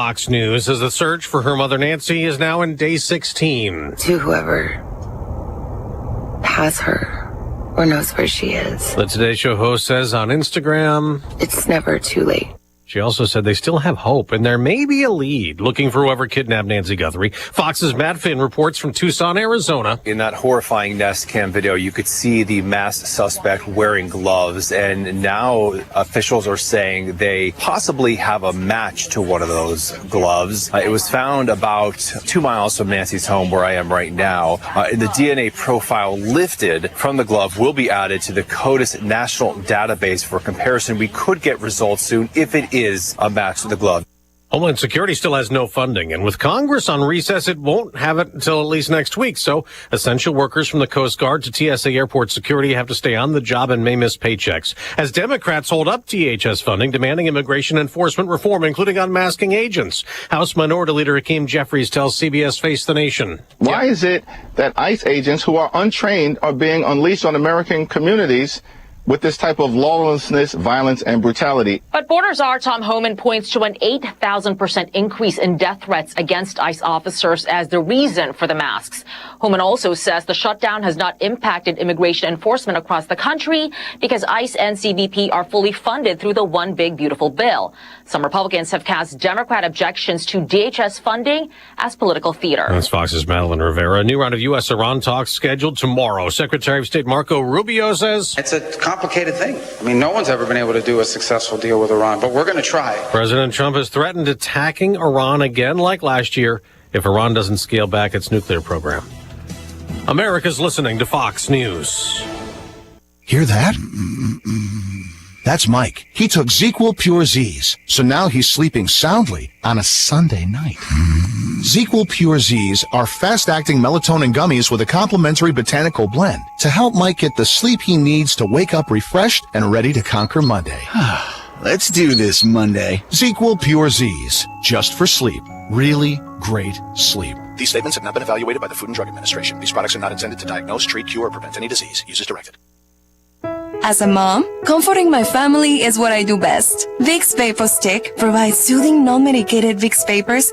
Fox News as the search for her mother Nancy is now in day 16. To whoever has her or knows where she is. The Today Show host says on Instagram, it's never too late. She also said they still have hope and there may be a lead looking for whoever kidnapped Nancy Guthrie. Fox's Matt Finn reports from Tucson, Arizona. In that horrifying Nest Cam video, you could see the masked suspect wearing gloves, and now officials are saying they possibly have a match to one of those gloves. It was found about 2 miles from Nancy's home, where I am right now. And the DNA profile lifted from the glove will be added to the CODIS national database for comparison. We could get results soon if it is a match to the glove. Homeland Security still has no funding, and with Congress on recess, it won't have it until at least next week. So essential workers from the Coast Guard to TSA airport security have to stay on the job and may miss paychecks. As Democrats hold up DHS funding, demanding immigration enforcement reform, including unmasking agents. House Minority Leader Hakeem Jeffries tells CBS Face the Nation. Why is it that ICE agents who are untrained are being unleashed on American communities with this type of lawlessness, violence, and brutality? But border czar Tom Homan points to an 8,000% increase in death threats against ICE officers as the reason for the masks. Homan also says the shutdown has not impacted immigration enforcement across the country because ICE and CBP are fully funded through the One Big Beautiful Bill. Some Republicans have cast Democrat objections to DHS funding as political theater. That's Fox's Madeline Rivera. A new round of U.S.-Iran talks scheduled tomorrow. Secretary of State Marco Rubio says it's a complicated thing. I mean, no one's ever been able to do a successful deal with Iran, but we're going to try. President Trump has threatened attacking Iran again like last year if Iran doesn't scale back its nuclear program. America's listening to Fox News. Hear that? That's Mike. He took ZQL Pure Z's, so now he's sleeping soundly on a Sunday night. ZQL Pure Z's are fast-acting melatonin gummies with a complementary botanical blend to help Mike get the sleep he needs to wake up refreshed and ready to conquer Monday. Let's do this Monday. ZQL Pure Z's, just for sleep. Really great sleep. These statements have not been evaluated by the Food and Drug Administration. These products are not intended to diagnose, treat, cure, or prevent any disease. Use as directed. As a mom, comforting my family is what I do best. Vicks Vapor Stick provides soothing, non-medicated Vicks Vapors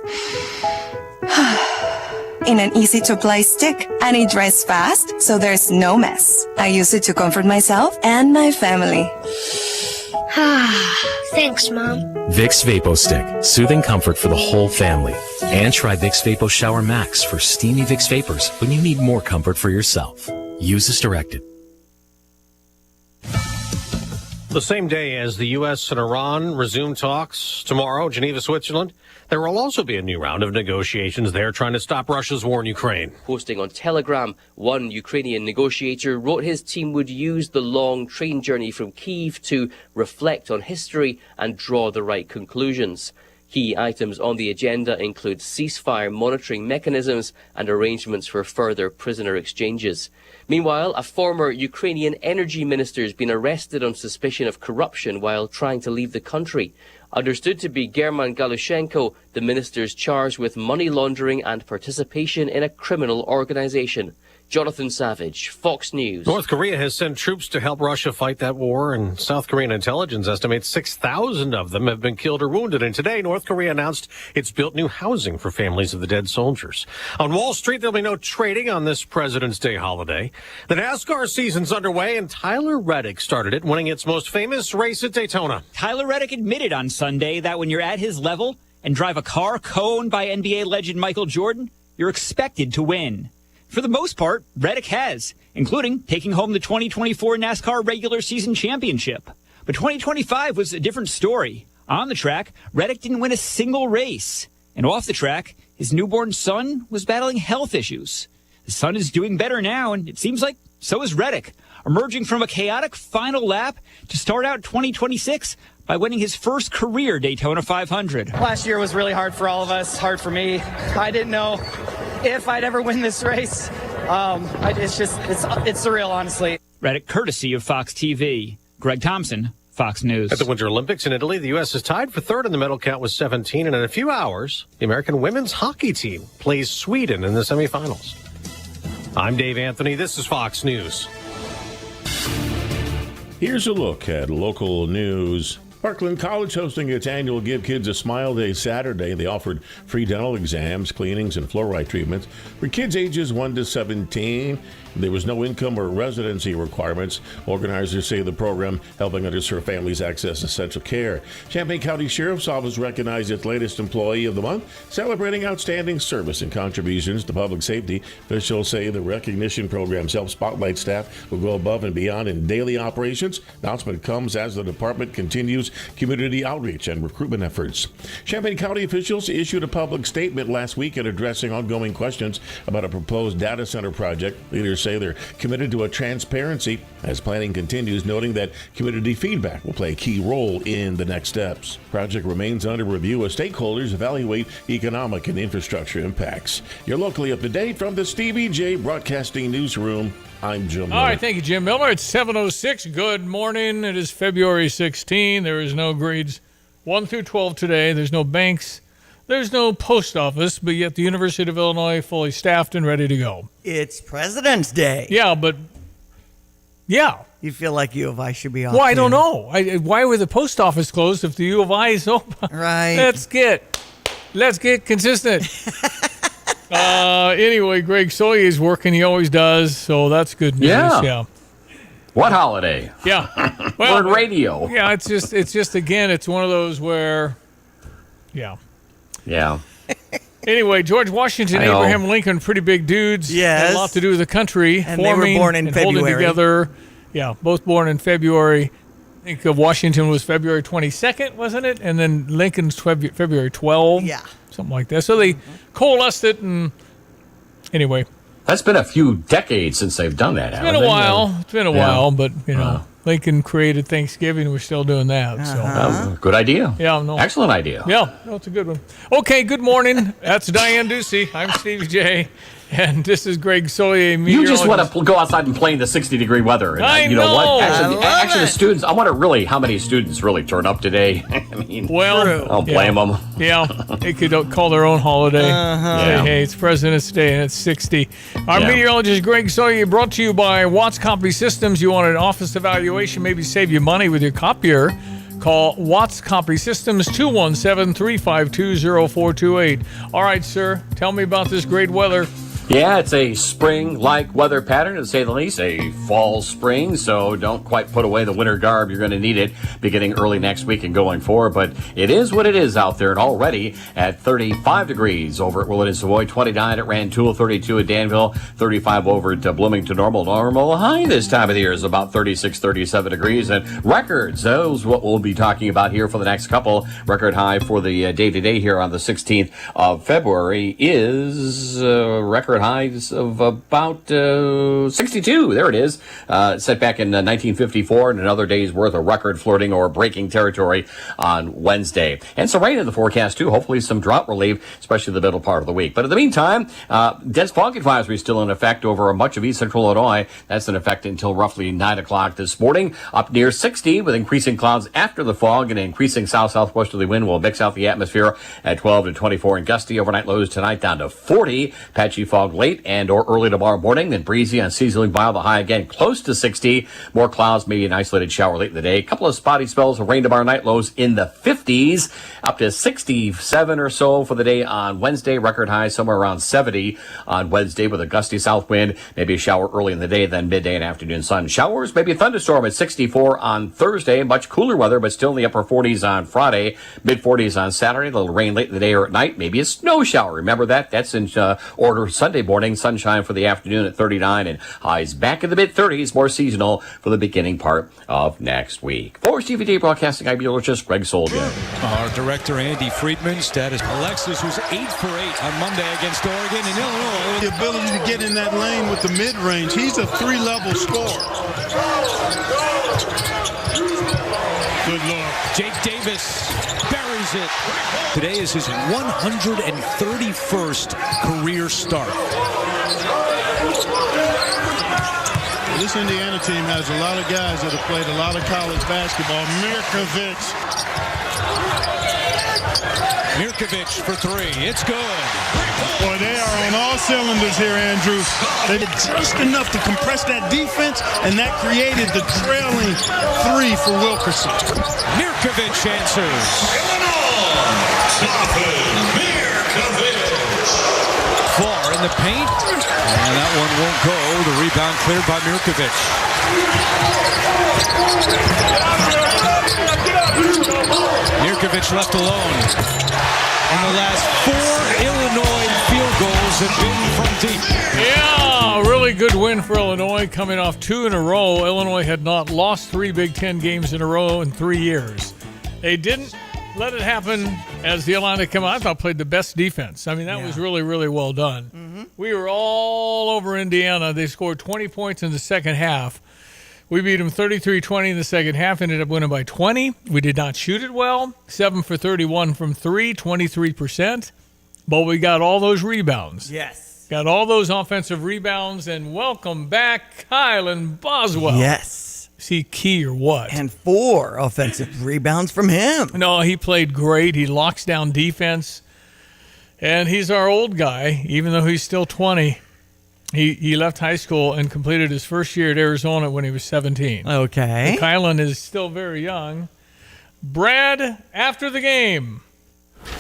in an easy-to-apply stick, and it dries fast, so there's no mess. I use it to comfort myself and my family. Thanks, Mom. Vicks Vapo Stick, soothing comfort for the whole family. And try Vicks Vapo Shower Max for steamy Vicks Vapors when you need more comfort for yourself. Use as directed. The same day as the U.S. and Iran resume talks tomorrow, Geneva, Switzerland, there will also be a new round of negotiations there trying to stop Russia's war in Ukraine. Posting on Telegram, one Ukrainian negotiator wrote his team would use the long train journey from Kyiv to reflect on history and draw the right conclusions. Key items on the agenda include ceasefire monitoring mechanisms and arrangements for further prisoner exchanges. Meanwhile, a former Ukrainian energy minister has been arrested on suspicion of corruption while trying to leave the country. Understood to be German Galushenko, the minister is charged with money laundering and participation in a criminal organization. Jonathan Savage, Fox News. North Korea has sent troops to help Russia fight that war, and South Korean intelligence estimates 6,000 of them have been killed or wounded. And today, North Korea announced it's built new housing for families of the dead soldiers. On Wall Street, there'll be no trading on this President's Day holiday. The NASCAR season's underway, and Tyler Reddick started it, winning its most famous race at Daytona. Tyler Reddick admitted on Sunday that when you're at his level and drive a car co-owned by NBA legend Michael Jordan, you're expected to win. For the most part, Reddick has, including taking home the 2024 NASCAR regular season championship. But 2025 was a different story. On the track, Reddick didn't win a single race. And off the track, his newborn son was battling health issues. The son is doing better now, and it seems like so is Reddick, emerging from a chaotic final lap to start out 2026 by winning his first career Daytona 500. Last year was really hard for all of us, hard for me. I didn't know if I'd ever win this race. It's surreal, honestly. Reddick, courtesy of Fox TV. Greg Thompson, Fox News. At the Winter Olympics in Italy, the U.S. is tied for third in the medal count with 17, and in a few hours, the American women's hockey team plays Sweden in the semifinals. I'm Dave Anthony. This is Fox News. Here's a look at local news Parkland College hosting its annual Give Kids a Smile Day Saturday. They offered free dental exams, cleanings, and fluoride treatments for kids ages 1 to 17. There was no income or residency requirements. Organizers say the program helping underserved families access essential care. Champaign County Sheriff's Office recognized its latest Employee of the Month, celebrating outstanding service and contributions to public safety. Officials say the recognition programs help spotlight staff who go above and beyond in daily operations. Announcement comes as the department continues community outreach and recruitment efforts. Champaign County officials issued a public statement last week in addressing ongoing questions about a proposed data center project. Leaders say they're committed to a transparency as planning continues, noting that community feedback will play a key role in the next steps. Project remains under review as stakeholders evaluate economic and infrastructure impacts. You're locally up to date from the Stevie J Broadcasting Newsroom. I'm Jim Miller. All right, thank you, Jim Miller. It's 7:06. Good morning. It is February 16. There is no grades 1 through 12 today. There's no banks. There's no post office, but yet the University of Illinois fully staffed and ready to go. It's President's Day. Yeah, but yeah. You feel like U of I should be off. Well, I don't know. Why were the post office closed if the U of I is open? Right. Let's get consistent. Anyway, Greg Soye is working. He always does, so that's good news. Yeah. What holiday? Yeah. Well, we're in radio. Yeah, it's just again, it's one of those where, yeah. Yeah. Anyway, George Washington, Abraham Lincoln, pretty big dudes. Yes. Had a lot to do with the country. And forming they were born in and February. Holding together. Yeah, both born in February. I think of Washington was February 22nd, wasn't it? And then Lincoln's February 12. Yeah. Something like that. So they coalesced it, and anyway. That's been a few decades since they've done that. It's been a while. It's been a while, but, know. Lincoln created Thanksgiving. We're still doing that. So. Good idea. Yeah, no. Excellent idea. Yeah, no, it's a good one. Okay, good morning. That's Diane Ducey. I'm Stevie J. And this is Greg Soye. You just want to go outside and play in the 60-degree weather. And, I you know what? Actually, it. the students, I wonder really how many students really turn up today. I mean, well, I don't blame them. Yeah, they could call their own holiday. Say, hey, it's President's Day and it's 60. Our meteorologist, Greg Soye, brought to you by Watts Copy Systems. You want an office evaluation, maybe save you money with your copier? Call Watts Copy Systems, 217-352-0428. All right, sir, tell me about this great weather. Yeah, it's a spring-like weather pattern, to say the least, a fall spring, so don't quite put away the winter garb. You're going to need it beginning early next week and going forward, but it is what it is out there, and already at 35 degrees over at Willett and Savoy, 29 at Rantoul, 32 at Danville, 35 over at Bloomington. Normal high this time of the year is about 36, 37 degrees, and records, those what we'll be talking about here for the next couple. Record high for the day-to-day here on the 16th of February is record highs of about 62. There it is. Set back in 1954, and another day's worth of record flirting or breaking territory on Wednesday. And some rain in the forecast, too. Hopefully some drought relief, especially the middle part of the week. But in the meantime, dense fog advisory still in effect over much of east central Illinois. That's in effect until roughly 9 o'clock this morning. Up near 60 with increasing clouds after the fog, and an increasing south-southwesterly wind will mix out the atmosphere at 12 to 24 and gusty. Overnight lows tonight down to 40. Patchy fog late and or early tomorrow morning, then breezy on seasonally mild. The high again close to 60. More clouds, maybe an isolated shower late in the day. A couple of spotty spells of rain tomorrow night. Lows in the 50s, up to 67 or so for the day on Wednesday. Record high somewhere around 70 on Wednesday with a gusty south wind. Maybe a shower early in the day, then midday and afternoon sun showers. Maybe a thunderstorm at 64 on Thursday. Much cooler weather, but still in the upper 40s on Friday. Mid 40s on Saturday. A little rain late in the day or at night. Maybe a snow shower. Remember that? That's in order Sunday morning. Sunshine for the afternoon at 39 and highs back in the mid-30s, more seasonal for the beginning part of next week. For Stevie J Broadcasting, I'm meteorologist Greg Soldier. Our director, Andy Friedman, status. Alexis was 8 for 8 on Monday against Oregon and Illinois. The ability to get in that lane with the mid-range. He's a 3-level scorer. Good Lord. Jake Davis buries it. Today is his 131st career start. This Indiana team has a lot of guys that have played a lot of college basketball. Mirkovic. Mirkovic for three. It's good. Boy, they are on all cylinders here, Andrew. They did just enough to compress that defense, and that created the trailing three for Wilkerson. Mirkovic answers. Far in the paint, and that one won't go. The rebound cleared by Mirkovic. Mirkovic left alone. And the last 4 Illinois field goals have been from deep. Yeah, really good win for Illinois, coming off 2 in a row. Illinois had not lost 3 Big Ten games in a row in 3 years. They didn't let it happen as the Illini come out. I thought played the best defense. I mean, that was really, really well done. We were all over Indiana. They scored 20 points in the second half. We beat them 33-20 in the second half, ended up winning by 20. We did not shoot it well. 7 for 31 from 3, 23%. But we got all those rebounds. Yes. Got all those offensive rebounds, and welcome back, Kylan Boswell. Yes. Is he key or what? And 4 offensive rebounds from him. No, he played great. He locks down defense. And he's our old guy, even though he's still 20. He left high school and completed his first year at Arizona when he was 17. Okay. So Kylan is still very young. Brad, after the game.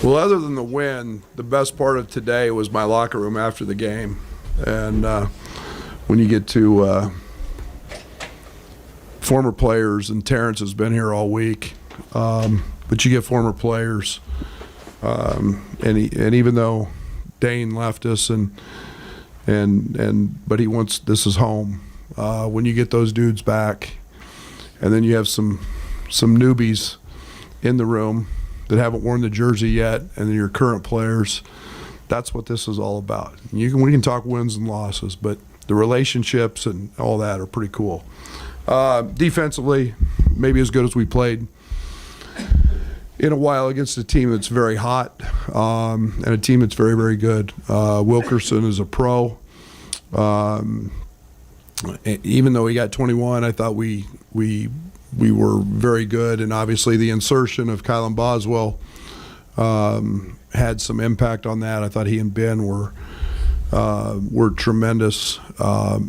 Well, other than the win, the best part of today was my locker room after the game. And when you get to former players, and Terrence has been here all week, but you get former players, and even though Dane left us, but he wants, this is home. When you get those dudes back, and then you have some newbies in the room that haven't worn the jersey yet, and then your current players, that's what this is all about. We can talk wins and losses, but the relationships and all that are pretty cool. Defensively, maybe as good as we played in a while against a team that's very hot, and a team that's very, very good. Wilkerson is a pro. Even though he got 21, I thought we were very good, and obviously the insertion of Kylan Boswell had some impact on that. I thought he and Ben were tremendous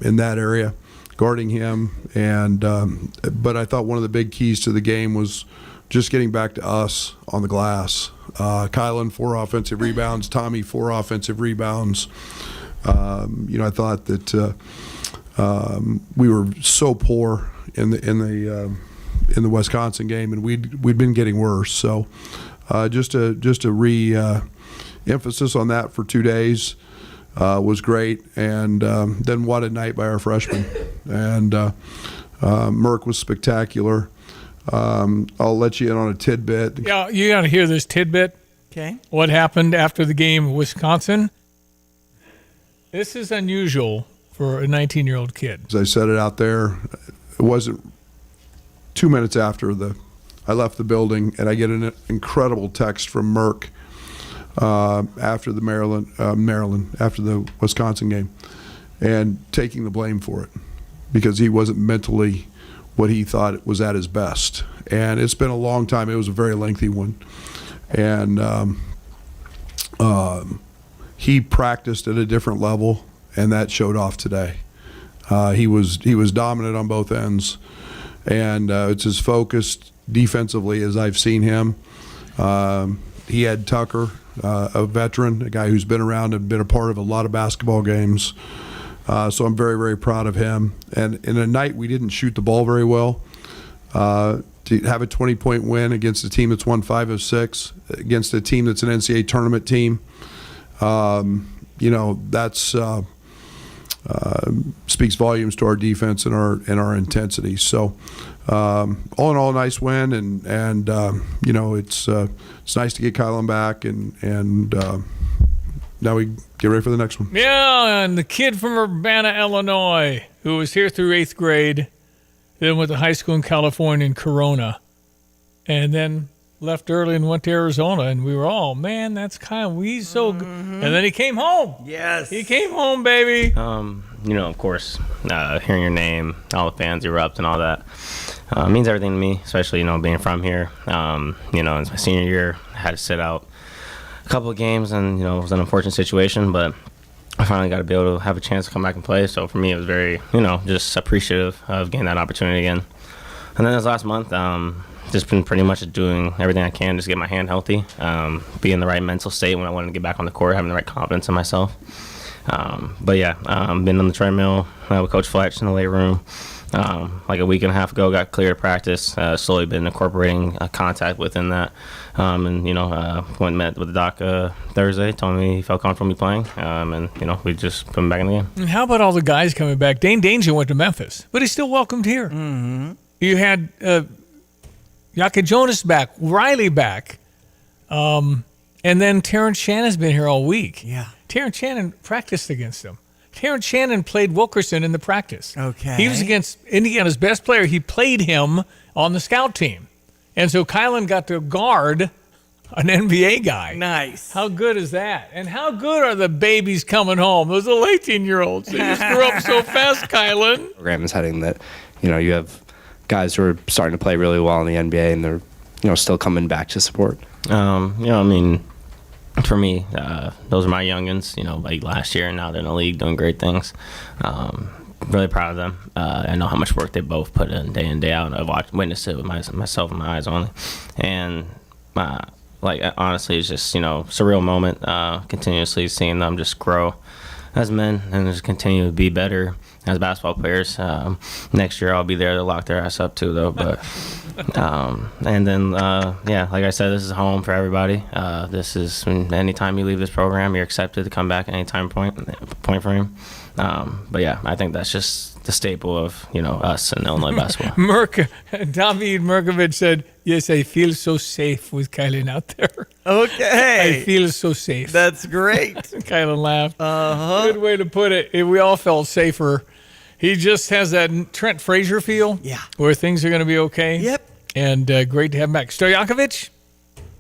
in that area, guarding him. But I thought one of the big keys to the game was just getting back to us on the glass. Kylan, 4 offensive rebounds. Tommy, 4 offensive rebounds. I thought that we were so poor in the Wisconsin game, and we'd been getting worse. So just a re-emphasis on that for 2 days was great. And then what a night by our freshmen. And Merck was spectacular. I'll let you in on a tidbit. Yeah, you got to hear this tidbit. Okay. What happened after the game in Wisconsin? This is unusual for a 19-year-old kid. As I said it out there, it wasn't 2 minutes after I left the building, and I get an incredible text from Merck after the after the Wisconsin game, and taking the blame for it because he wasn't mentally what he thought was at his best. And it's been a long time. It was a very lengthy one. And he practiced at a different level, and that showed off today. He was dominant on both ends, and it's as focused defensively as I've seen him. He had Tucker, a veteran, a guy who's been around and been a part of a lot of basketball games. So I'm very, very proud of him. And in a night we didn't shoot the ball very well, to have a 20-point win against a team that's won 5 of 6, against a team that's an NCAA tournament team, that's speaks volumes to our defense and our intensity. So all in all, nice win, and it's nice to get Kylan back, and now we get ready for the next one. Yeah, and the kid from Urbana, Illinois, who was here through 8th grade, then went to high school in California in Corona, and then left early and went to Arizona, and we were all, man, that's Kyle. He's so good. And then he came home. Yes. He came home, baby. Of course, hearing your name, all the fans erupt and all that means everything to me, especially, being from here. It's my senior year. I had to sit out a couple of games, and it was an unfortunate situation, but I finally got to be able to have a chance to come back and play. So for me, it was very, just appreciative of getting that opportunity again. And then this last month, just been pretty much doing everything I can just to get my hand healthy, be in the right mental state when I wanted to get back on the court, having the right confidence in myself. But yeah, been on the treadmill with Coach Fletch in the weight room. Like a week and a half ago, got cleared to practice. Slowly been incorporating contact within that. Went and met with the doc Thursday, told me he felt comfortable me playing. We just put him back in the game. And how about all the guys coming back? Dane Danger went to Memphis, but he's still welcomed here. Mm-hmm. You had Yaka Jonas back, Riley back, and then Terrence Shannon's been here all week. Yeah. Terrence Shannon practiced against him. Terrence Shannon played Wilkerson in the practice. Okay. He was against Indiana's best player. He played him on the scout team. And so Kylan got to guard an NBA guy. Nice. How good is that? And how good are the babies coming home? Those little 18-year-olds. They just grew up so fast, Kylan. Program is heading that, you have guys who are starting to play really well in the NBA, and they're, still coming back to support. For me, those are my youngins, like last year, and now they're in the league doing great things. Really proud of them. I know how much work they both put in, day out. I've witnessed it with myself and my eyes only. And, honestly, it's just, surreal moment, continuously seeing them just grow as men and just continue to be better as basketball players. Next year I'll be there to lock their ass up too, though. But and then like I said, this is home for everybody. This is anytime you leave this program, you're accepted to come back anytime point frame. But yeah, I think that's just the staple of us in Illinois basketball. David Merkovich said, "Yes, I feel so safe with Kylan out there." Okay, I feel so safe. That's great. Kylan laughed. Uh-huh. Good way to put it. We all felt safer. He just has that Trent Frazier feel. Yeah, where things are going to be okay. Yep. And great to have him back. Stojakovic,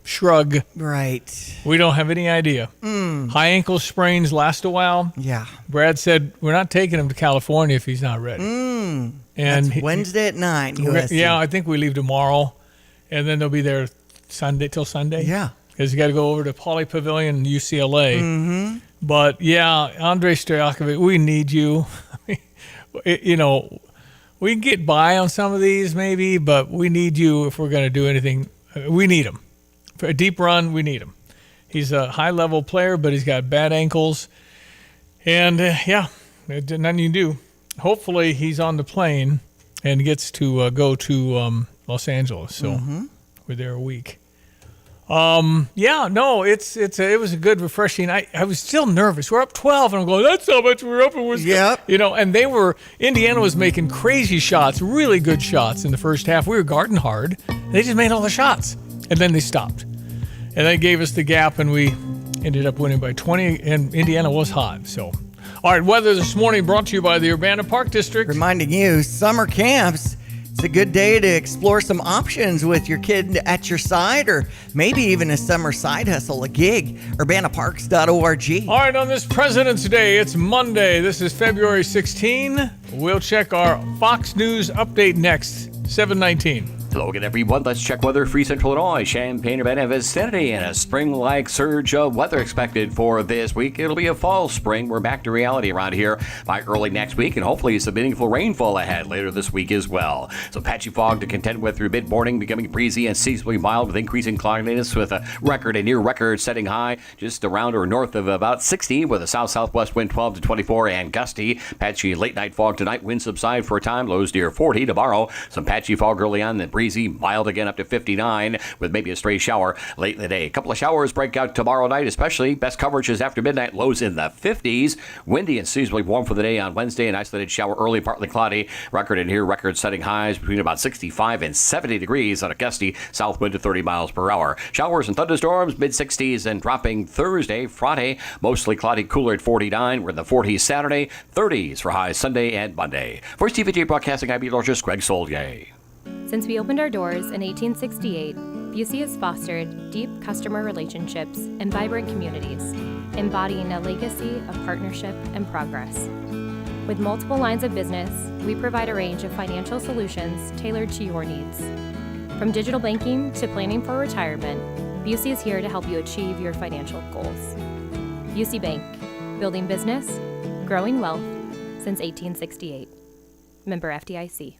shrug. Right. We don't have any idea. High ankle sprains last a while. Yeah. Brad said we're not taking him to California if he's not ready. And That's Wednesday at 9. USC. Yeah, I think we leave tomorrow, and then they'll be there till Sunday. Yeah. Because you got to go over to Pauley Pavilion, UCLA. Mm-hmm. But yeah, Andre Stojakovic, we need you. We can get by on some of these maybe, but we need you if we're going to do anything. We need him. For a deep run, we need him. He's a high-level player, but he's got bad ankles. And, nothing you can do. Hopefully he's on the plane and gets to go to Los Angeles. So we're there a week. It was a good, refreshing. I was still nervous. We're up 12, and I'm going, that's how much we're up in Wisconsin. Yep. And Indiana was making crazy shots, really good shots in the first half. We were guarding hard. They just made all the shots, and then they stopped. And they gave us the gap, and we ended up winning by 20, and Indiana was hot. So, all right, weather this morning brought to you by the Urbana Park District. Reminding you, summer camps. It's a good day to explore some options with your kid at your side, or maybe even a summer side hustle, a gig. UrbanaParks.org. All right, on this President's Day, it's Monday. This is February 16. We'll check our Fox News update next, 7:19. Hello again, everyone. Let's check weather. Free Central Illinois, Champaign-Urbana vicinity, and a spring-like surge of weather expected for this week. It'll be a fall spring. We're back to reality around here by early next week, and hopefully some meaningful rainfall ahead later this week as well. So patchy fog to contend with through mid-morning, becoming breezy and seasonally mild with increasing cloudiness, with a record and near record setting high just around or north of about 60, with a south-southwest wind 12 to 24 and gusty. Patchy late-night fog tonight. Winds subside for a time. Lows near 40 tomorrow. Some patchy fog early on, then breezy, mild again up to 59 with maybe a stray shower late in the day. A couple of showers break out tomorrow night, especially. Best coverage is after midnight, lows in the 50s. Windy and seasonally warm for the day on Wednesday. An isolated shower early, partly cloudy. Record and near record setting highs between about 65 and 70 degrees on a gusty south wind to 30 miles per hour. Showers and thunderstorms mid 60s and dropping Thursday, Friday. Mostly cloudy, cooler at 49. We're in the 40s Saturday, 30s for highs Sunday and Monday. For TVJ Broadcasting, I'm meteorologist Greg Solgay. Since we opened our doors in 1868, Busey has fostered deep customer relationships and vibrant communities, embodying a legacy of partnership and progress. With multiple lines of business, we provide a range of financial solutions tailored to your needs. From digital banking to planning for retirement, Busey is here to help you achieve your financial goals. Busey Bank, building business, growing wealth since 1868. Member FDIC.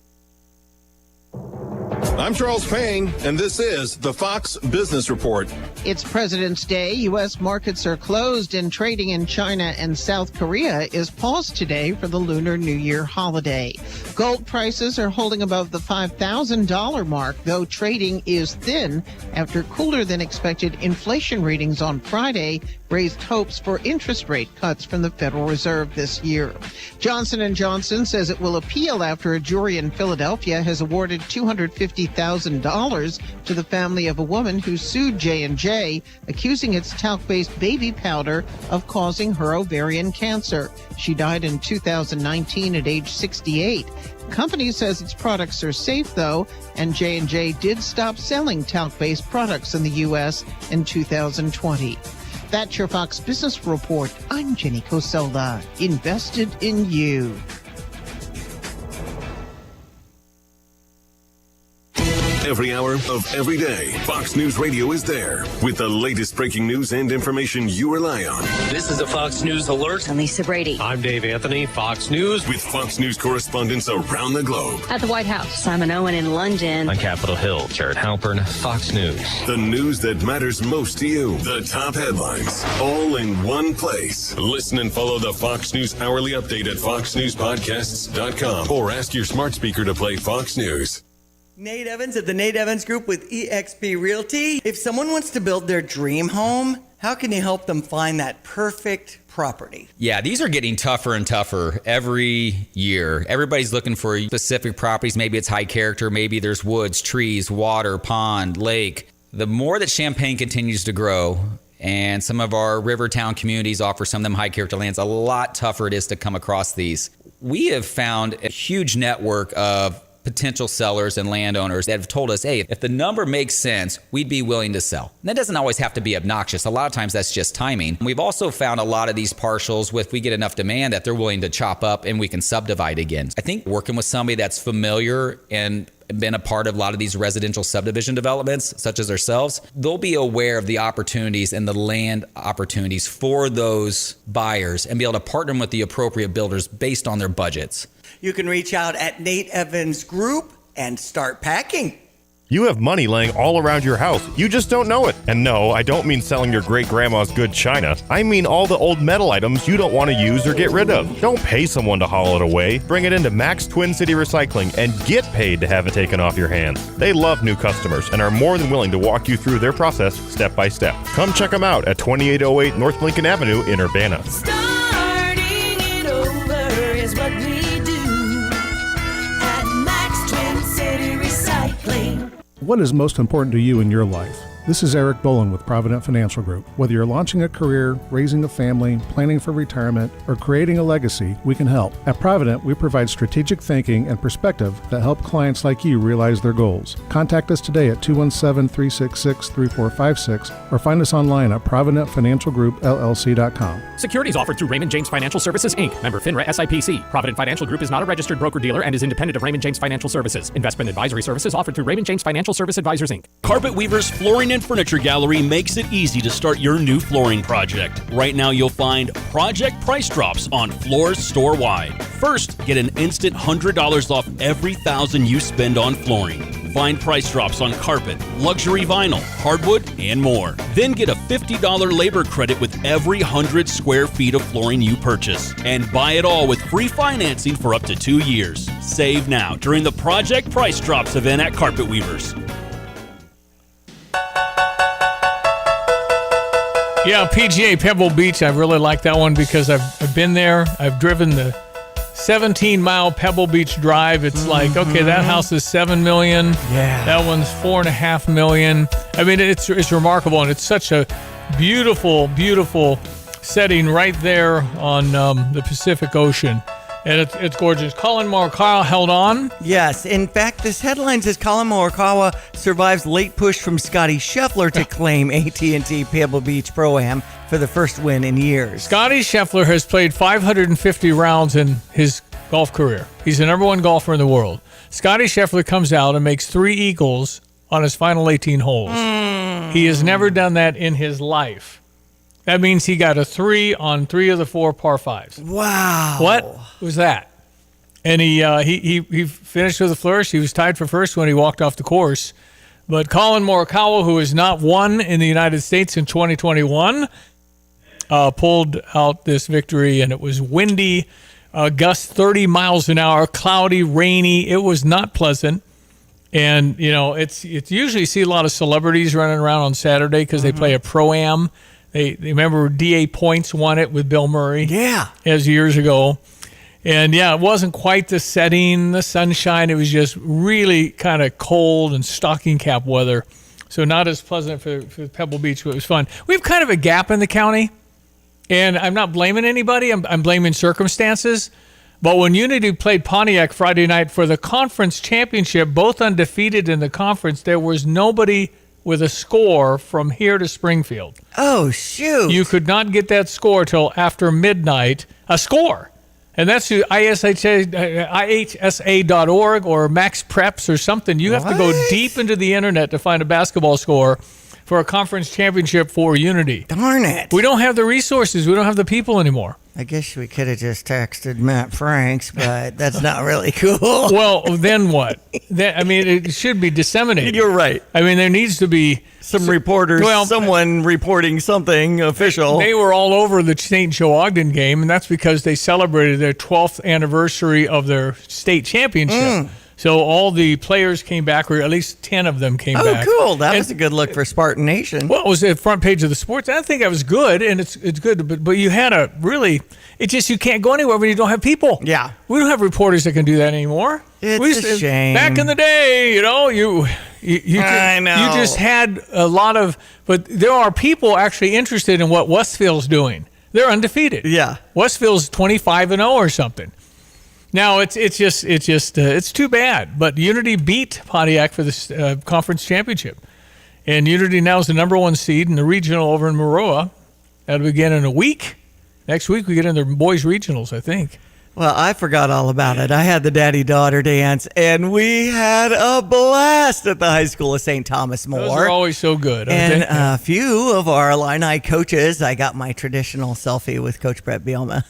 I'm Charles Payne, and this is the Fox Business Report. It's President's Day. U.S. markets are closed, and trading in China and South Korea is paused today for the Lunar New Year holiday. Gold prices are holding above the $5,000 mark, though trading is thin after cooler than expected inflation readings on Friday raised hopes for interest rate cuts from the Federal Reserve this year. Johnson & Johnson says it will appeal after a jury in Philadelphia has awarded $250,000 to the family of a woman who sued J&J, accusing its talc-based baby powder of causing her ovarian cancer. She died in 2019 at age 68. The company says its products are safe, though, and J&J did stop selling talc-based products in the U.S. in 2020. That's your Fox Business Report. I'm Jenny Cosola, invested in you. Every hour of every day, Fox News Radio is there with the latest breaking news and information you rely on. This is a Fox News Alert. I'm Lisa Brady. I'm Dave Anthony, Fox News. With Fox News correspondents around the globe. At the White House, Simon Owen in London. On Capitol Hill, Jared Halpern, Fox News. The news that matters most to you. The top headlines, all in one place. Listen and follow the Fox News Hourly Update at foxnewspodcasts.com or ask your smart speaker to play Fox News. Nate Evans at the Nate Evans Group with eXp Realty. If someone wants to build their dream home, how can you help them find that perfect property? Yeah, these are getting tougher and tougher every year. Everybody's looking for specific properties. Maybe it's high character. Maybe there's woods, trees, water, pond, lake. The more that Champaign continues to grow, and some of our river town communities offer some of them high character lands, a lot tougher it is to come across these. We have found a huge network of potential sellers and landowners that have told us, hey, if the number makes sense, we'd be willing to sell. And that doesn't always have to be obnoxious. A lot of times that's just timing. We've also found a lot of these parcels, if we get enough demand, that they're willing to chop up and we can subdivide again. I think working with somebody that's familiar and been a part of a lot of these residential subdivision developments, such as ourselves, they'll be aware of the opportunities and the land opportunities for those buyers and be able to partner with the appropriate builders based on their budgets. You can reach out at Nate Evans Group and start packing. You have money laying all around your house. You just don't know it. And no, I don't mean selling your great-grandma's good china. I mean all the old metal items you don't want to use or get rid of. Don't pay someone to haul it away. Bring it into Max Twin City Recycling and get paid to have it taken off your hands. They love new customers and are more than willing to walk you through their process step by step. Come check them out at 2808 North Lincoln Avenue in Urbana. Starting it over is what we do at Max Twin City Recycling. What is most important to you in your life? This is Eric Boland with Provident Financial Group. Whether you're launching a career, raising a family, planning for retirement, or creating a legacy, we can help. At Provident, we provide strategic thinking and perspective that help clients like you realize their goals. Contact us today at 217-366-3456 or find us online at providentfinancialgroupllc.com. Securities offered through Raymond James Financial Services, Inc., member FINRA SIPC. Provident Financial Group is not a registered broker-dealer and is independent of Raymond James Financial Services. Investment advisory services offered through Raymond James Financial Service Advisors, Inc. Carpet Weaver's Flooring and Furniture Gallery makes it easy to start your new flooring project. Right now you'll find project price drops on floors store-wide. First, get an instant $100 off every $1,000 you spend on flooring. Find price drops on carpet, luxury vinyl, hardwood, and more. Then get a $50 labor credit with every 100 square feet of flooring you purchase. And buy it all with free financing for up to 2 years. Save now during the Project Price Drops event at Carpet Weavers. Yeah, PGA Pebble Beach. I really like that one because I've been there. I've driven the 17-mile Pebble Beach Drive. It's like, okay, that house is $7 million. Yeah. That one's $4.5 million. I mean, it's remarkable, and it's such a beautiful, beautiful setting right there on the Pacific Ocean. And it's gorgeous. Colin Morikawa held on. Yes. In fact, this headline says Colin Morikawa survives late push from Scotty Scheffler to claim AT&T Pebble Beach Pro-Am for the first win in years. Scotty Scheffler has played 550 rounds in his golf career. He's the number one golfer in the world. Scotty Scheffler comes out and makes 3 eagles on his final 18 holes. He has never done that in his life. That means he got a 3 on 3 of the 4 par 5s. Wow. What was that? And he finished with a flourish. He was tied for first when he walked off the course. But Colin Morikawa, who has not won in the United States in 2021, pulled out this victory, and it was windy, gusts 30 miles an hour, cloudy, rainy. It was not pleasant. And, it's usually you see a lot of celebrities running around on Saturday because they play a Pro-Am. They remember D.A. Points won it with Bill Murray. Yeah. As years ago. And, it wasn't quite the setting, the sunshine. It was just really kind of cold and stocking cap weather. So not as pleasant for Pebble Beach, but it was fun. We have kind of a gap in the county. And I'm not blaming anybody. I'm blaming circumstances. But when Unity played Pontiac Friday night for the conference championship, both undefeated in the conference, there was nobody with a score from here to Springfield. Oh, shoot. You could not get that score till after midnight, a score. And that's IHSA.org or Max Preps or something. You have to go deep into the internet to find a basketball score for a conference championship for Unity. Darn it. We don't have the resources. We don't have the people anymore. I guess we could have just texted Matt Franks, but that's not really cool. Well, then what? It should be disseminated. You're right. There needs to be some reporters, someone reporting something official. They were all over the St. Joe Ogden game, and that's because they celebrated their 12th anniversary of their state championship. So all the players came back, or at least 10 of them came back. Oh, cool. That was a good look for Spartan Nation. Well, it was the front page of the sports. I think that was good, and it's good. But you had a really, you can't go anywhere when you don't have people. Yeah. We don't have reporters that can do that anymore. It's a shame. Back in the day, I know. You just had a lot of, but there are people actually interested in what Westville's doing. They're undefeated. Yeah. Westville's 25-0 or something. Now it's too bad. But Unity beat Pontiac for the conference championship, and Unity now is the number 1 seed in the regional over in Maroa. That'll begin in a week. Next week we get in the boys regionals, I think. Well, I forgot all about it. I had the daddy-daughter dance, and we had a blast at the high school of St. Thomas More. Those are always so good. And a few of our Illini coaches, I got my traditional selfie with Coach Brett Bielma.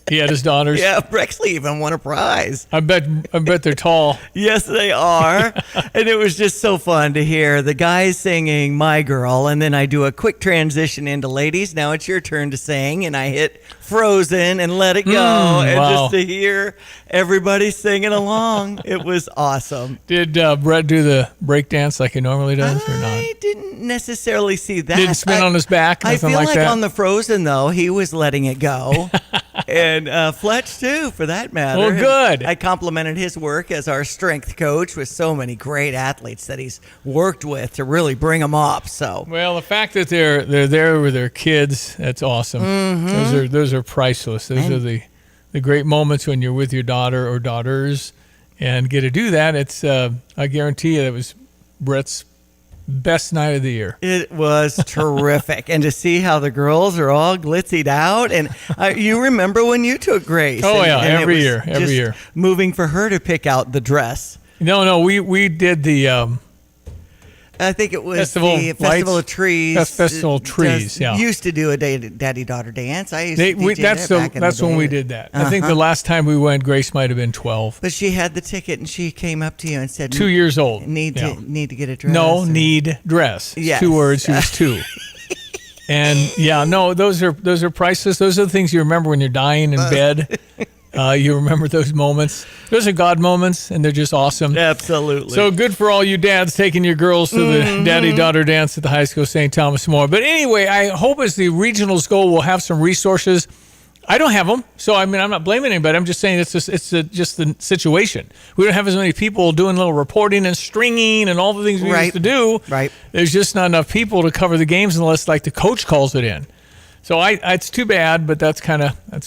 He had his daughters. Yeah, Brexley even won a prize. I bet they're tall. Yes, they are. And it was just so fun to hear the guys singing My Girl, and then I do a quick transition into ladies. Now it's your turn to sing, and I hit Frozen and Let It Go. And just to hear everybody singing along, it was awesome. Did Brett do the break dance like he normally does or not? I didn't necessarily see that. Didn't spin on his back? I feel like that? on the Frozen, though, he was letting it go. And Fletch, too, for that matter. Well, good. And I complimented his work as our strength coach with so many great athletes that he's worked with to really bring them up. So, well, the fact that they're there with their kids, that's awesome. Mm-hmm. Those are priceless. Those are the great moments when you're with your daughter or daughters and get to do that. It's I guarantee you that was Brett's best night of the year. It was terrific. And to see how the girls are all glitzied out. And you remember when you took Grace. Oh, and, yeah, and every year. Moving for her to pick out the dress. No, we did the... I think it was Festival the Festival of Trees. Festival of Trees, yeah. Used to do a daddy-daughter dance. I used to DJ that's back in that's the when day. we did that. I think the last time we went, Grace might have been 12. But she had the ticket, and she came up to you and said, 2 years old. Need to get a dress. No, need dress. Yes. 2 words. She was 2. And those are priceless. Those are the things you remember when you're dying in bed. You remember those moments. Those are God moments, and they're just awesome. Absolutely. So good for all you dads taking your girls to the daddy-daughter dance at the high school St. Thomas More. But anyway, I hope as the regionals go, we'll have some resources. I don't have them, so I'm not blaming anybody. I'm just saying it's just the situation. We don't have as many people doing little reporting and stringing and all the things we used to do. Right. There's just not enough people to cover the games unless the coach calls it in. So it's too bad, but that's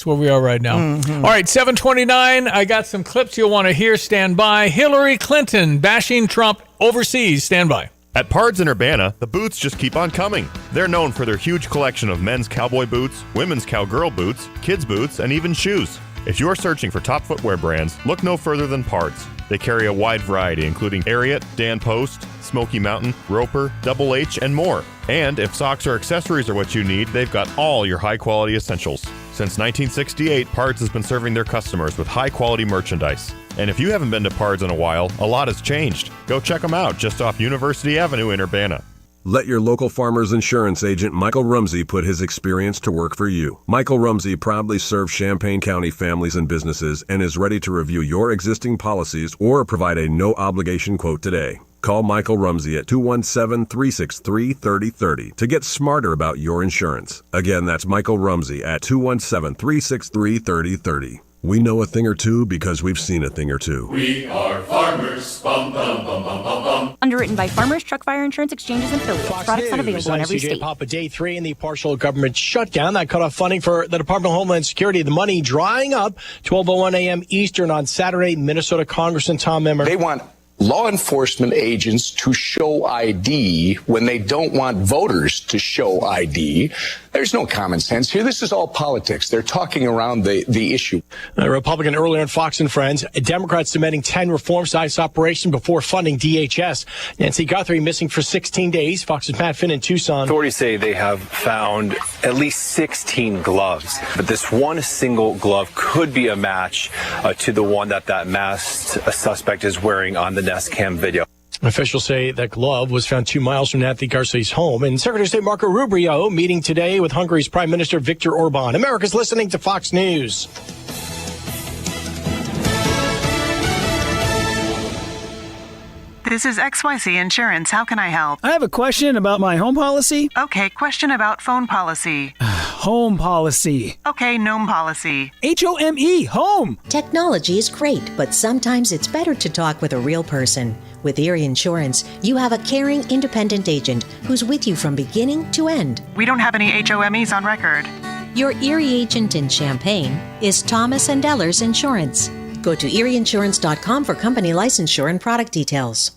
where we are right now. All right, 7:29. I got some clips you'll want to hear. Stand by. Hillary Clinton bashing Trump overseas. Stand by. At Pards in Urbana, the boots just keep on coming. They're known for their huge collection of men's cowboy boots, women's cowgirl boots, kids' boots, and even shoes. If you're searching for top footwear brands, look no further than Pards. They carry a wide variety, including Ariat, Dan Post, Smoky Mountain, Roper, Double H, and more. And if socks or accessories are what you need, they've got all your high-quality essentials. Since 1968, Pards has been serving their customers with high-quality merchandise. And if you haven't been to Pards in a while, a lot has changed. Go check them out just off University Avenue in Urbana. Let your local Farmers Insurance agent Michael Rumsey put his experience to work for you. Michael Rumsey proudly serves Champaign County families and businesses and is ready to review your existing policies or provide a no-obligation quote today. Call Michael Rumsey at 217-363-3030 to get smarter about your insurance. Again, that's Michael Rumsey at 217-363-3030. We know a thing or two because we've seen a thing or two. We are farmers. Bum, bum, bum, bum, bum, bum. Underwritten by Farmers Truck Fire Insurance Exchanges and Affiliates. Products not available in every state. Papa Day 3 in the partial government shutdown that cut off funding for the Department of Homeland Security. The money drying up 12:01 a.m. Eastern on Saturday. Minnesota Congressman Tom Emmer. They want law enforcement agents to show ID when they don't want voters to show ID. There's no common sense here. This is all politics. They're talking around the issue. A Republican earlier on Fox and Friends. Democrats demanding 10 reforms to ICE operation before funding DHS. Nancy Guthrie missing for 16 days. Fox's Matt Finn in Tucson. Authorities say they have found at least 16 gloves, but this one single glove could be a match to the one that masked suspect is wearing on the Nest Cam video. Officials say that glove was found 2 miles from Nancy Garcia's home. And Secretary of State Marco Rubio meeting today with Hungary's Prime Minister Viktor Orban. America's listening to Fox News. This is XYZ Insurance. How can I help? I have a question about my home policy. Okay, question about phone policy. Home policy. Okay, gnome policy. HOME, home. Technology is great, but sometimes it's better to talk with a real person. With Erie Insurance, you have a caring, independent agent who's with you from beginning to end. We don't have any HOMEs on record. Your Erie agent in Champaign is Thomas & Ellers Insurance. Go to erieinsurance.com for company licensure and product details.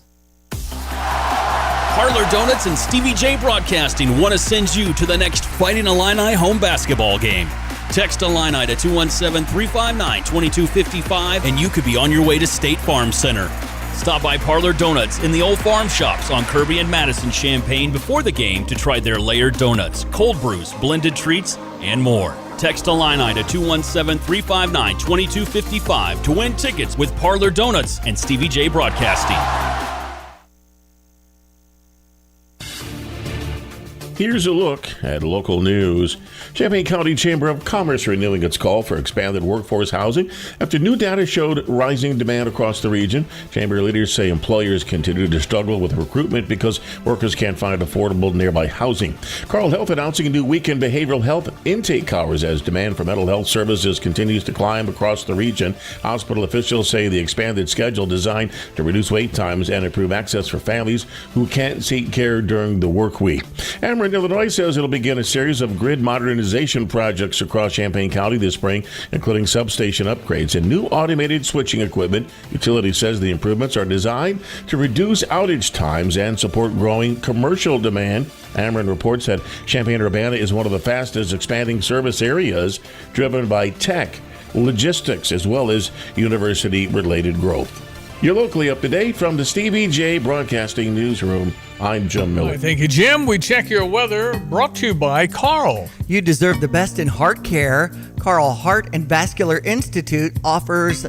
Parlor Donuts and Stevie J Broadcasting want to send you to the next Fighting Illini home basketball game. Text Illini to 217-359-2255 and you could be on your way to State Farm Center. Stop by Parlor Donuts in the old farm shops on Kirby and Madison Champaign before the game to try their layered donuts, cold brews, blended treats, and more. Text Illini to 217-359-2255 to win tickets with Parlor Donuts and Stevie J Broadcasting. Here's a look at local news. Champaign County Chamber of Commerce renewing its call for expanded workforce housing after new data showed rising demand across the region. Chamber leaders say employers continue to struggle with recruitment because workers can't find affordable nearby housing. Carle Health announcing a new weekend behavioral health intake hours as demand for mental health services continues to climb across the region. Hospital officials say the expanded schedule designed to reduce wait times and improve access for families who can't seek care during the work week. Ameren, Illinois says it'll begin a series of grid modernization projects across Champaign County this spring, including substation upgrades and new automated switching equipment. Utility says the improvements are designed to reduce outage times and support growing commercial demand. Ameren reports that Champaign-Urbana is one of the fastest expanding service areas, driven by tech, logistics, as well as university-related growth. You're locally up to date from the Stevie J Broadcasting Newsroom. I'm Jim Miller. Thank you, Jim. We check your weather, brought to you by Carl. You deserve the best in heart care. Carl Heart and Vascular Institute offers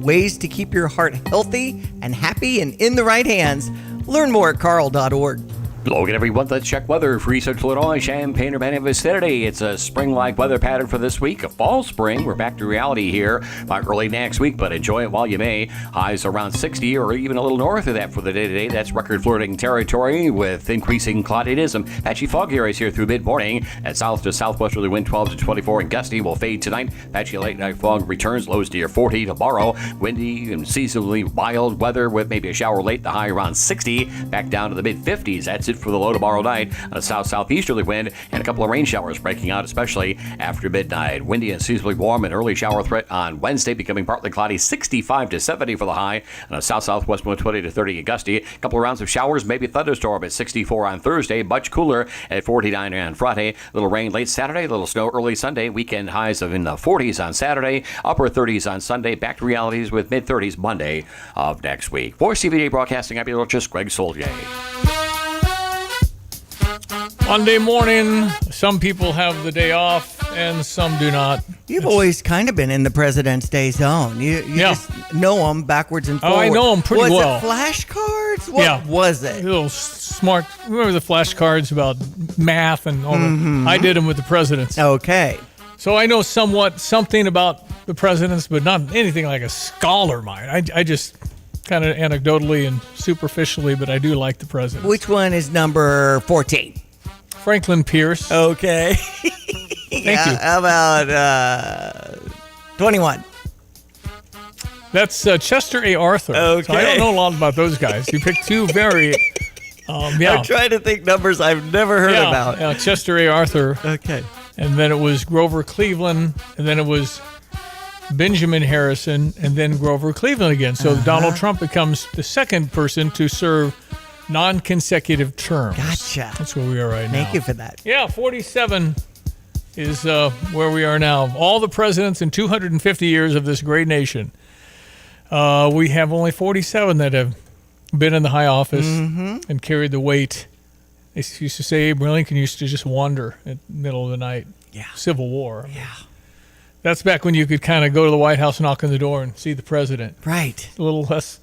ways to keep your heart healthy and happy and in the right hands. Learn more at carl.org. Hello again, everyone. Let's check weather for Eastern Illinois, Champaign, Urbana vicinity. It's a spring-like weather pattern for this week, a fall spring. We're back to reality here by early next week, but enjoy it while you may. Highs around 60 or even a little north of that for the day today. That's record-flirting territory with increasing cloudiness and patchy fog areas here through mid-morning. At south to southwesterly wind 12 to 24 and gusty will fade tonight. Patchy late-night fog returns, lows near 40 tomorrow. Windy and seasonally wild weather with maybe a shower late, the high around 60. Back down to the mid-50s. That's it for the low tomorrow night. A south-southeasterly wind and a couple of rain showers breaking out, especially after midnight. Windy and seasonably warm, and early shower threat on Wednesday, becoming partly cloudy, 65 to 70 for the high. And a south-southwest wind 20 to 30 and gusty. A couple of rounds of showers, maybe a thunderstorm at 64 on Thursday. Much cooler at 49 on Friday. Little rain late Saturday, little snow early Sunday. Weekend highs of in the 40s on Saturday, upper 30s on Sunday. Back to realities with mid-30s Monday of next week. For CVD Broadcasting, I'm your host, Greg Soldier. Monday morning, some people have the day off and some do not. You've always kind of been in the President's Day zone. You just know them backwards and forward. Oh, I know them pretty well. Was it flashcards? What was it? Little smart. Remember the flashcards about math and all that? I did them with the presidents. Okay. So I know something about the presidents, but not anything like a scholar mind. I just kind of anecdotally and superficially, but I do like the presidents. Which one is number 14? Franklin Pierce. Okay. Thank you. How about 21? That's Chester A. Arthur. Okay. So I don't know a lot about those guys. You picked two very... I'm trying to think numbers I've never heard about. Yeah, Chester A. Arthur. Okay. And then it was Grover Cleveland, and then it was Benjamin Harrison, and then Grover Cleveland again. So Donald Trump becomes the second person to serve non-consecutive terms. Gotcha. That's where we are right now. Thank you for that. Yeah, 47 is where we are now. Of all the presidents in 250 years of this great nation, we have only 47 that have been in the high office and carried the weight. They used to say Abraham Lincoln used to just wander in the middle of the night. Yeah. Civil War. Yeah. That's back when you could kind of go to the White House, knock on the door, and see the president. Right. A little less.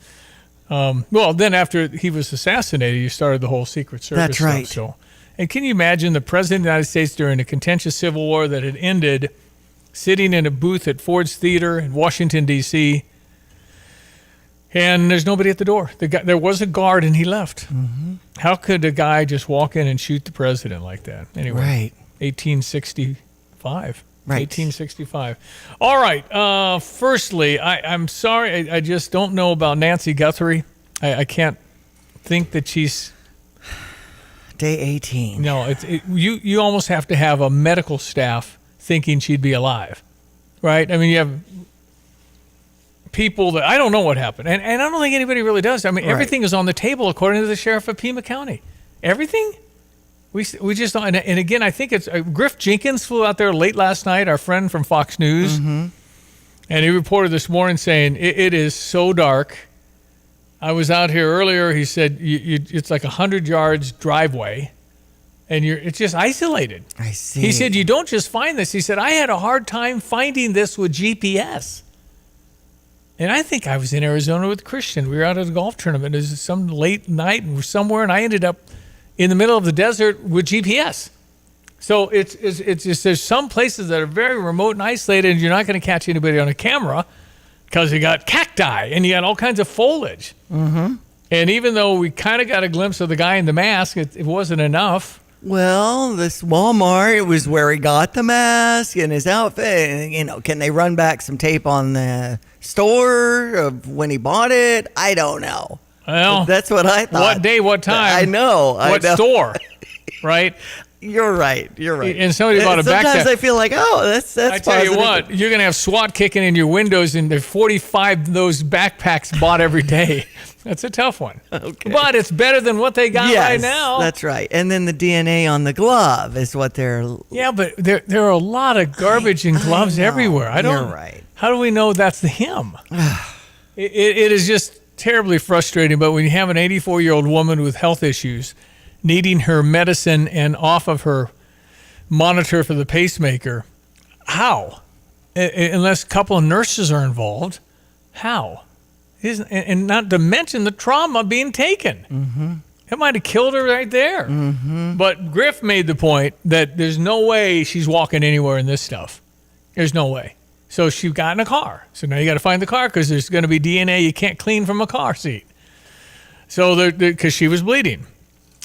Well, then after he was assassinated, you started the whole Secret Service. That's right. Stuff, so, and can you imagine the president of the United States during a contentious Civil War that had ended, sitting in a booth at Ford's Theater in Washington, D.C., and there's nobody at the door. There was a guard, and he left. How could a guy just walk in and shoot the president like that? Anyway, right. 1865. Right. 1865. All right. Firstly, I'm sorry. I just don't know about Nancy Guthrie. I can't think that she's... Day 18. No, you almost have to have a medical staff thinking she'd be alive, right? I mean, you have people that I don't know what happened, and I don't think anybody really does. I mean, everything is on the table according to the sheriff of Pima County. Everything. We just don't. And again, I think it's Griff Jenkins flew out there late last night. Our friend from Fox News, and he reported this morning saying it is so dark. I was out here earlier. He said it's like 100 yards driveway, and it's just isolated. I see. He said you don't just find this. He said I had a hard time finding this with GPS. And I think I was in Arizona with Christian. We were out at a golf tournament. It was some late night and we're somewhere, and I ended up in the middle of the desert with GPS. So it's just there's some places that are very remote and isolated, and you're not going to catch anybody on a camera because you got cacti and you got all kinds of foliage. And even though we kind of got a glimpse of the guy in the mask, it wasn't enough. Well, this Walmart was where he got the mask and his outfit. Can they run back some tape on the store of when he bought it? I don't know. Well, that's what I thought. What day, what time? I know. What store, right? You're right. And somebody bought a backpack. Sometimes I feel like, that's I tell you what, you're going to have SWAT kicking in your windows, and there's 45 of those backpacks bought every day. That's a tough one. Okay. But it's better than what they got right now. That's right. And then the DNA on the glove is what they're... Yeah, but there are a lot of garbage and gloves everywhere. You're right. How do we know that's him? It is just terribly frustrating, but when you have an 84-year-old woman with health issues needing her medicine and off of her monitor for the pacemaker, how? Unless a couple of nurses are involved, how? And not to mention the trauma being taken. It might have killed her right there. But Griff made the point that there's no way she's walking anywhere in this stuff. There's no way. So she got in a car. So now you got to find the car because there's going to be DNA you can't clean from a car seat. So because she was bleeding.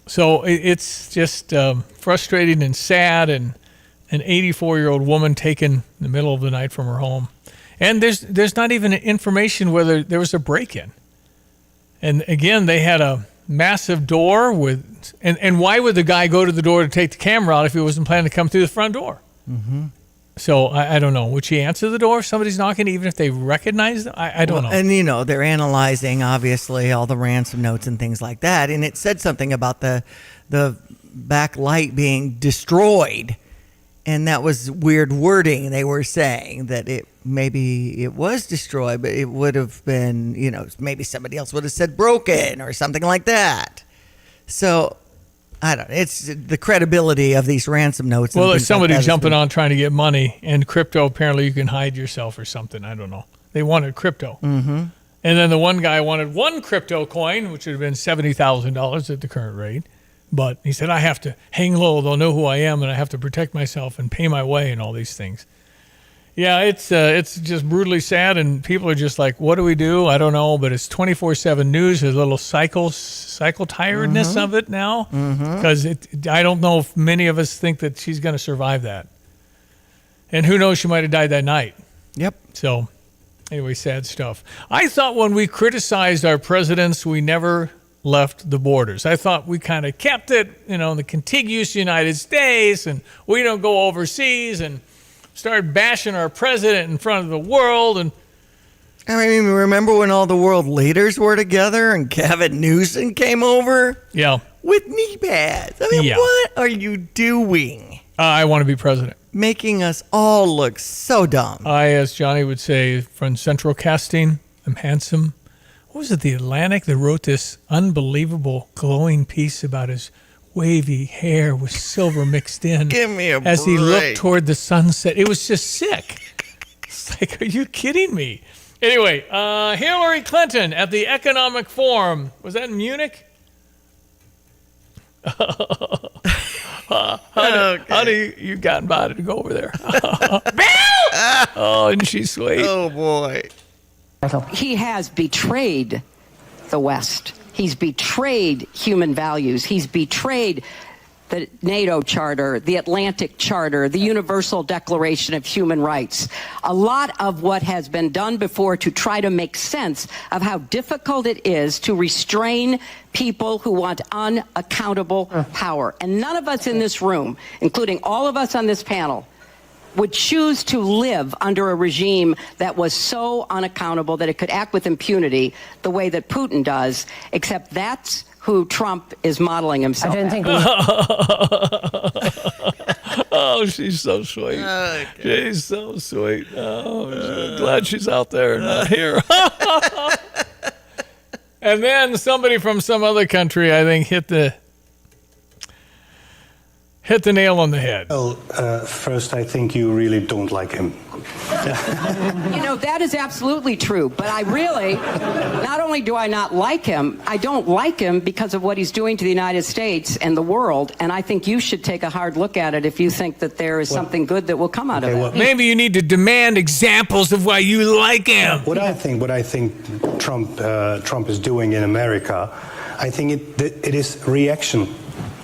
So it's just frustrating and sad, and an 84-year-old woman taken in the middle of the night from her home. And there's not even information whether there was a break-in. And again, they had massive door with, and why would the guy go to the door to take the camera out if he wasn't planning to come through the front door? Mm-hmm. So I don't know. Would she answer the door if somebody's knocking, even if they recognize them? I don't know. And, they're analyzing, obviously, all the ransom notes and things like that. And it said something about the back light being destroyed. And that was weird wording. They were saying that maybe it was destroyed, but it would have been, maybe somebody else would have said broken or something like that. So I don't know. It's the credibility of these ransom notes. Well, there's somebody jumping on trying to get money, and crypto, apparently you can hide yourself or something. I don't know. They wanted crypto. Mm-hmm. And then the one guy wanted one crypto coin, which would have been $70,000 at the current rate. But he said, I have to hang low. They'll know who I am, and I have to protect myself and pay my way and all these things. Yeah, it's just brutally sad, and people are just like, what do we do? I don't know, but it's 24/7 news. There's a little cycle tiredness of it now, because I don't know if many of us think that she's going to survive that. And who knows, she might have died that night. Yep. So anyway, sad stuff. I thought when we criticized our presidents, we never left the borders. I thought we kind of kept it, in the contiguous United States, and we don't go overseas and started bashing our president in front of the world. And I mean, remember when all the world leaders were together and Gavin Newsom came over? Yeah. With knee pads. I mean, what are you doing? I want to be president. Making us all look so dumb. As Johnny would say, from Central Casting, I'm handsome. What was it, The Atlantic, that wrote this unbelievable glowing piece about his wavy hair with silver mixed in? Give me a as he break. looked toward the sunset. It was just sick. It's like, are you kidding me? Anyway, Hillary Clinton at the Economic Forum. Was that in Munich? Honey, you got invited to go over there. Oh, isn't she sweet? Oh, boy. He has betrayed the West. He's betrayed human values. He's betrayed the NATO Charter, the Atlantic Charter, the Universal Declaration of Human Rights. A lot of what has been done before to try to make sense of how difficult it is to restrain people who want unaccountable power. And none of us in this room, including all of us on this panel, would choose to live under a regime that was so unaccountable that it could act with impunity the way that Putin does, except that's who Trump is modeling himself. I didn't think Oh, she's so sweet. Okay. She's so sweet. Oh, I'm glad she's out there, not here. And then somebody from some other country, I think, hit the nail on the head. Well, first, I think you really don't like him. That is absolutely true. But I really, not only do I not like him, I don't like him because of what he's doing to the United States and the world. And I think you should take a hard look at it if you think that there is something good that will come out of it. Maybe you need to demand examples of why you like him. What I think Trump is doing in America, I think it is reaction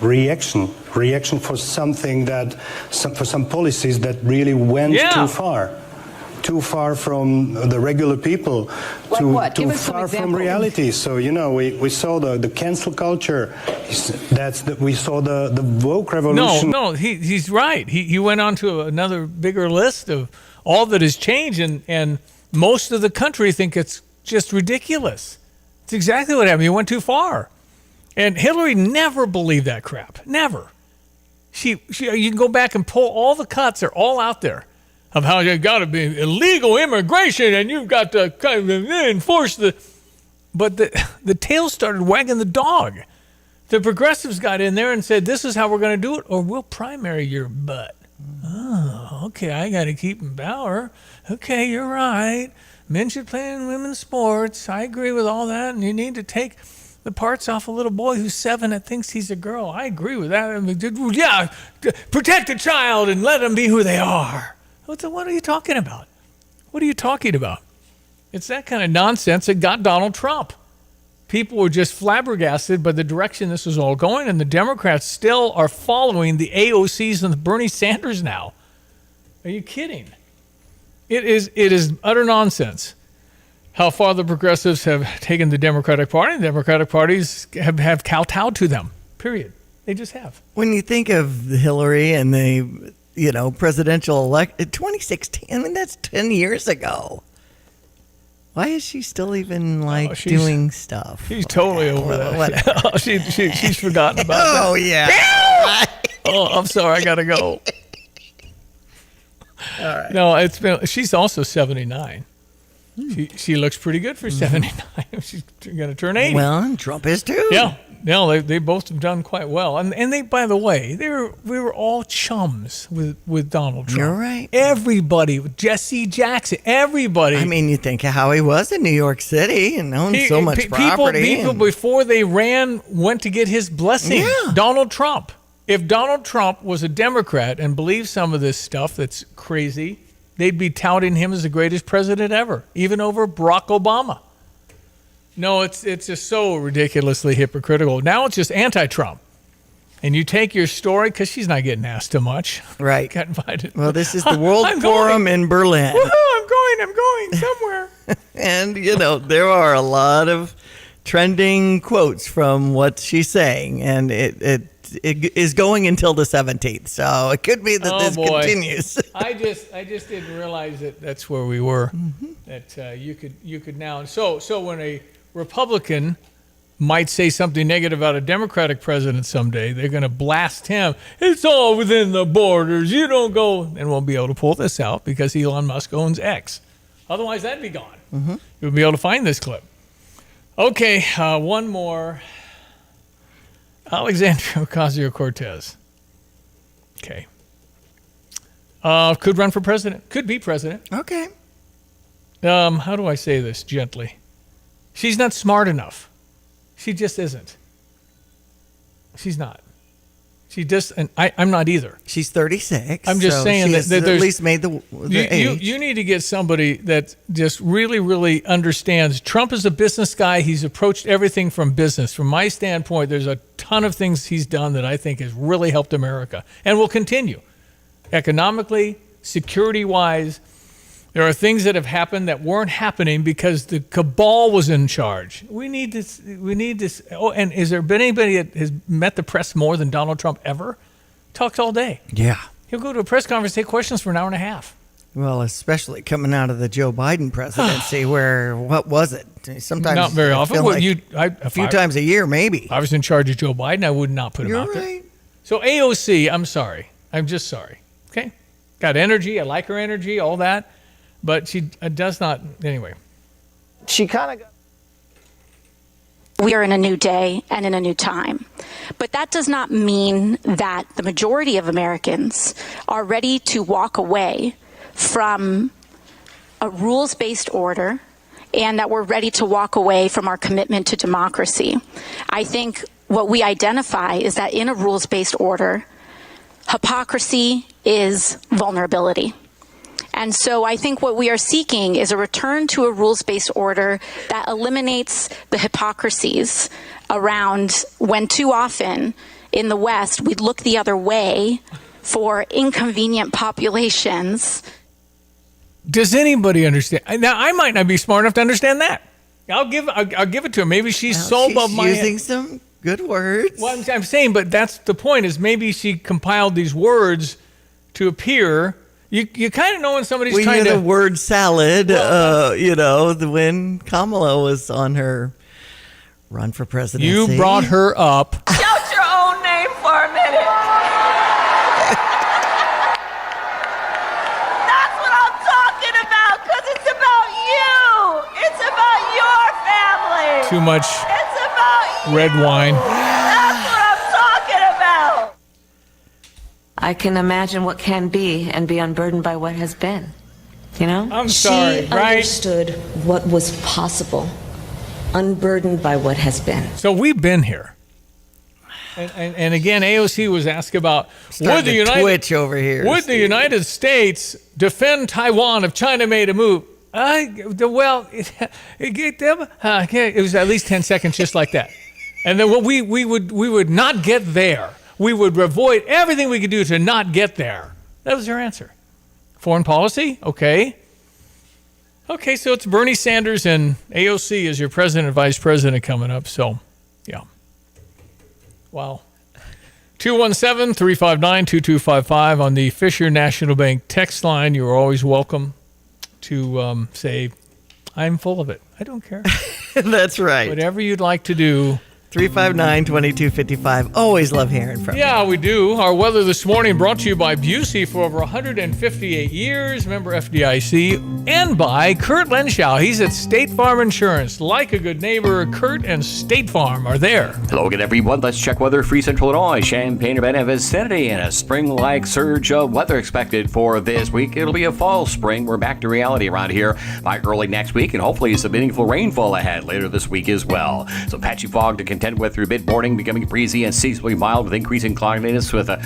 for something for some policies that really went too far from the regular people, too far from reality. So we saw the cancel culture. We saw the woke revolution. No, he's right. He went on to another bigger list of all that has changed, and most of the country think it's just ridiculous. It's exactly what happened. He went too far. And Hillary never believed that crap. Never. You can go back and pull all the cuts. They're all out there of how you got to be illegal immigration and you've got to kind of enforce the. But the tail started wagging the dog. The progressives got in there and said, "This is how we're going to do it, or we'll primary your butt." Oh, okay. I got to keep in power. Okay, you're right. Men should play in women's sports. I agree with all that, and you need to take the parts off a little boy who's 7 that thinks he's a girl. I agree with that. I mean, protect the child and let them be who they are. What are you talking about? What are you talking about? It's that kind of nonsense that got Donald Trump. People were just flabbergasted by the direction this was all going, and the Democrats still are following the AOCs and the Bernie Sanders now. Are you kidding? It is utter nonsense. how far the progressives have taken the Democratic Party. The Democratic parties have kowtowed to them, period. They just have. When you think of Hillary and the, presidential election, 2016, I mean, that's 10 years ago. Why is she still even doing stuff? She's totally over that. She's forgotten about that. Oh, yeah. Oh, I'm sorry. I got to go. All right. No, she's also 79. She looks pretty good for 79. She's going to turn 80. Well, Trump is too. Yeah. No, they both have done quite well. And they, by the way, we were all chums with Donald Trump. You're right. Everybody, Jesse Jackson, everybody. I mean, you think of how he was in New York City and owned so much property. People before they ran went to get his blessing. Yeah. Donald Trump. If Donald Trump was a Democrat and believed some of this stuff that's crazy, they'd be touting him as the greatest president ever, even over Barack Obama. No, it's just so ridiculously hypocritical. Now it's just anti-Trump. And you take your story, because she's not getting asked too much. Right. Got invited. Well, this is the World Forum in Berlin. Woohoo, I'm going somewhere. And, there are a lot of trending quotes from what she's saying. And it is going until the 17th. So it could be that this continues. I just didn't realize that that's where we were. Mm-hmm. That you could now. So when a Republican might say something negative about a Democratic president someday, they're going to blast him. It's all within the borders. You don't go. And we'll be able to pull this out because Elon Musk owns X. Otherwise, that'd be gone. Mm-hmm. You'll be able to find this clip. Okay, one more. Alexandria Ocasio-Cortez. Okay. Could run for president. Could be president. Okay. How do I say this gently? She's not smart enough. She just isn't. She's not. She just, and I'm not either. She's 36. I'm just saying that there's at least made the age. You need to get somebody that just really, really understands. Trump is a business guy. He's approached everything from business. From my standpoint, there's a ton of things he's done that I think has really helped America and will continue. Economically, security-wise, there are things that have happened that weren't happening because the cabal was in charge. We need this. Oh, and has there been anybody that has met the press more than Donald Trump ever? Talks all day. Yeah. He'll go to a press conference, take questions for an hour and a half. Well, especially coming out of the Joe Biden presidency, where what was it? Sometimes not very often. Well, a few times a year, maybe. If I was in charge of Joe Biden, I would not put him out there. You're right. So AOC, I'm sorry. I'm just sorry. Okay, got energy. I like her energy, all that. But she does not, anyway. She kind of We are in a new day and in a new time. But that does not mean that the majority of Americans are ready to walk away from a rules-based order and that we're ready to walk away from our commitment to democracy. I think what we identify is that in a rules-based order, hypocrisy is vulnerability. And so I think what we are seeking is a return to a rules-based order that eliminates the hypocrisies around when too often in the West we look the other way for inconvenient populations. Does anybody understand? Now, I might not be smart enough to understand that. I'll give it to her. Maybe she's so above my using some good words. Well, I'm saying, but that's the point, is maybe she compiled these words to appear. You kind of know when somebody's trying to... the word salad, when Kamala was on her run for presidency. You brought her up. Shout your own name for a minute. That's what I'm talking about, because it's about you. It's about your family. Too much It's about red wine. That's what I'm talking about. I can imagine what can be and be unburdened by what has been. You know? I'm sorry, she right? understood what was possible, unburdened by what has been. So we've been here. And again, AOC was asked about would the United States defend Taiwan if China made a move? It was at least 10 seconds just like that. And then we would not get there. We would avoid everything we could do to not get there. That was her answer. Foreign policy? Okay. Okay, so it's Bernie Sanders and AOC as your president and vice president coming up. So, yeah. Wow. 217-359-2255 on the Fisher National Bank text line. You're always welcome to say, I'm full of it. I don't care. That's right. Whatever you'd like to do. 359-2255. Always love hearing from you. Yeah, we do. Our weather this morning brought to you by Busey for over 158 years, member FDIC, and by Kurt Lenschow. He's at State Farm Insurance. Like a good neighbor, Kurt and State Farm are there. Hello again, everyone. Let's check weather. Free Central Illinois, Champaign-Urbana vicinity, and a spring-like surge of weather expected for this week. It'll be a fall spring. We're back to reality around here by early next week, and hopefully some meaningful rainfall ahead later this week as well. So patchy fog to contend with through mid-morning, becoming breezy and seasonally mild with increasing cloudiness with a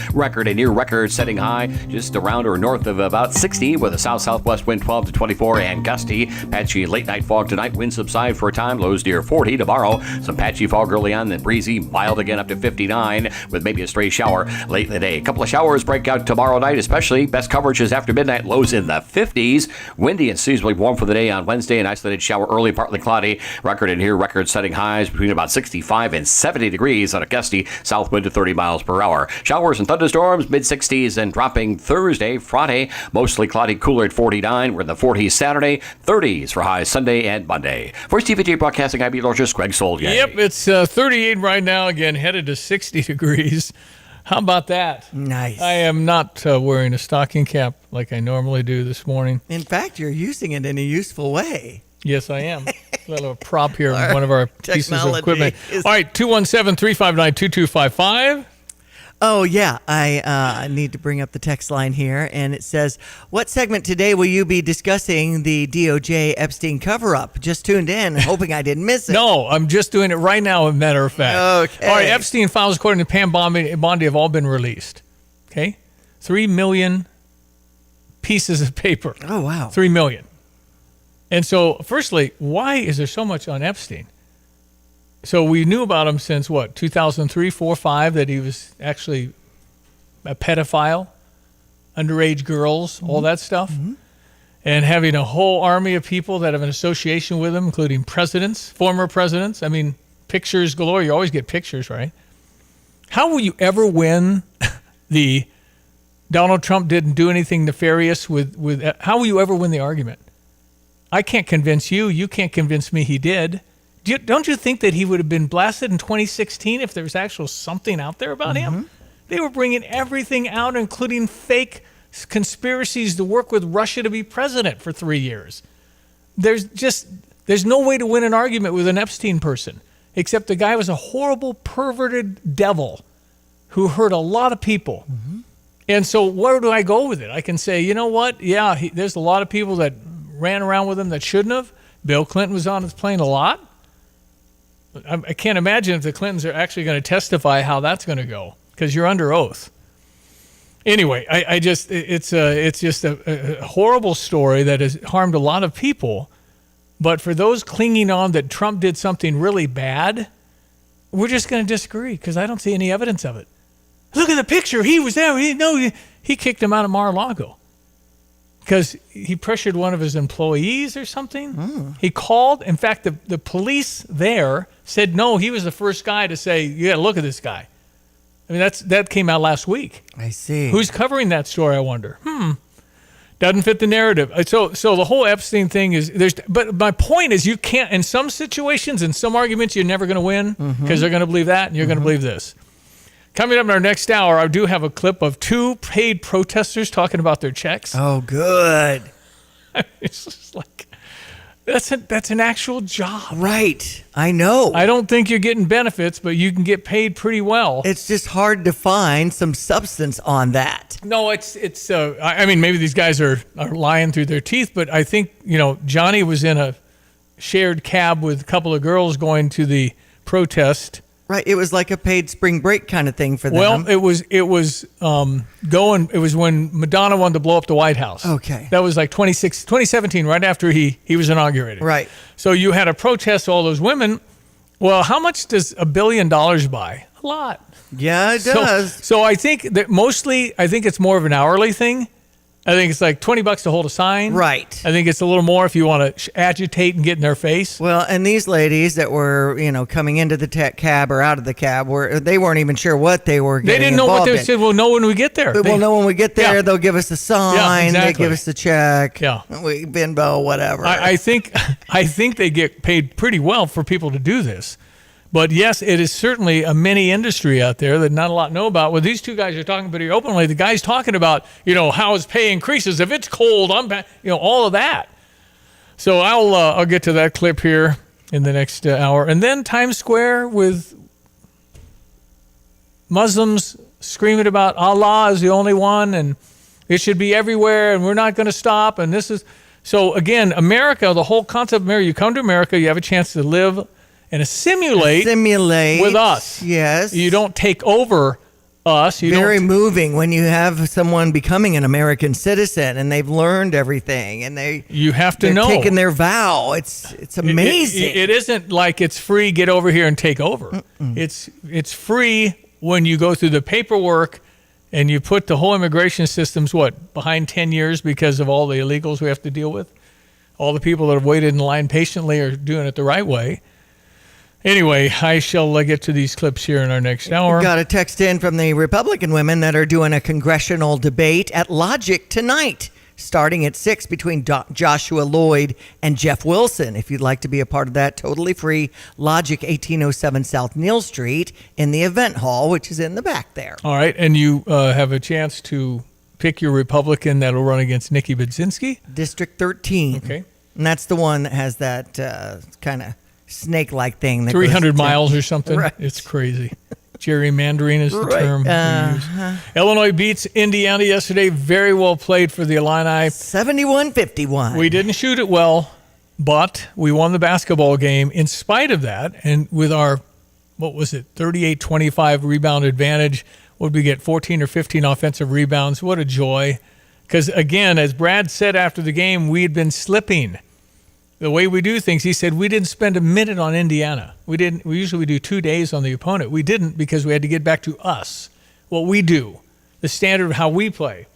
near record setting high just around or north of about 60 with a south-southwest wind 12 to 24 and gusty. Patchy late-night fog tonight. Winds subside for a time. Lows near 40 tomorrow. Some patchy fog early on, then breezy, mild again up to 59 with maybe a stray shower late in the day. A couple of showers break out tomorrow night, especially. Best coverage is after midnight. Lows in the 50s. Windy and seasonally warm for the day on Wednesday. An isolated shower early, partly cloudy. Record setting highs between about 65 and 70 degrees on a gusty south wind to 30 miles per hour. Showers and thunderstorms, mid-60s and dropping Thursday, Friday. Mostly cloudy, cooler at 49. We're in the 40s Saturday, 30s for highs Sunday and Monday. For TVJ Broadcasting, I'm meteorologist Greg Soldier. Yep, it's 38 right now, again, headed to 60 degrees. How about that? Nice. I am not wearing a stocking cap like I normally do this morning. In fact, you're using it in a useful way. Yes, I am. A little prop here, one of our pieces of equipment. All right, 217-359-2255. Oh, yeah. I need to bring up the text line here, and it says, what segment today will you be discussing the DOJ Epstein cover-up? Just tuned in, hoping I didn't miss it. No, I'm just doing it right now, as a matter of fact. Okay. All right, Epstein files, according to Pam Bondi, have all been released. Okay? 3 million pieces of paper. Oh, wow. 3 million. And so, firstly, why is there so much on Epstein? So we knew about him since, 2003, 4, 5, that he was actually a pedophile, underage girls, all that stuff. Mm-hmm. And having a whole army of people that have an association with him, including presidents, former presidents. I mean, pictures galore. You always get pictures, right? How will you ever win the Donald Trump didn't do anything nefarious with how will you ever win the argument? I can't convince you. You can't convince me he did. Don't you think that he would have been blasted in 2016 if there was actual something out there about him? They were bringing everything out, including fake conspiracies to work with Russia to be president for 3 years. There's no way to win an argument with an Epstein person, except the guy was a horrible, perverted devil who hurt a lot of people. Mm-hmm. And so where do I go with it? I can say, you know what? Yeah, there's a lot of people that ran around with him that shouldn't have. Bill Clinton was on his plane a lot. I can't imagine if the Clintons are actually going to testify how that's going to go, because you're under oath. Anyway, it's just a horrible story that has harmed a lot of people. But for those clinging on that Trump did something really bad, we're just going to disagree, because I don't see any evidence of it. Look at the picture. He was there. He kicked him out of Mar-a-Lago because he pressured one of his employees or something. He called. In fact, the police there said no. He was the first guy to say, "You got to look at this guy." I mean, that came out last week. I see. Who's covering that story? I wonder. Doesn't fit the narrative. So the whole Epstein thing is But my point is, you can't. In some situations, in some arguments, you're never going to win because they're going to believe that, and you're going to believe this. Coming up in our next hour, I do have a clip of 2 paid protesters talking about their checks. Oh, good. It's just like, that's an actual job. Right. I know. I don't think you're getting benefits, but you can get paid pretty well. It's just hard to find some substance on that. No, it's. I mean, maybe these guys are lying through their teeth, but I think, Johnny was in a shared cab with a couple of girls going to the protest. Right, it was like a paid spring break kind of thing for them. Well, it was when Madonna wanted to blow up the White House. Okay. That was like 2017, right after he was inaugurated. Right. So you had a protest of all those women. Well, how much does $1 billion buy? A lot. Yeah, it does. So I think that mostly, it's more of an hourly thing. I think it's like $20 to hold a sign. Right. I think it's a little more if you want to agitate and get in their face. Well, and these ladies that were, coming into the cab or out of the cab, they weren't even sure what they were getting They didn't know what they said. We'll know when we get there. We'll know when we get there. Yeah. They'll give us a sign. Yeah, exactly. They give us a check. Yeah. We Venmo, whatever. I think they get paid pretty well for people to do this. But yes, it is certainly a mini industry out there that not a lot know about. Well, these two guys are talking pretty openly. The guy's talking about, how his pay increases. If it's cold, all of that. So I'll get to that clip here in the next hour. And then Times Square with Muslims screaming about Allah is the only one and it should be everywhere and we're not going to stop. And this is, so again, America, the whole concept of America, you come to America, you have a chance to live and assimilate with us. Yes. You don't take over us. Very moving when you have someone becoming an American citizen and they've learned everything and you have to know. Taking their vow. It's amazing. It isn't like it's free, get over here and take over. It's free when you go through the paperwork and you put the whole immigration systems, behind 10 years because of all the illegals we have to deal with? All the people that have waited in line patiently are doing it the right way. Anyway, I shall get to these clips here in our next hour. Got a text in from the Republican women that are doing a congressional debate at Logic tonight, starting at 6 between Joshua Lloyd and Jeff Wilson. If you'd like to be a part of that, totally free, Logic 1807 South Neal Street in the event hall, which is in the back there. All right, and you have a chance to pick your Republican that'll run against Nikki Budzinski? District 13. Okay. And that's the one that has that kind of snake-like thing. That 300 miles or something. Right. It's crazy. Gerrymandering is the term we use. Illinois beats Indiana yesterday. Very well played for the Illini. 71-51. We didn't shoot it well, but we won the basketball game in spite of that. And with our, 38-25 rebound advantage, what did we get, 14 or 15 offensive rebounds? What a joy. Because, again, as Brad said after the game, we had been slipping. The way we do things, he said, we didn't spend a minute on Indiana. We usually do 2 days on the opponent. We didn't because we had to get back to us, what we do, the standard of how we play.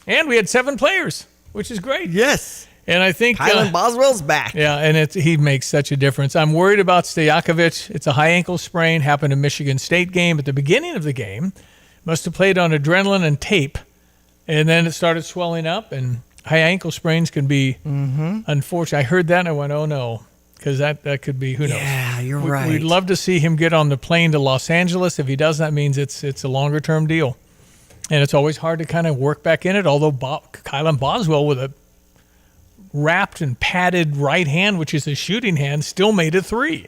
And we had 7 players, which is great. Yes. And I think Kylan Boswell's back. Yeah, and he makes such a difference. I'm worried about Stojakovic. It's a high ankle sprain, happened in Michigan State game at the beginning of the game. Must have played on adrenaline and tape. And then it started swelling up, and high ankle sprains can be unfortunate. I heard that and I went, oh no, because that could be, who knows? Yeah, you're right. We'd love to see him get on the plane to Los Angeles. If he does, that means it's a longer term deal. And it's always hard to kind of work back in it, although Kylan Boswell with a wrapped and padded right hand, which is a shooting hand, still made it 3.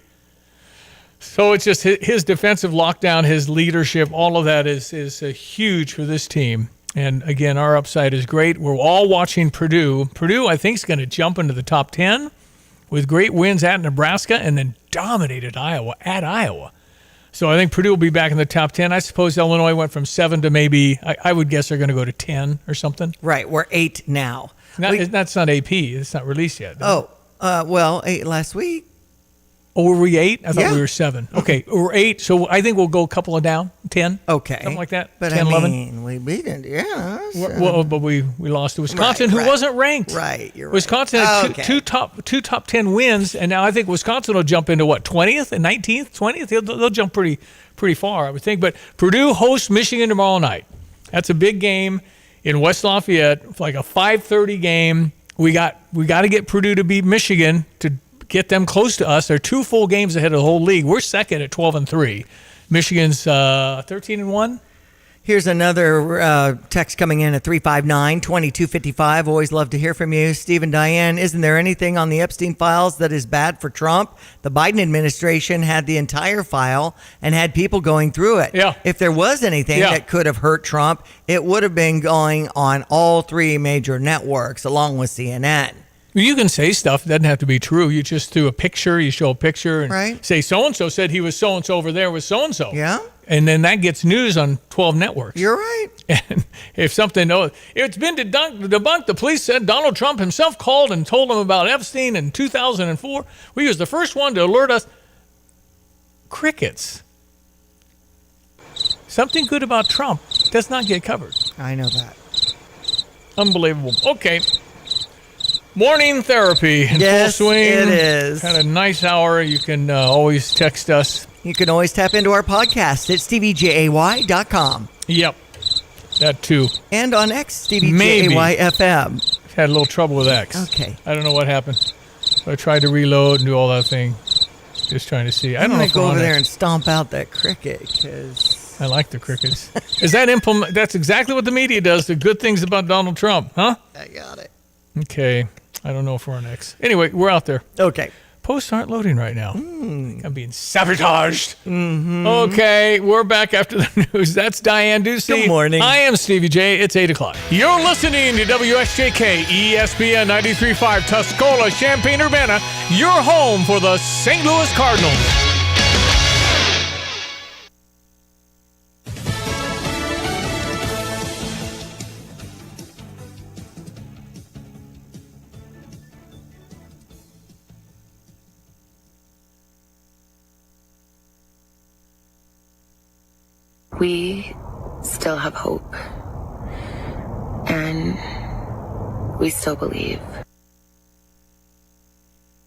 So it's just his defensive lockdown, his leadership, all of that is huge for this team. And again, our upside is great. We're all watching Purdue. Purdue, I think, is going to jump into the top 10 with great wins at Nebraska and then dominated Iowa at Iowa. So I think Purdue will be back in the top 10. I suppose Illinois went from 7 to maybe, I would guess they're going to go to 10 or something. Right, we're 8 now. That's not AP. It's not released yet. 8 last week. Oh, were we 8? I thought we were 7. Okay, we're 8, so I think we'll go a couple of down, 10. Okay. Something like that, but 10, 11. We beat Indiana. So. Well, but we lost to Wisconsin, who wasn't ranked. Right, you're right. Wisconsin had two top 10 wins, and now I think Wisconsin will jump into, 20th and 19th, 20th? They'll jump pretty far, I would think. But Purdue hosts Michigan tomorrow night. That's a big game in West Lafayette, like a 5:30 game. We got to get Purdue to beat Michigan to get them close to us. They're 2 full games ahead of the whole league. We're second at 12-3. Michigan's 13-1. Here's another text coming in at 359-2255. Always love to hear from you. Steve and Diane, isn't there anything on the Epstein files that is bad for Trump? The Biden administration had the entire file and had people going through it. Yeah. If there was anything that could have hurt Trump, it would have been going on all 3 major networks along with CNN. You can say stuff. It doesn't have to be true. You just do a picture. You show a picture and say so-and-so said he was so-and-so over there with so-and-so. Yeah. And then that gets news on 12 networks. You're right. And if something, it's been debunked. The police said Donald Trump himself called and told them about Epstein in 2004. He was the first one to alert us. Crickets. Something good about Trump does not get covered. I know that. Unbelievable. Okay. Morning therapy in Yes, full swing. it is. Had a nice hour. You can always text us. You can always tap into our podcast at StevieJay.com. Yep. That too. And on X, StevieJay.FM. Had a little trouble with X. Okay. I don't know what happened. So I tried to reload and do all that thing. Just trying to see. I don't know I'm if going to go over there X. and stomp out that cricket because I like the crickets. Is that implement? That's exactly what the media does. The good things about Donald Trump, huh? I got it. Okay. I don't know if we're on X. Anyway, we're out there. Okay. Posts aren't loading right now. I'm being sabotaged. Okay, we're back after the news. That's Diane Ducey. Good morning. I am Stevie J. It's 8 o'clock. You're listening to WSJK ESPN 93.5 Tuscola, Champaign-Urbana, your home for the St. Louis Cardinals. We still have hope. And we still believe.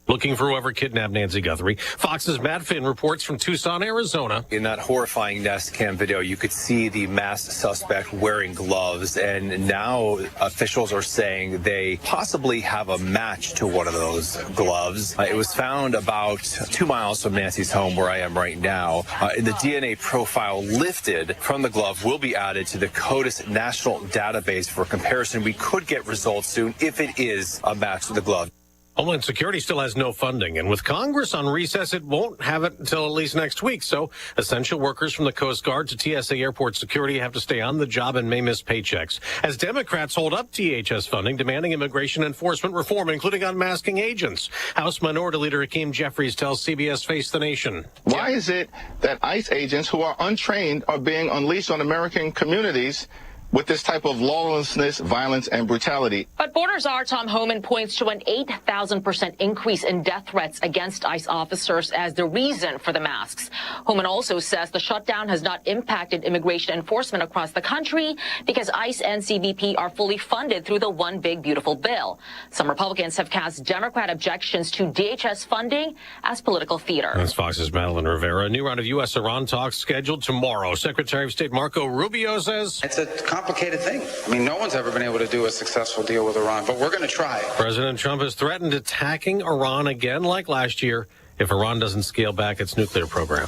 Looking for whoever kidnapped Nancy Guthrie. Fox's Matt Finn reports from Tucson, Arizona. In that horrifying Nest Cam video, you could see the masked suspect wearing gloves, and now officials are saying they possibly have a match to one of those gloves. It was found about 2 miles from Nancy's home, where I am right now. The DNA profile lifted from the glove will be added to the CODIS national database for comparison. We could get results soon if it is a match to the glove. Homeland Security still has no funding, and with Congress on recess, it won't have it until at least next week. So essential workers from the Coast Guard to TSA Airport Security have to stay on the job and may miss paychecks. As Democrats hold up DHS funding, demanding immigration enforcement reform, including unmasking agents. House Minority Leader Hakeem Jeffries tells CBS Face the Nation. Why is it that ICE agents who are untrained are being unleashed on American communities with this type of lawlessness, violence, and brutality? But Border Czar Tom Homan points to an 8,000% increase in death threats against ICE officers as the reason for the masks. Homan also says the shutdown has not impacted immigration enforcement across the country because ICE and CBP are fully funded through the One Big Beautiful Bill. Some Republicans have cast Democrat objections to DHS funding as political theater. That's Fox's Madeline Rivera. A new round of U.S.-Iran talks scheduled tomorrow. Secretary of State Marco Rubio says it's a complicated thing. I mean, no one's ever been able to do a successful deal with Iran, but we're going to try. President Trump has threatened attacking Iran again like last year if Iran doesn't scale back its nuclear program.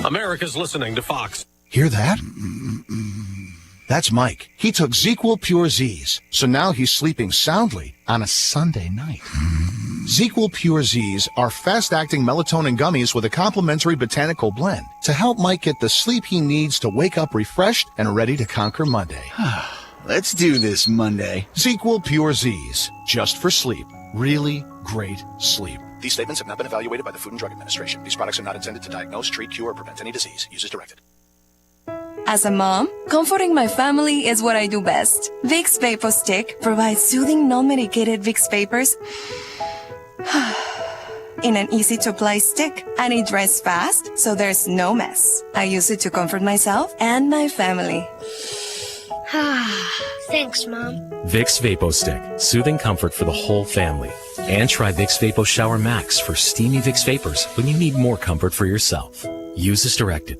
America's listening to Fox. Hear that? That's Mike. He took ZQL Pure Z's, so now he's sleeping soundly on a Sunday night. ZQL Pure Z's are fast-acting melatonin gummies with a complementary botanical blend to help Mike get the sleep he needs to wake up refreshed and ready to conquer Monday. Let's do this Monday. ZQL Pure Z's, just for sleep. Really great sleep. These statements have not been evaluated by the Food and Drug Administration. These products are not intended to diagnose, treat, cure, or prevent any disease. Use as directed. As a mom, comforting my family is what I do best. Vicks Vapor Stick provides soothing, non-medicated Vicks vapors in an easy-to-apply stick, and it dries fast, so there's no mess. I use it to comfort myself and my family. Thanks, Mom. Vicks Vapo Stick, soothing comfort for the whole family. And try Vicks Vapo Shower Max for steamy Vicks Vapors when you need more comfort for yourself. Use as directed.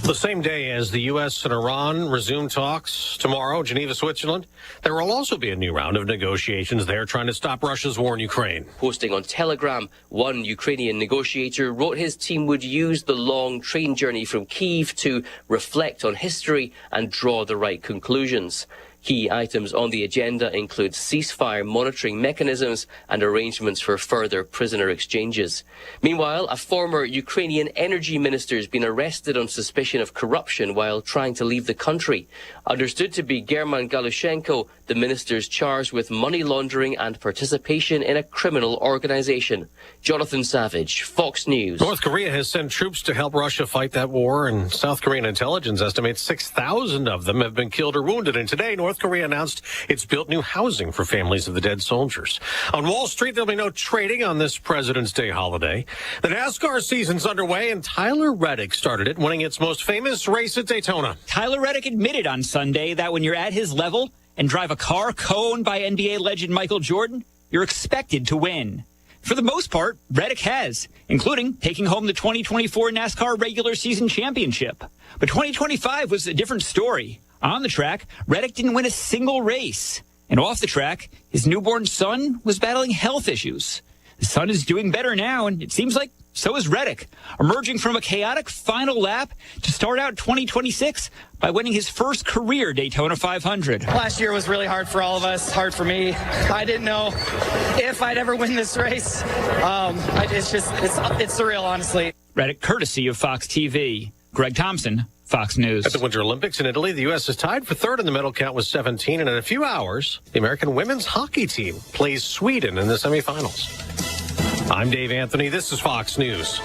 The same day as the U.S. and Iran resume talks tomorrow, Geneva, Switzerland, there will also be a new round of negotiations there trying to stop Russia's war in Ukraine. Posting on Telegram, one Ukrainian negotiator wrote his team would use the long train journey from Kyiv to reflect on history and draw the right conclusions. Key items on the agenda include ceasefire monitoring mechanisms and arrangements for further prisoner exchanges. Meanwhile, a former Ukrainian energy minister has been arrested on suspicion of corruption while trying to leave the country. Understood to be German Galushenko, the minister is charged with money laundering and participation in a criminal organization. Jonathan Savage, Fox News. North Korea has sent troops to help Russia fight that war, and South Korean intelligence estimates 6,000 of them have been killed or wounded. And today, North North Korea announced it's built new housing for families of the dead soldiers. On Wall Street, there'll be no trading on this President's Day holiday. The NASCAR season's underway, and Tyler Reddick started it, winning its most famous race at Daytona. Tyler Reddick admitted on Sunday that when you're at his level and drive a car co-owned by NBA legend Michael Jordan, you're expected to win. For the most part, Reddick has, including taking home the 2024 NASCAR regular season championship. But 2025 was a different story. On the track, Reddick didn't win a single race. And off the track, his newborn son was battling health issues. The son is doing better now, and it seems like so is Reddick, emerging from a chaotic final lap to start out 2026 by winning his first career Daytona 500. Last year was really hard for all of us, hard for me. I didn't know if I'd ever win this race. It's surreal, honestly. Reddick, courtesy of Fox TV. Greg Thompson, Fox News. At the Winter Olympics in Italy, the U.S. is tied for third in the medal count with 17, and in a few hours, the American women's hockey team plays Sweden in the semifinals. I'm Dave Anthony. This is Fox News.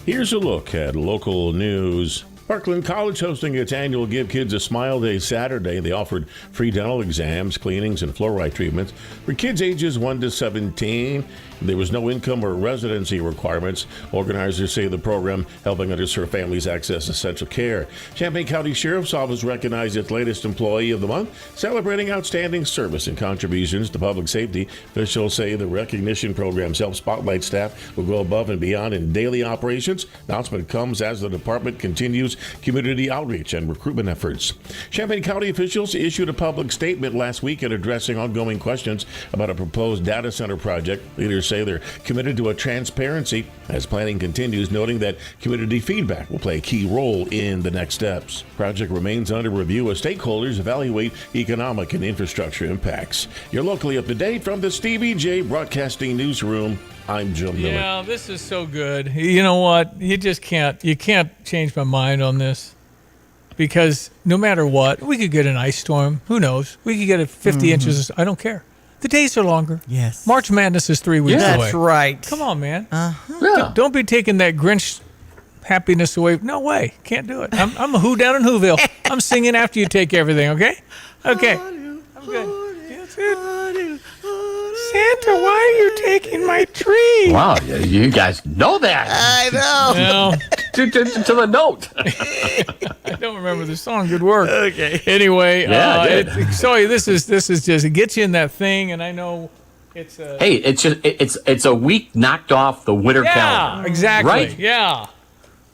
Here's a look at local news. Parkland College hosting its annual Give Kids a Smile Day Saturday. They offered free dental exams, cleanings, and fluoride treatments for kids ages 1 to 17. There was no income or residency requirements. Organizers say the program helping underserved families access essential care. Champaign County Sheriff's Office recognized its latest Employee of the Month, celebrating outstanding service and contributions to public safety. Officials say the recognition programs help spotlight staff who go above and beyond in daily operations. Announcement comes as the department continues community outreach and recruitment efforts. Champaign County officials issued a public statement last week in addressing ongoing questions about a proposed data center project. Leaders say they're committed to a transparency as planning continues, noting that community feedback will play a key role in the next steps. Project remains under review as stakeholders evaluate economic and infrastructure impacts. You're locally up to date from the Stevie J Broadcasting Newsroom. I'm Jim Miller. Yeah, this is so good. You know what? You can't change my mind on this. Because no matter what, we could get an ice storm. Who knows? We could get a 50 inches. I don't care. The days are longer. Yes. March Madness is 3 weeks away. That's right. Come on, man. Yeah. Don't be taking that Grinch happiness away. No way. Can't do it. I'm a who down in Whoville. I'm singing after you take everything, okay? Okay. I'm good. That's it. Santa, why are you taking my tree? Wow, you guys know that. I know. To the note. I don't remember the song. Good work. Okay. Anyway, Yeah, this is just, it gets you in that thing, and I know it's a... Hey, it's a week knocked off the winter calendar. Yeah, exactly. Right? Yeah.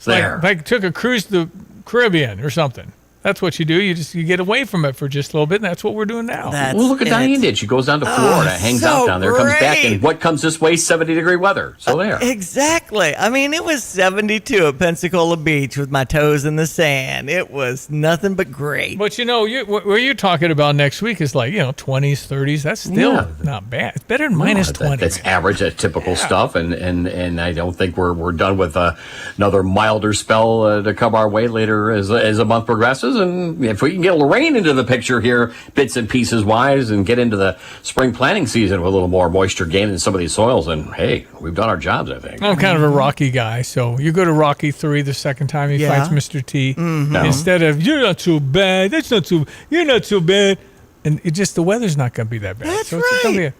There. Like took a cruise to the Caribbean or something. That's what you do. You get away from it for just a little bit, and that's what we're doing now. Well, look at Diane did. She goes down to Florida, hangs out down there, comes back, and what comes this way? 70-degree weather. So there. Exactly. I mean, it was 72 at Pensacola Beach with my toes in the sand. It was nothing but great. But what you're talking about next week is like 20s, 30s. That's still not bad. It's better than minus 20. That's average, typical stuff, and I don't think we're done with another milder spell to come our way later as the month progresses. And if we can get Lorraine into the picture here, bits and pieces wise, and get into the spring planting season with a little more moisture gain in some of these soils, and hey, we've done our jobs, I think. I'm kind of a Rocky guy, so you go to Rocky 3 the second time he fights Mr. T. Mm-hmm. Instead of, you're not too bad, you're not too bad. And the weather's not going to be that bad. That's so right. It's gonna be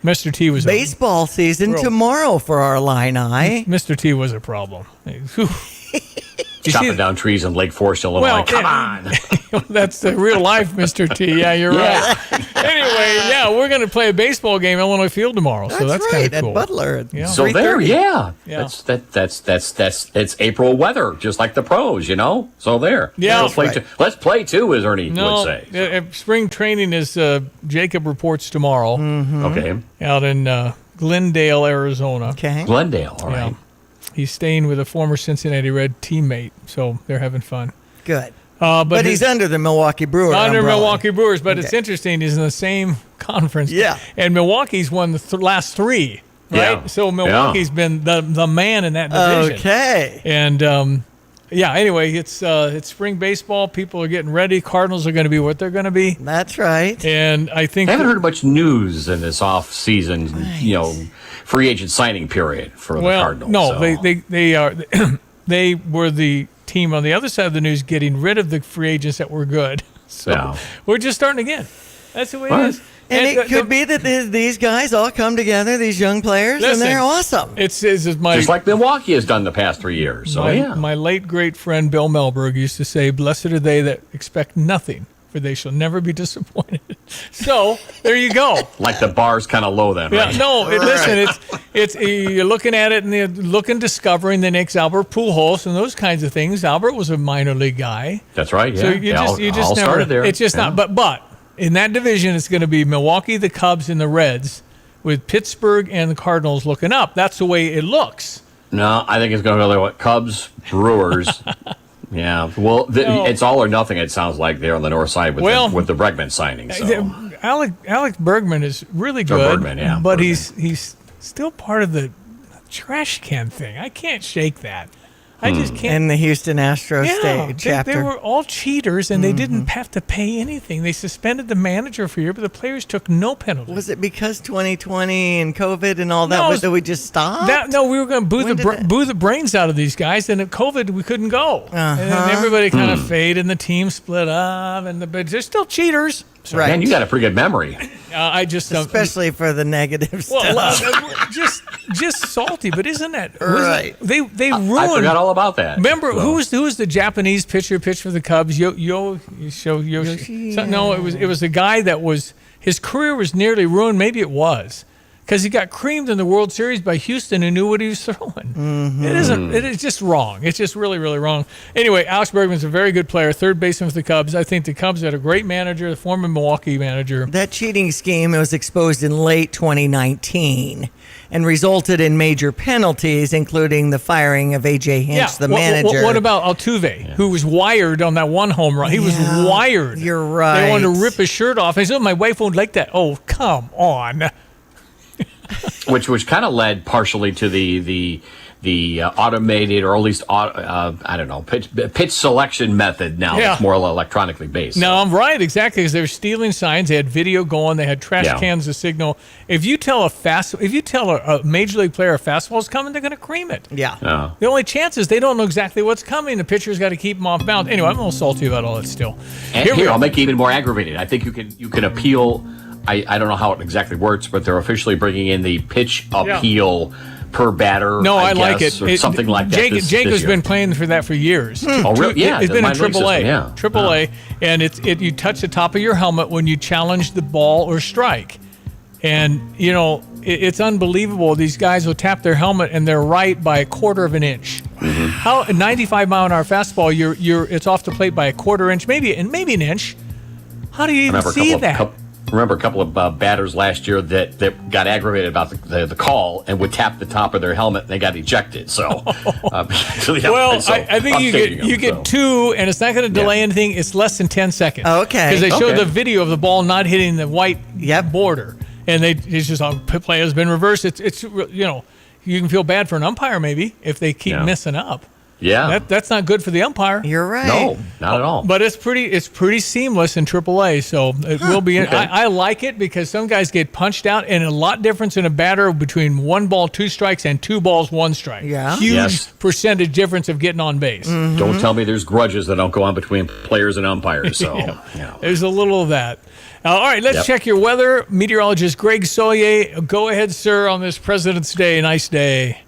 Mr. T was baseball season tomorrow for our Illini. Mr. T was a problem. Chopping down trees in Lake Forest, Illinois. Well, come on. That's the real life, Mr. T. Yeah, you're right. Anyway, we're going to play a baseball game at Illinois Field tomorrow. So that's kind of cool. At Butler. Yeah. So there, Yeah. That's it's April weather, just like the pros, So there. Yeah. Let's play too, as Ernie would say. Spring training is Jacob reports tomorrow. Mm-hmm. Okay. Out in Glendale, Arizona. Okay. Glendale, all right. Yeah. He's staying with a former Cincinnati Red teammate, so they're having fun. Good. But he's under the Milwaukee Brewers. Under umbrella. Milwaukee Brewers, but it's interesting. He's in the same conference. Yeah. And Milwaukee's won the last 3, right? Yeah. So Milwaukee's been the man in that division. Okay. And anyway, it's spring baseball. People are getting ready. Cardinals are going to be what they're going to be. That's right. And I think I haven't heard much news in this off season, free agent signing period for the Cardinals. No, so. they are they were the team on the other side of the news getting rid of the free agents that were good. So we're just starting again. That's the way it is. And it could be that these guys all come together, these young players, and they're awesome. It's just like Milwaukee has done the past 3 years. So my late great friend Bill Melberg used to say, "Blessed are they that expect nothing, for they shall never be disappointed." So there you go. Like the bar's kind of low then, right? Yeah, no. Listen, it's you're looking at it and you're discovering the next Albert Pujols and those kinds of things. Albert was a minor league guy. That's right. Yeah. So you just all never. started there. It's just not. But. In that division, it's going to be Milwaukee, the Cubs, and the Reds, with Pittsburgh and the Cardinals looking up. That's the way it looks. No, I think it's going to go like Cubs, Brewers. Yeah. Well, it's all or nothing, it sounds like, there on the north side with the Bregman signing. So. Alex Bergman is really good, Bergman, yeah, but Bergman. he's still part of the trash can thing. I can't shake that. I just can't. And the Houston Astros chapter. They were all cheaters, and they didn't have to pay anything. They suspended the manager for a year, but the players took no penalty. Was it because 2020 and COVID and all that that we just stopped? No, we were going to boo the brains out of these guys, and at COVID, we couldn't go. And then everybody kind of faded, and the team split up, but they're still cheaters. So, right. Man, you got a pretty good memory. I just especially for the negative stuff. Well, just salty, but isn't that right? They ruined. I forgot all about that. Remember who was the Japanese pitcher pitched for the Cubs? Yoshi. No, it was a guy that his career was nearly ruined. Maybe it was. Because he got creamed in the World Series by Houston, who knew what he was throwing. It isn't. It is just wrong. It's just really, really wrong. Anyway, Alex Bergman's a very good player, third baseman for the Cubs. I think the Cubs had a great manager, the former Milwaukee manager. That cheating scheme was exposed in late 2019 and resulted in major penalties, including the firing of A.J. Hinch, the manager. What about Altuve, who was wired on that one home run? He was wired. You're right. They wanted to rip his shirt off. I said, my wife won't like that. Oh, come on. which kind of led partially to the automated, or at least I don't know, pitch selection method now. It's more electronically based. No, I'm right, exactly, because they were stealing signs. They had video going. They had trash cans to signal. If you tell a major league player a fastball's coming, they're going to cream it. Yeah. The only chance is they don't know exactly what's coming. The pitcher's got to keep them off bounds. Anyway, I'm a little salty about all that still. And here I'll make it even more aggravated. I think you can appeal. I don't know how it exactly works, but they're officially bringing in the pitch appeal per batter. No, I like it. Or something like that. Jake has been playing for that for years. Oh, really? Yeah. It's been in AAA. AAA, and you touch the top of your helmet when you challenge the ball or strike. And, it's unbelievable. These guys will tap their helmet, and they're right by a quarter of an inch. How a 95-mile-an-hour fastball, it's off the plate by a quarter inch, maybe an inch. How do you even see that? Remember a couple of batters last year that got aggravated about the call and would tap the top of their helmet and they got ejected. So, I think you get two, and it's not going to delay anything. It's less than 10 seconds. Okay. Because they showed the video of the ball not hitting the white border, and it's just play has been reversed. It's you can feel bad for an umpire maybe if they keep messing up. Yeah, that's not good for the umpire. You're right. No, not at all. But it's pretty seamless in AAA, so it will be. Okay. I like it because some guys get punched out, and a lot difference in a batter between 1 ball 2 strikes and 2 balls 1 strike. Yeah, huge percentage difference of getting on base. Don't tell me there's grudges that don't go on between players and umpires. So there's a little of that. All right, let's check your weather. Meteorologist Greg Soye, go ahead, sir, on this President's Day. Nice day.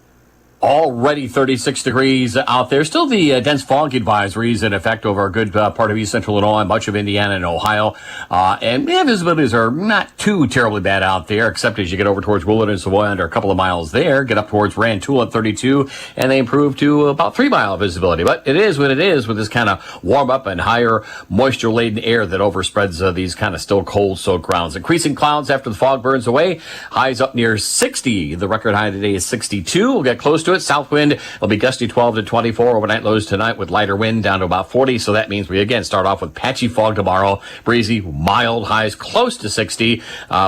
Already 36 degrees out there. Still the dense fog advisories in effect over a good part of east central Illinois, much of Indiana and Ohio. And visibilities are not too terribly bad out there, except as you get over towards Willard and Savoy under a couple of miles there. Get up towards Rantoul at 32, and they improve to about 3-mile visibility. But it is what it is with this kind of warm up and higher moisture laden air that overspreads these kind of still cold soaked grounds. Increasing clouds after the fog burns away. Highs up near 60. The record high today is 62. We'll get close to it. South wind will be gusty 12 to 24. Overnight lows tonight with lighter wind down to about 40. So that means we again start off with patchy fog tomorrow. Breezy, mild, highs close to 60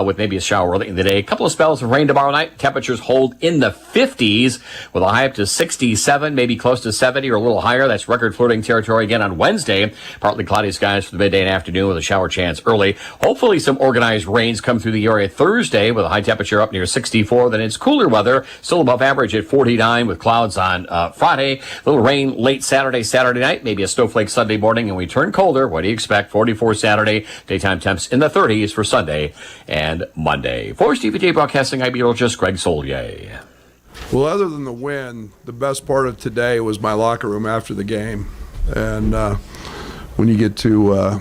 with maybe a shower early in the day. A couple of spells of rain tomorrow night. Temperatures hold in the 50s with a high up to 67, maybe close to 70 or a little higher. That's record flirting territory again on Wednesday. Partly cloudy skies for the midday and afternoon with a shower chance early. Hopefully some organized rains come through the area Thursday with a high temperature up near 64. Then it's cooler weather, still above average at 49. 59 with clouds on Friday. A little rain late Saturday night, maybe a snowflake Sunday morning, and we turn colder. What do you expect? 44 Saturday, daytime temps in the 30s for Sunday and Monday. For TVJ Broadcasting, I'm meteorologist Greg Solier. Well, other than the win, the best part of today was my locker room after the game. And when you get to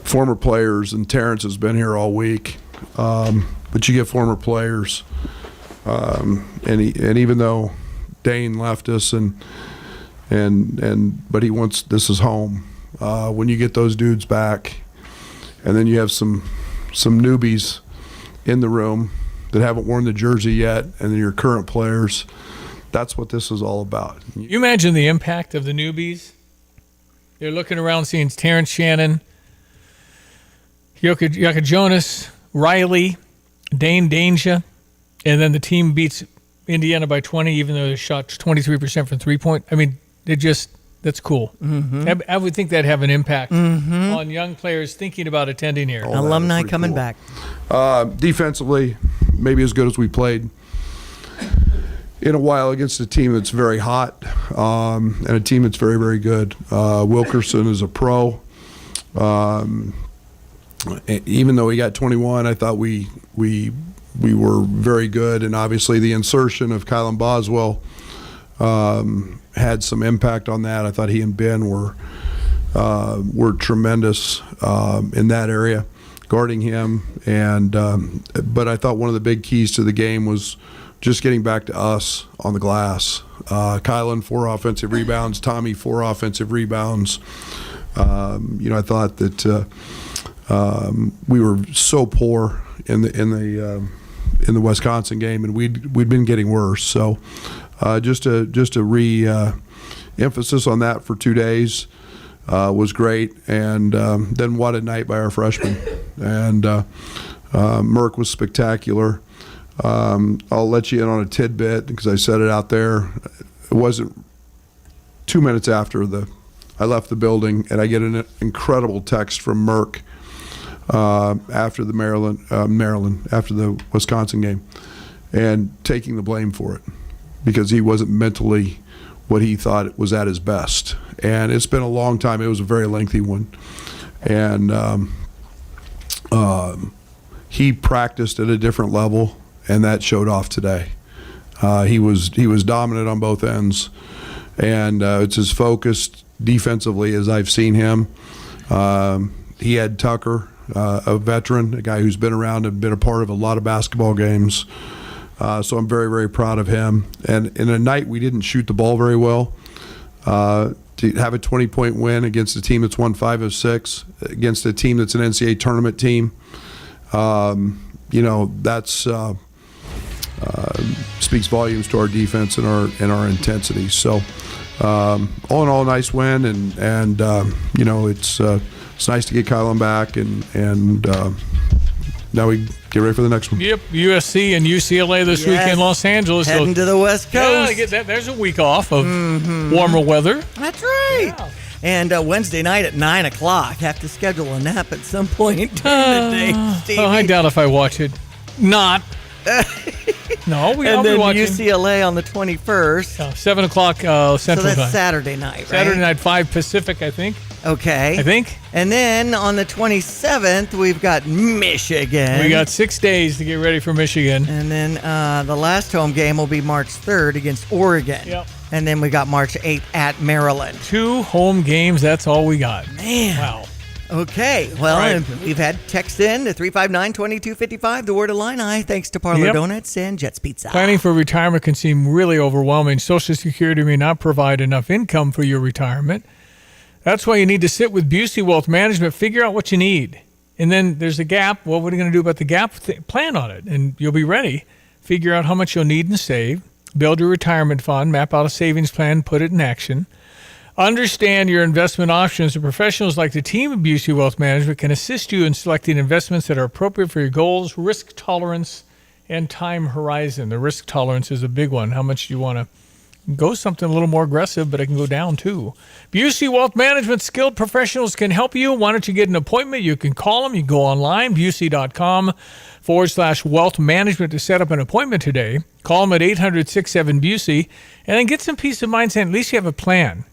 former players, and Terrence has been here all week, but you get former players, and even though Dane left us, but he wants, this is home. When you get those dudes back, and then you have some newbies in the room that haven't worn the jersey yet, and then your current players, that's what this is all about. You imagine the impact of the newbies? They're looking around seeing Terrence Shannon, Yucca Jonas, Riley, Dane Danger, and then the team beats Indiana by 20, even though they shot 23% from three-point. I mean, that's cool. Mm-hmm. I would think that'd have an impact on young players thinking about attending here. Alumni coming back. Defensively, maybe as good as we played in a while against a team that's very hot, and a team that's very, very good. Wilkerson is a pro. Even though he got 21, I thought we were very good, and obviously the insertion of Kylan Boswell had some impact on that. I thought he and Ben were tremendous in that area, guarding him. But I thought one of the big keys to the game was just getting back to us on the glass. Kylan, 4 offensive rebounds. Tommy, 4 offensive rebounds. I thought that we were so poor in the Wisconsin game, and we'd been getting worse. So just a emphasis on that for 2 days was great. And then what a night by our freshmen. And Merck was spectacular. I'll let you in on a tidbit because I said it out there. It wasn't 2 minutes after I left the building, and I get an incredible text from Merck after the after the Wisconsin game, and taking the blame for it because he wasn't mentally what he thought it was at his best. And it's been a long time. It was a very lengthy one, and he practiced at a different level, and that showed off today. He was dominant on both ends, and it's as focused defensively as I've seen him. He had Tucker, a veteran, a guy who's been around and been a part of a lot of basketball games. So I'm very, very proud of him. And in a night we didn't shoot the ball very well, to have a 20-point win against a team that's won 5 of 6, against a team that's an NCAA tournament team, that's speaks volumes to our defense and our intensity. So all in all, nice win, and it's nice to get Kylan back, and now we get ready for the next one. Yep, USC and UCLA this week in Los Angeles. Heading to the West Coast. Yeah, there's a week off of warmer weather. That's right. Yeah. And Wednesday night at 9 o'clock. Have to schedule a nap at some point during the day, Stevie. I doubt if I watch it. Not. No, I'll be watching. UCLA on the 21st. 7 o'clock Central So that's Time. Saturday night, right? Saturday night, 5 Pacific, I think. Okay. I think. And then on the 27th, we've got Michigan. We got 6 days to get ready for Michigan. And then the last home game will be March 3rd against Oregon. Yep. And then we got March 8th at Maryland. 2 home games, that's all we got. Man. Wow. Okay. Well, Right. we've had text in to 359-2255, the word Illini, thanks to Parlor Yep. Donuts and Jets Pizza. Planning for retirement can seem really overwhelming. Social Security may not provide enough income for your retirement. That's why you need to sit with Busey Wealth Management, figure out what you need. And then there's a gap. Well, what are you going to do about the gap? Plan on it, and you'll be ready. Figure out how much you'll need and save. Build your retirement fund. Map out a savings plan. Put it in action. Understand your investment options. The professionals like the team of Busey Wealth Management can assist you in selecting investments that are appropriate for your goals, risk tolerance, and time horizon. The risk tolerance is a big one. How much do you want to go something a little more aggressive, but it can go down too. Busey Wealth Management, skilled professionals can help you. Why don't you get an appointment? You can call them. You can go online, busey.com/wealth management to set up an appointment today. Call them at 800-67-BUSEY and then get some peace of mind saying at least you have a plan.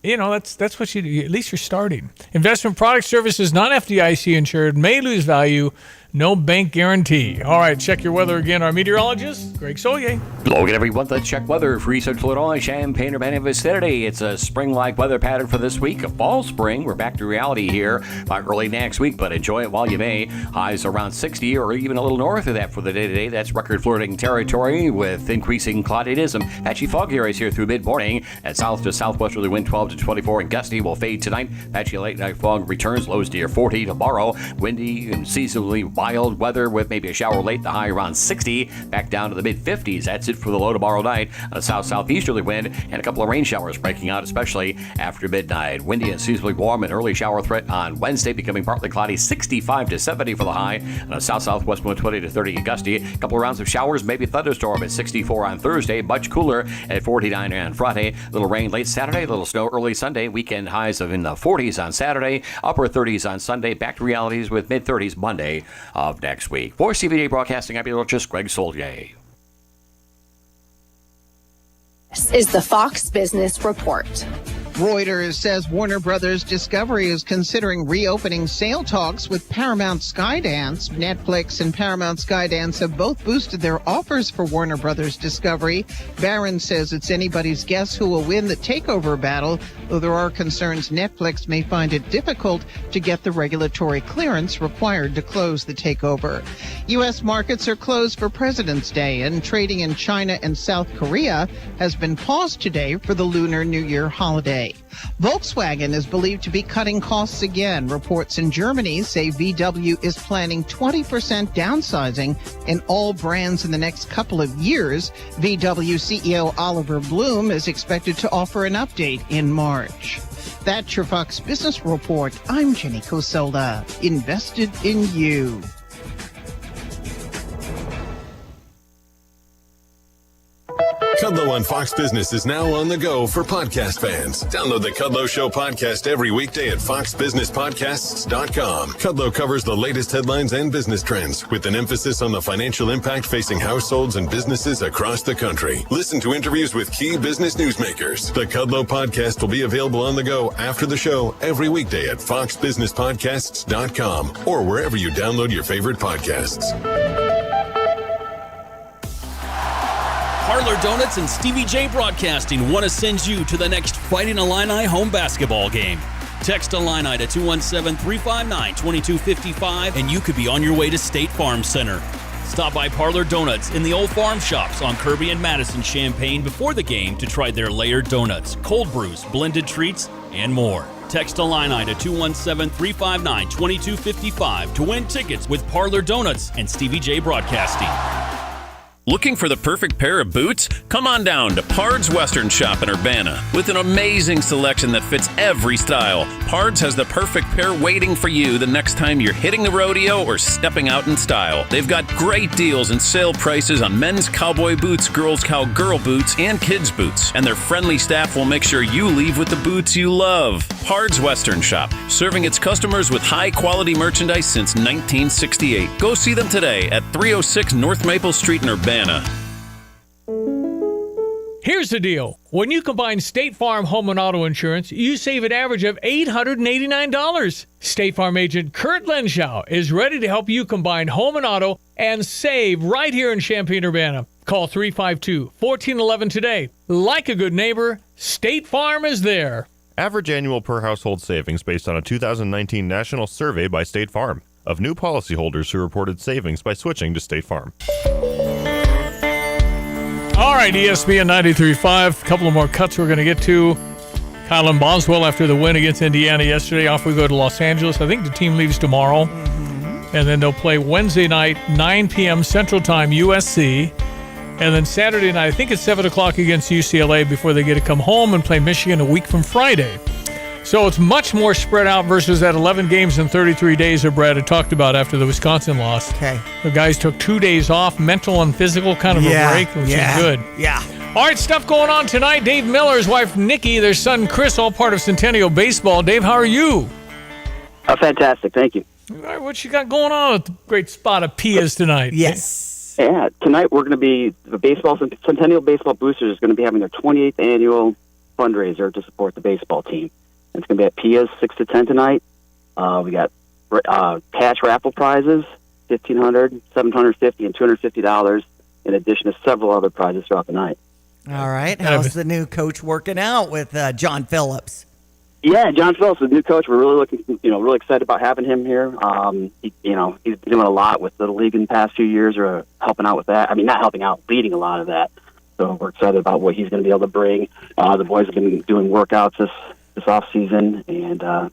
You know, that's what you do. At least you're starting. Investment product services, non-FDIC insured, may lose value, no bank guarantee. All right, check your weather again. Our meteorologist, Greg Solier. Hello again, everyone. Let's check weather for Eastern Illinois, Champaign, Urbana vicinity. It's a spring-like weather pattern for this week. A fall spring. We're back to reality here by early next week, but enjoy it while you may. Highs around 60 or even a little north of that for the day today. That's record-flirting territory with increasing cloudiness and patchy fog areas here through mid-morning. At south to southwesterly wind 12 to 24 and gusty will fade tonight. Patchy late-night fog returns. Lows near 40 tomorrow. Windy and seasonally mild weather with maybe a shower late, the high around 60, back down to the mid-50s. That's it for the low tomorrow night. A south-southeasterly wind and a couple of rain showers breaking out, especially after midnight. Windy and seasonally warm, and early shower threat on Wednesday, becoming partly cloudy, 65 to 70 for the high, and a south-southwest wind 20 to 30 and gusty. A couple of rounds of showers, maybe a thunderstorm at 64 on Thursday, much cooler at 49 on Friday. Little rain late Saturday, little snow early Sunday. Weekend highs of in the 40s on Saturday, upper 30s on Sunday, back to realities with mid-30s Monday of next week. For CBJ Broadcasting, I'm meteorologist Greg Solier. This is the Fox Business Report. Reuters says Warner Brothers Discovery is considering reopening sale talks with Paramount Skydance. Netflix and Paramount Skydance have both boosted their offers for Warner Brothers Discovery. Barron says it's anybody's guess who will win the takeover battle, though there are concerns Netflix may find it difficult to get the regulatory clearance required to close the takeover. U.S. markets are closed for President's Day, and trading in China and South Korea has been paused today for the Lunar New Year holiday. Volkswagen is believed to be cutting costs again. Reports in Germany say VW is planning 20% downsizing in all brands in the next couple of years. VW CEO Oliver Bloom is expected to offer an update in March. That's your Fox Business Report. I'm Jenny Cosola. Invested in you. Kudlow on Fox Business is now on the go for podcast fans. Download the Kudlow Show podcast every weekday at foxbusinesspodcasts.com. Kudlow covers the latest headlines and business trends with an emphasis on the financial impact facing households and businesses across the country. Listen to interviews with key business newsmakers. The Kudlow podcast will be available on the go after the show every weekday at foxbusinesspodcasts.com or wherever you download your favorite podcasts. Parlor Donuts and Stevie J Broadcasting want to send you to the next Fighting Illini home basketball game. Text Illini to 217-359-2255 and you could be on your way to State Farm Center. Stop by Parlor Donuts in the Old Farm Shops on Kirby and Madison Champaign before the game to try their layered donuts, cold brews, blended treats, and more. Text Illini to 217-359-2255 to win tickets with Parlor Donuts and Stevie J Broadcasting. Looking for the perfect pair of boots? Come on down to Pard's Western Shop in Urbana. With an amazing selection that fits every style, Pard's has the perfect pair waiting for you the next time you're hitting the rodeo or stepping out in style. They've got great deals and sale prices on men's cowboy boots, girls' cowgirl boots, and kids' boots. And their friendly staff will make sure you leave with the boots you love. Pard's Western Shop, serving its customers with high-quality merchandise since 1968. Go see them today at 306 North Maple Street in Urbana. Here's the deal. When you combine State Farm home and auto insurance, you save an average of $889. State Farm agent Kurt Lenschow is ready to help you combine home and auto and save right here in Champaign-Urbana. Call 352-1411 today. Like a good neighbor, State Farm is there. Average annual per household savings based on a 2019 national survey by State Farm of new policyholders who reported savings by switching to State Farm. All right, ESPN 93.5. A couple of more cuts we're going to get to. Kylan Boswell, after the win against Indiana yesterday, off we go to Los Angeles. I think the team leaves tomorrow. And then they'll play Wednesday night, 9 p.m. Central Time, USC. And then Saturday night, I think it's 7 o'clock against UCLA before they get to come home and play Michigan a week from Friday. So it's much more spread out versus that 11 games in 33 days that Brad had talked about after the Wisconsin loss. Okay. The guys took 2 days off, mental and physical kind of a break, which is good. Yeah. All right, stuff going on tonight. Dave Miller, his wife Nikki, their son Chris, all part of Centennial Baseball. Dave, how are you? Fantastic, thank you. All right, what you got going on at the great spot of Pia's tonight? Yes. Yeah, tonight we're going to be, the Centennial Baseball Boosters is going to be having their 28th annual fundraiser to support the baseball team. It's going to be at Pia's 6 to 10 tonight. We got cash raffle prizes, $1,500, $750, and $250, in addition to several other prizes throughout the night. All right. How's the new coach working out with John Phillips? Yeah, John Phillips, the new coach. We're really excited about having him here. He's been doing a lot with the league in the past few years, or helping out with that. I mean, not helping out, leading a lot of that. So we're excited about what he's going to be able to bring. The boys have been doing workouts this off season, and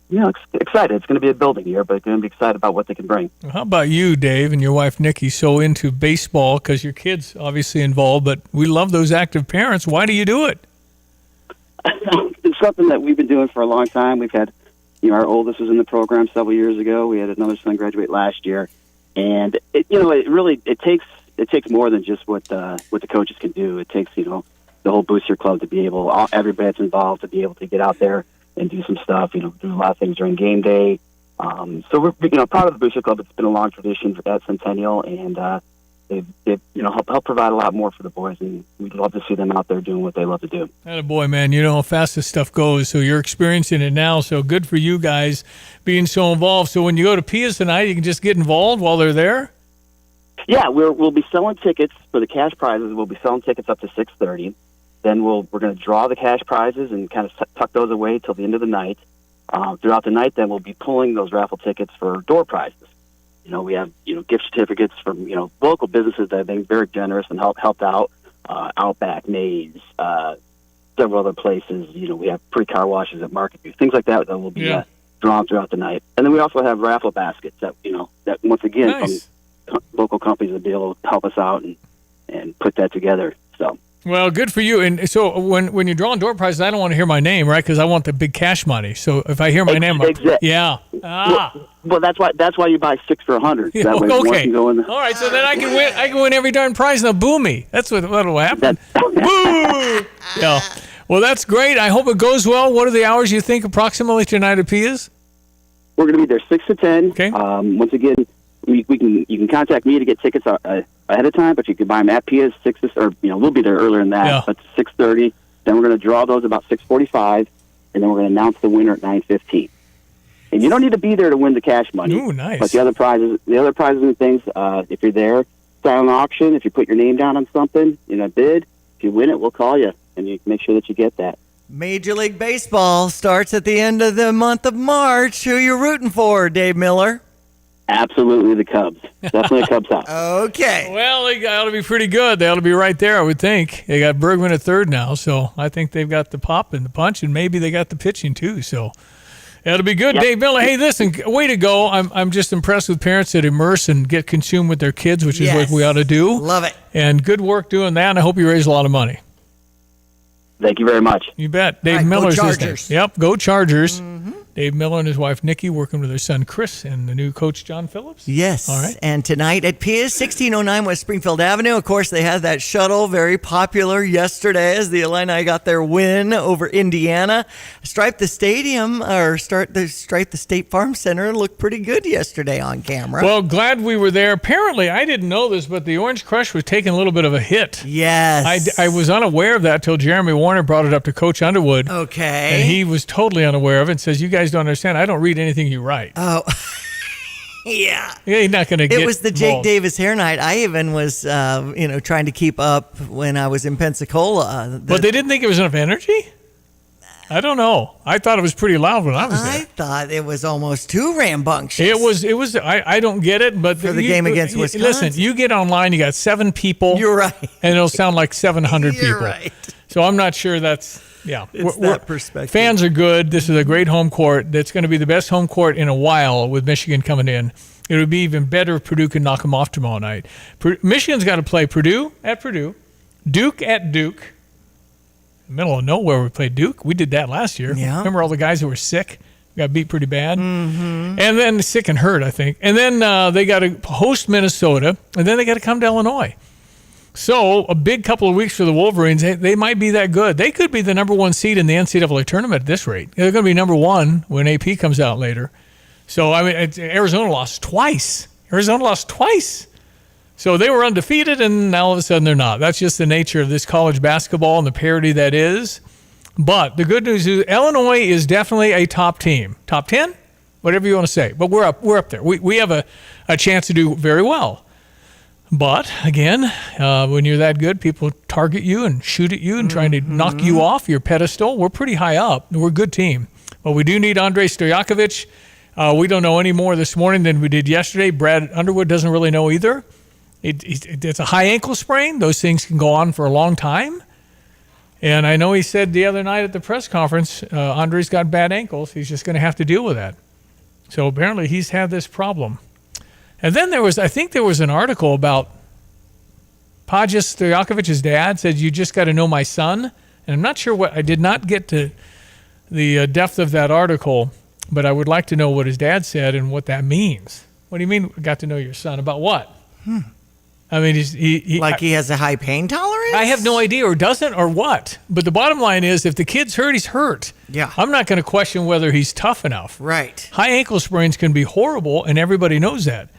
excited. It's going to be a building year, but going to be excited about what they can bring. How about you, Dave, and your wife Nikki? So into baseball because your kids obviously involved, but we love those active parents. Why do you do it? It's something that we've been doing for a long time. We've had, our oldest was in the program several years ago. We had another son graduate last year, and it takes more than just what the coaches can do. It takes the whole booster club to be able, everybody that's involved to be able to get out there and do some stuff. Do a lot of things during game day. So we're proud of the booster club. It's been a long tradition at Centennial, and they've helped provide a lot more for the boys, and we'd love to see them out there doing what they love to do. Attaboy, man. You know how fast this stuff goes, so you're experiencing it now, so good for you guys being so involved. So when you go to Pia's tonight, you can just get involved while they're there? Yeah, we'll be selling tickets for the cash prizes. We'll be selling tickets up to 6:30. Then we're going to draw the cash prizes and kind of tuck those away till the end of the night. Throughout the night, then we'll be pulling those raffle tickets for door prizes. We have, gift certificates from, local businesses that have been very generous and helped out. Outback, Maze, several other places. We have pre-car washes at Market View, things like that will be drawn throughout the night. And then we also have raffle baskets that, that once again, nice. From local companies will be able to help us out and put that together. So. Well, good for you. And so when you're drawing door prizes, I don't want to hear my name, right? Because I want the big cash money. So if I hear my name, yeah. Well, that's why you buy 6 for $100. Yeah, that way one can go in All right, so then I can win. I can win every darn prize and they'll boo me. That's what will happen. Boo! Yeah. Well, that's great. I hope it goes well. What are the hours you think approximately tonight at Pia's? We're going to be there 6 to 10. Okay. Once again, you can contact me to get tickets ahead of time, but you can buy them at Pia's 6, or we'll be there earlier than that. But 6:30. Then we're going to draw those about 6:45, and then we're going to announce the winner at 9:15. And you don't need to be there to win the cash money. Ooh, nice. But the other prizes and things, if you're there, silent auction. If you put your name down on something in a bid, if you win it, we'll call you, and you make sure that you get that. Major League Baseball starts at the end of the month of March. Who are you rooting for, Dave Miller? Absolutely the Cubs. Definitely a Cubs house. Okay. Well, they ought to be pretty good. They ought to be right there, I would think. They got Bergman at third now, so I think they've got the pop and the punch, and maybe they got the pitching too. So it'll be good. Yep. Dave Miller, hey, listen, way to go. I'm just impressed with parents that immerse and get consumed with their kids, which is what we ought to do. Love it. And good work doing that, and I hope you raise a lot of money. Thank you very much. You bet. Dave Miller's his name. Yep, go Chargers. Mm-hmm. Dave Miller and his wife Nikki working with their son Chris and the new coach John Phillips. Yes. All right. And tonight at Pia's, 1609 West Springfield Avenue. Of course, they had that shuttle, very popular yesterday as the Illini got their win over Indiana. Stripe the stadium, or Stripe the State Farm Center looked pretty good yesterday on camera. Well, glad we were there. Apparently, I didn't know this, but the Orange Crush was taking a little bit of a hit. Yes. I was unaware of that till Jeremy Warner brought it up to Coach Underwood. Okay. And he was totally unaware of it and says, you guys don't understand. I don't read anything you write. Oh, yeah. He's not going to get It was the Jake Davis hair night. I even was, trying to keep up when I was in Pensacola. But they didn't think it was enough energy? I don't know. I thought it was pretty loud when I was there. I thought it was almost too rambunctious. It was. I don't get it, but for the game against Wisconsin. Listen, you get online, you got 7 people. You're right. And it'll sound like 700 people. You're right. So I'm not sure that's, It's that perspective. Fans are good. This is a great home court. That's going to be the best home court in a while with Michigan coming in. It would be even better if Purdue could knock them off tomorrow night. Michigan's got to play Purdue at Purdue, Duke at Duke. In the middle of nowhere, we played Duke. We did that last year. Yeah. Remember all the guys who were sick? Got beat pretty bad. Mm-hmm. And then sick and hurt, I think. And then they got to host Minnesota, and then they got to come to Illinois. So a big couple of weeks for the Wolverines. They might be that good. They could be the number 1 seed in the NCAA tournament at this rate. They're going to be number 1 when AP comes out later. So, I mean, Arizona lost twice. So they were undefeated, and now all of a sudden they're not. That's just the nature of this college basketball and the parity that is. But the good news is Illinois is definitely a top team. Top 10? Whatever you want to say. But we're up there. We have a chance to do very well. But, again, when you're that good, people target you and shoot at you and trying to knock you off your pedestal. We're pretty high up. We're a good team. But we do need Andrei Stojakovic. We don't know any more this morning than we did yesterday. Brad Underwood doesn't really know either. It's a high ankle sprain. Those things can go on for a long time. And I know he said the other night at the press conference, Andrei's got bad ankles. He's just going to have to deal with that. So apparently he's had this problem. And then I think there was an article about Pajas Stojakovic's dad said, you just got to know my son. And I'm not sure I did not get to the depth of that article, but I would like to know what his dad said and what that means. What do you mean, got to know your son? About what? I mean, he has a high pain tolerance? I have no idea, or doesn't, or what. But the bottom line is, if the kid's hurt, he's hurt. Yeah. I'm not going to question whether he's tough enough. Right. High ankle sprains can be horrible, and everybody knows that.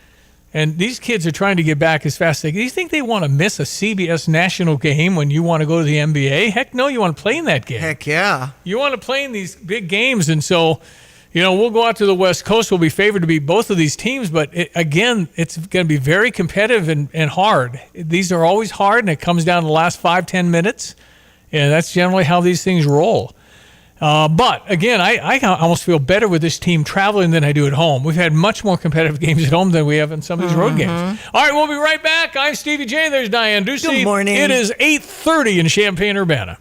And these kids are trying to get back as fast as they can. Do you think they want to miss a CBS national game when you want to go to the NBA? Heck no, you want to play in that game. Heck yeah. You want to play in these big games, and so... we'll go out to the West Coast. We'll be favored to beat both of these teams, but again, it's going to be very competitive and hard. These are always hard, and it comes down to the last 5-10 minutes, and that's generally how these things roll. But again, I almost feel better with this team traveling than I do at home. We've had much more competitive games at home than we have in some of these road games. All right, we'll be right back. I'm Stevie J. There's Diane Ducey. Good morning. It is 8:30 in Champaign-Urbana.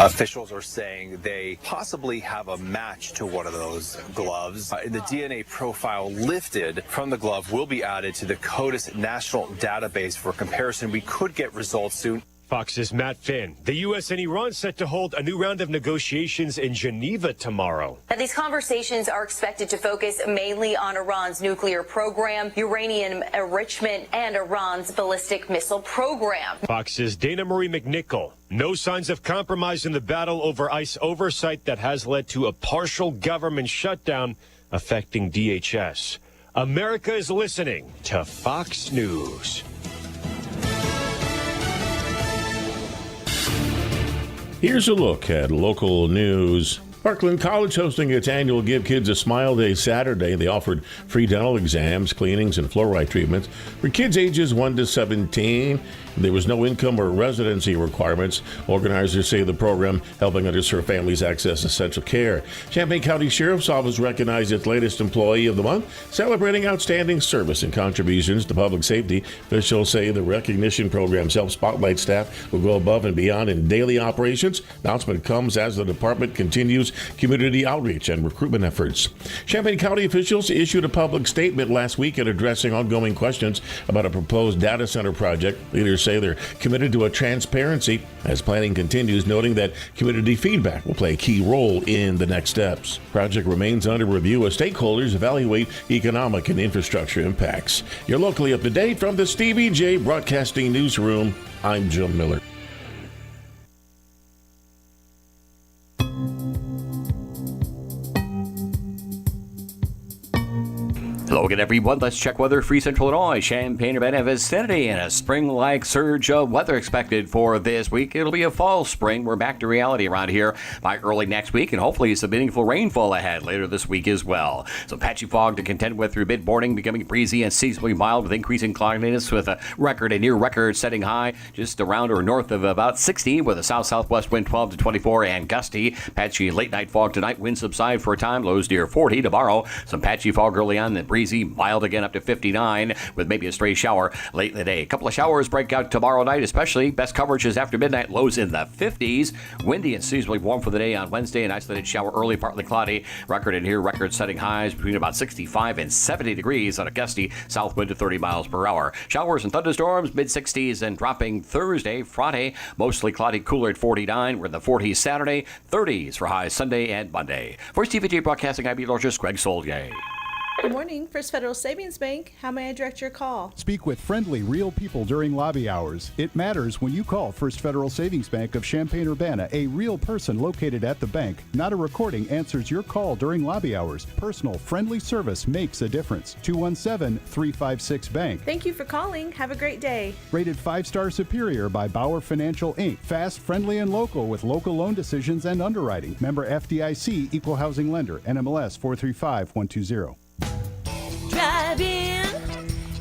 Officials are saying they possibly have a match to one of those gloves. The DNA profile lifted from the glove will be added to the CODIS national database for comparison. We could get results soon. Fox's Matt Finn. The U.S. and Iran set to hold a new round of negotiations in Geneva tomorrow. Now, these conversations are expected to focus mainly on Iran's nuclear program, uranium enrichment, and Iran's ballistic missile program. Fox's Dana Marie McNichol. No signs of compromise in the battle over ICE oversight that has led to a partial government shutdown affecting DHS. America is listening to Fox News. Here's a look at local news. Parkland College hosting its annual Give Kids a Smile Day Saturday. They offered free dental exams, cleanings, and fluoride treatments for kids ages 1 to 17. There was no income or residency requirements. Organizers say the program helping underserved families access essential care. Champaign County Sheriff's Office recognized its latest Employee of the Month, celebrating outstanding service and contributions to public safety. Officials say the recognition programs help spotlight staff who go above and beyond in daily operations. Announcement comes as the department continues community outreach and recruitment efforts. Champaign County officials issued a public statement last weekend addressing ongoing questions about a proposed data center project. Leaders say they're committed to a transparency as planning continues, noting that community feedback will play a key role in the next steps. Project remains under review as stakeholders evaluate economic and infrastructure impacts. You're locally up to date from the Stevie J Broadcasting Newsroom. I'm Jim Miller. Hello again, everyone. Let's check weather. Free Central Illinois, Champaign-Urbana vicinity, and a spring-like surge of weather expected for this week. It'll be a fall spring. We're back to reality around here by early next week, and hopefully some meaningful rainfall ahead later this week as well. So patchy fog to contend with through mid-morning, becoming breezy and seasonally mild with increasing cloudiness with a near record-setting high just around or north of about 60 with a south-southwest wind 12 to 24 and gusty. Patchy late-night fog tonight. Winds subside for a time. Lows near 40 tomorrow. Some patchy fog early on, then breezy breezy, mild again up to 59 with maybe a stray shower late in the day. A couple of showers break out tomorrow night, especially. Best coverage is after midnight, lows in the 50s. Windy and seasonally warm for the day on Wednesday. An isolated shower early, partly cloudy. Record-setting highs between about 65 and 70 degrees on a gusty south wind to 30 miles per hour. Showers and thunderstorms, mid-60s and dropping Thursday. Friday, mostly cloudy, cooler at 49. We're in the 40s Saturday, 30s for highs Sunday and Monday. For TVJ Broadcasting, I'm meteorologist Greg Solier. Good morning. First Federal Savings Bank. How may I direct your call? Speak with friendly, real people during lobby hours. It matters when you call First Federal Savings Bank of Champaign-Urbana. A real person located at the bank, not a recording, answers your call during lobby hours. Personal, friendly service makes a difference. 217-356-BANK. Thank you for calling. Have a great day. Rated 5-star superior by Bauer Financial, Inc. Fast, friendly, and local with local loan decisions and underwriting. Member FDIC, Equal Housing Lender, NMLS 435120. Drive in,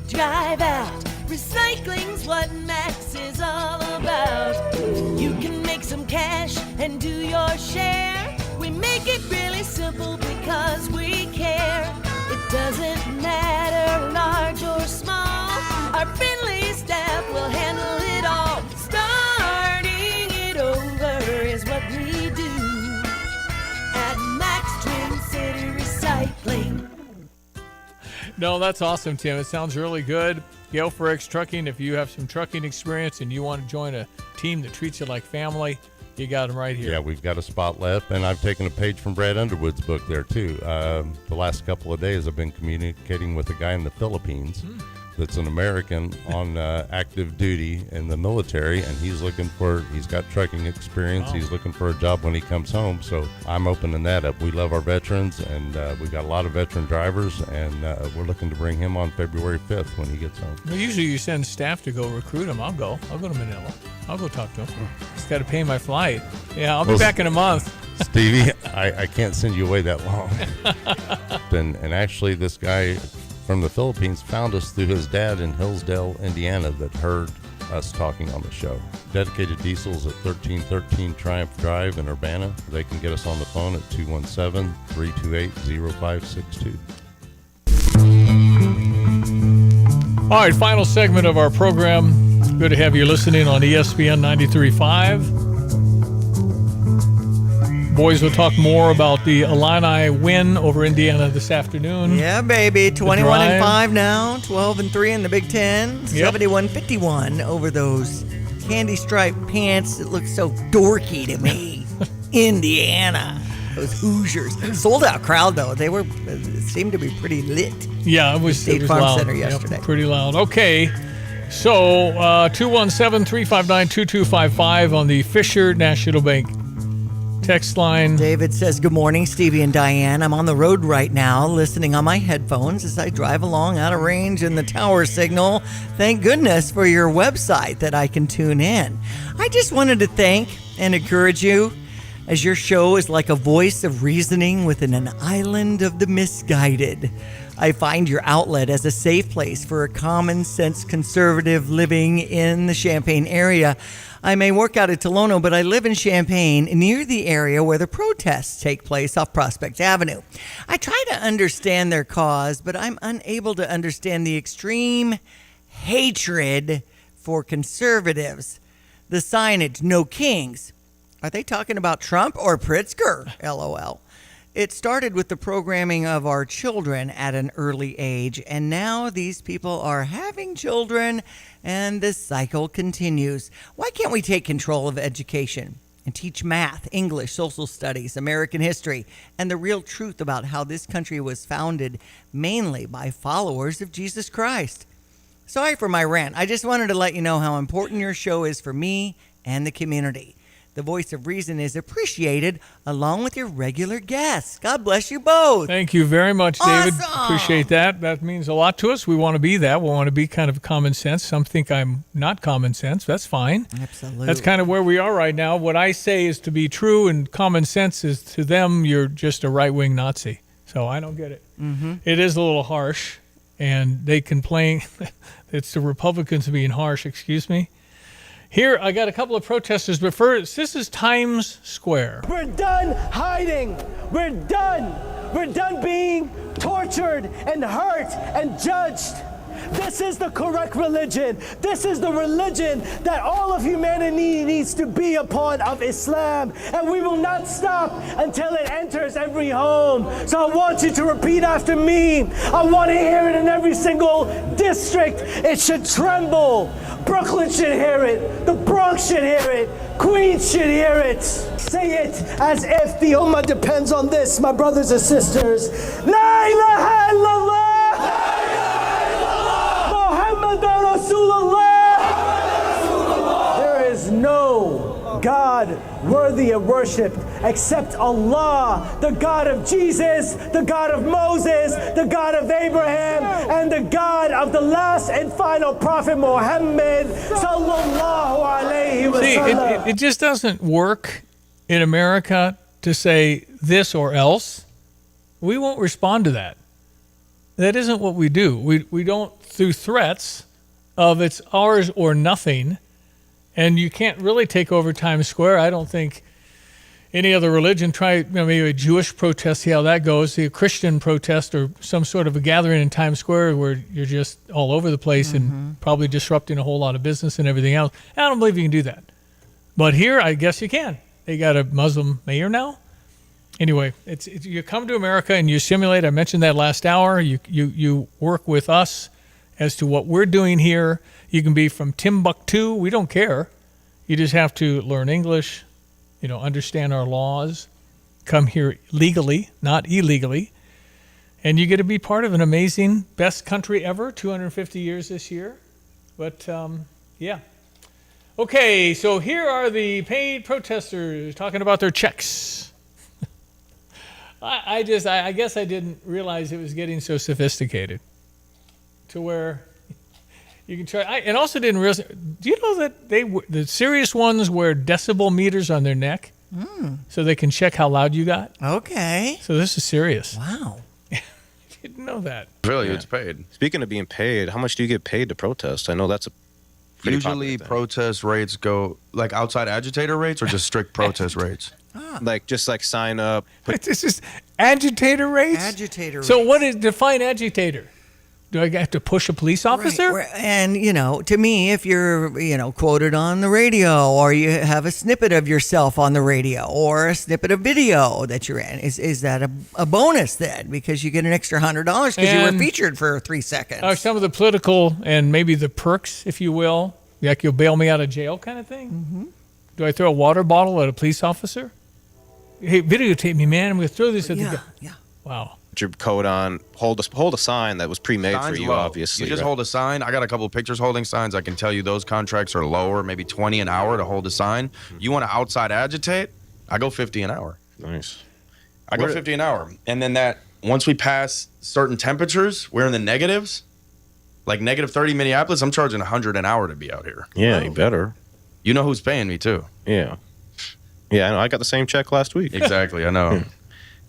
drive out. Recycling's what Max is all about. You can make some cash and do your share. We make it really simple because we care. It doesn't matter large or small. Our friendly staff will handle it all. Starting it over is what we do at Max Twin City Recycling. No, that's awesome, Tim. It sounds really good. Gale for X Trucking. If you have some trucking experience and you want to join a team that treats you like family, you got them right here. Yeah, we've got a spot left, and I've taken a page from Brad Underwood's book there, too. The last couple of days, I've been communicating with a guy in the Philippines that's an American on active duty in the military, and he's got trucking experience. He's looking for a job when he comes home, so I'm opening that up. We love our veterans, and we've got a lot of veteran drivers, and we're looking to bring him on February 5th when he gets home. Well, usually you send staff to go recruit him. I'll go to Manila. I'll go talk to him. Just got to pay my flight. Yeah, I'll be back in a month. Stevie, I can't send you away that long. and actually, this guy from the Philippines found us through his dad in Hillsdale, Indiana, that heard us talking on the show. Dedicated Diesels at 1313 Triumph Drive in Urbana. They can get us on the phone at 217-328-0562. All right, final segment of our program. Good to have you listening on ESPN 93.5. Boys will talk more about the Illini win over Indiana this afternoon. Yeah, baby. 21-5 now, 12-3 in the Big Ten. 71-51 over those candy striped pants that look so dorky to me. Indiana. Those Hoosiers. Sold out crowd though. They seemed to be pretty lit. Yeah, it was State Farm loud. Center yesterday. Yep, pretty loud. Okay. So 217-359-2255 on the Fisher National Bank text line. David says, good morning, Stevie and Diane. I'm on the road right now, listening on my headphones as I drive along out of range in the tower signal. Thank goodness for your website that I can tune in. I just wanted to thank and encourage you, as your show is like a voice of reasoning within an island of the misguided. I find your outlet as a safe place for a common sense conservative living in the Champaign area. I may work out at Tolono, but I live in Champaign near the area where the protests take place off Prospect Avenue. I try to understand their cause, but I'm unable to understand the extreme hatred for conservatives. The signage, no kings. Are they talking about Trump or Pritzker? LOL. It started with the programming of our children at an early age, and now these people are having children, and the cycle continues. Why can't we take control of education and teach math, English, social studies, American history, and the real truth about how this country was founded mainly by followers of Jesus Christ? Sorry for my rant. I just wanted to let you know how important your show is for me and the community. The voice of reason is appreciated along with your regular guests. God bless you both. Thank you very much, David. Awesome. Appreciate that. That means a lot to us. We want to be that. We want to be kind of common sense. Some think I'm not common sense. That's fine. Absolutely. That's kind of where we are right now. What I say is to be true, and common sense is to them, you're just a right-wing Nazi. So I don't get it. Mm-hmm. It is a little harsh, and they complain it's the Republicans being harsh. Excuse me. Here, I got a couple of protesters, but first, this is Times Square. We're done hiding. We're done We're done being tortured and hurt and judged. This is the correct religion. This is the religion that all of humanity needs to be a part of, Islam. And we will not stop until it enters every home. So I want you to repeat after me. I want to hear it in every single district. It should tremble. Brooklyn should hear it. The Bronx should hear it. Queens should hear it. Say it as if the Ummah depends on this, my brothers and sisters. La ilaha illallah. There is no God worthy of worship except Allah, the God of Jesus, the God of Moses, the God of Abraham, and the God of the last and final prophet Muhammad sallallahu alayhi wa sallam. See, it just doesn't work in America to say this or else. We won't respond to that. That isn't what we do. We don't, through threats of it's ours or nothing, and you can't really take over Times Square. I don't think any other religion, try maybe a Jewish protest, see how that goes, see a Christian protest or some sort of a gathering in Times Square where you're just all over the place and probably disrupting a whole lot of business and everything else. I don't believe you can do that. But here, I guess you can. They got a Muslim mayor now. Anyway, it's you come to America and you simulate. I mentioned that last hour. You work with us as to what we're doing here. You can be from Timbuktu. We don't care. You just have to learn English, understand our laws, come here legally, not illegally, and you get to be part of an amazing, best country ever, 250 years this year. But, yeah. Okay, so here are the paid protesters talking about their checks. I guess I didn't realize it was getting so sophisticated to where you can try. And also didn't realize. Do you know that the serious ones wear decibel meters on their neck so they can check how loud you got? Okay. So this is serious. Wow. Didn't know that. Really, it's paid. Speaking of being paid, how much do you get paid to protest? I know that's a pretty usually protest rates go like outside agitator rates or just strict protest rates. Just sign up. This is agitator rates? Agitator So rates. what is define agitator? Do I have to push a police officer? Right. And, to me, if you're, quoted on the radio or you have a snippet of yourself on the radio or a snippet of video that you're in, is that a bonus then? Because you get an extra $100 because you were featured for 3 seconds. Some of the political and maybe the perks, if you will, like you'll bail me out of jail kind of thing? Mm-hmm. Do I throw a water bottle at a police officer? Hey, videotape me, man. I'm going to throw this at the guy. Yeah. Wow. Put your coat on. Hold a sign that was pre-made for Signs you, low. obviously. You just hold a sign. I got a couple of pictures holding signs. I can tell you those contracts are lower, maybe 20 an hour to hold a sign. You want to outside agitate? I go 50 an hour. Nice. I go 50 an hour. And then once we pass certain temperatures, we're in the negatives. Like negative 30 Minneapolis, I'm charging 100 an hour to be out here. Yeah, you better. You know who's paying me too. Yeah. Yeah, I know. I got the same check last week. Exactly, I know.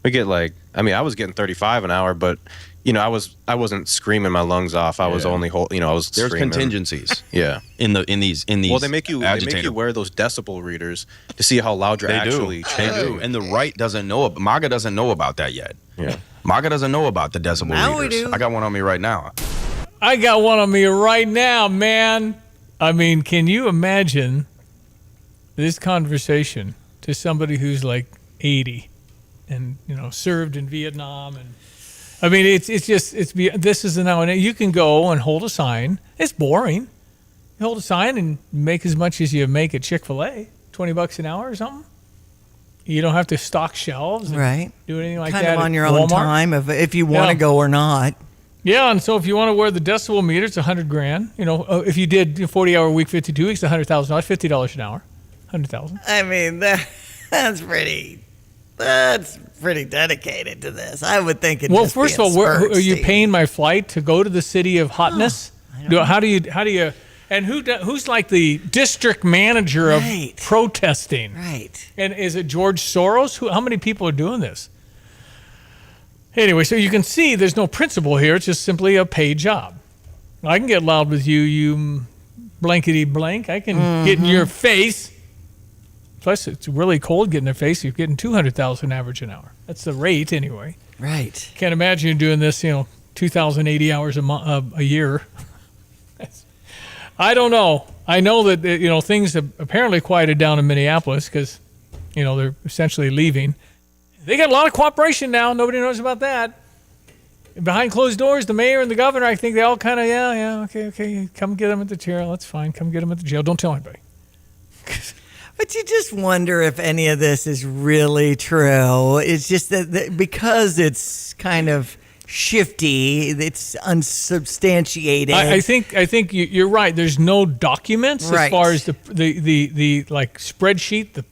We get I was getting 35 an hour, but I wasn't screaming my lungs off. I was only I was There's screaming. contingencies. Yeah. In these Well, they make you wear those decibel readers to see how loud you're actually They do. And the right doesn't know. MAGA doesn't know about that yet. Yeah. MAGA doesn't know about the decibel Now we readers. do. I got one on me right now. I got one on me right now, man. I mean, can you imagine this conversation to somebody who's like 80 and, served in Vietnam? And I mean, this is now, and you can go and hold a sign. It's boring. You hold a sign and make as much as you make at Chick-fil-A, $20 an hour or something. You don't have to stock shelves and Right. do anything like kind that of on at your own Walmart. time if you want to go or not. Yeah, and so if you want to wear the decibel meter, it's $100,000. If you did 40-hour week, 52 weeks, $100,000, $50 an hour, $100,000. I mean, that's pretty dedicated to this. I would think it. Well, first of all, are you paying my flight to go to the city of hotness? How do you? And who's like the district manager of protesting? Right. And is it George Soros? How many people are doing this? Anyway, so you can see there's no principle here. It's just simply a paid job. I can get loud with you blankety blank. I can get in your face. Plus, it's really cold getting in their face. You're getting 200,000 average an hour. That's the rate anyway. Right. Can't imagine you doing this, 2,080 hours a year. I don't know. I know that, things have apparently quieted down in Minneapolis because, they're essentially leaving. They got a lot of cooperation now. Nobody knows about that. Behind closed doors, the mayor and the governor, I think they all kind of, okay, come get them at the jail. That's fine. Come get them at the jail. Don't tell anybody. But you just wonder if any of this is really true. It's just that because it's kind of shifty, it's unsubstantiated. I think you're right. There's no documents as far as the spreadsheet, the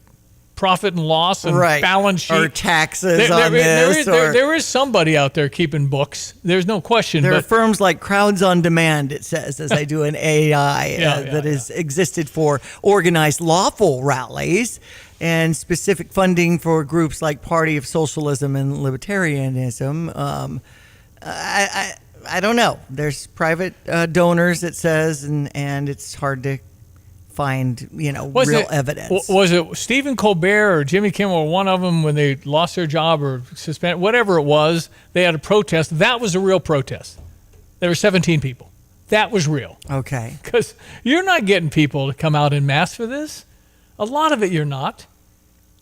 profit and loss and balance sheet or taxes on this. There is somebody out there keeping books. There's no question. There are firms like Crowds on Demand, it says, as I do an AI that has existed for organized lawful rallies and specific funding for groups like Party of Socialism and Libertarianism. I don't know. There's private donors, it says, and it's hard to find, real evidence. Was it Stephen Colbert or Jimmy Kimmel or one of them when they lost their job or suspended, whatever it was, they had a protest. That was a real protest. There were 17 people. That was real. Okay. Because you're not getting people to come out en masse for this. A lot of it you're not.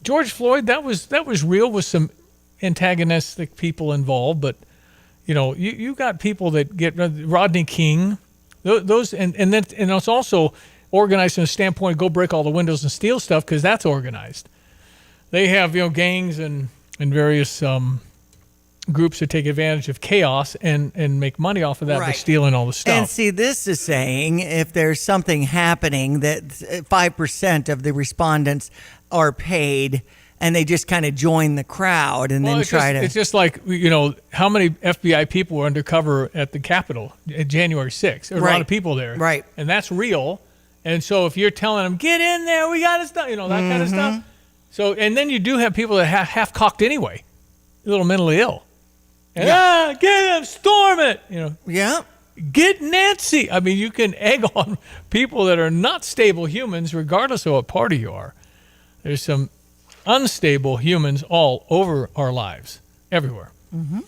George Floyd, that was real with some antagonistic people involved, but you got people that get Rodney King, those and it's also organized from a standpoint of go break all the windows and steal stuff because that's organized. They have gangs and various groups that take advantage of chaos and make money off of that by stealing all the stuff. And see, this is saying if there's something happening that 5% of the respondents are paid and they just kind of join the crowd and then try to... It's just like, how many FBI people were undercover at the Capitol at January 6th? There were a lot of people there. Right. And that's real. And so if you're telling them, get in there, we got to stop, that kind of stuff. So, and then you do have people that half-cocked anyway, a little mentally ill. And, get him, storm it. Yeah. Get Nancy. I mean, you can egg on people that are not stable humans regardless of what party you are. There's some unstable humans all over our lives, everywhere. Mm-hmm.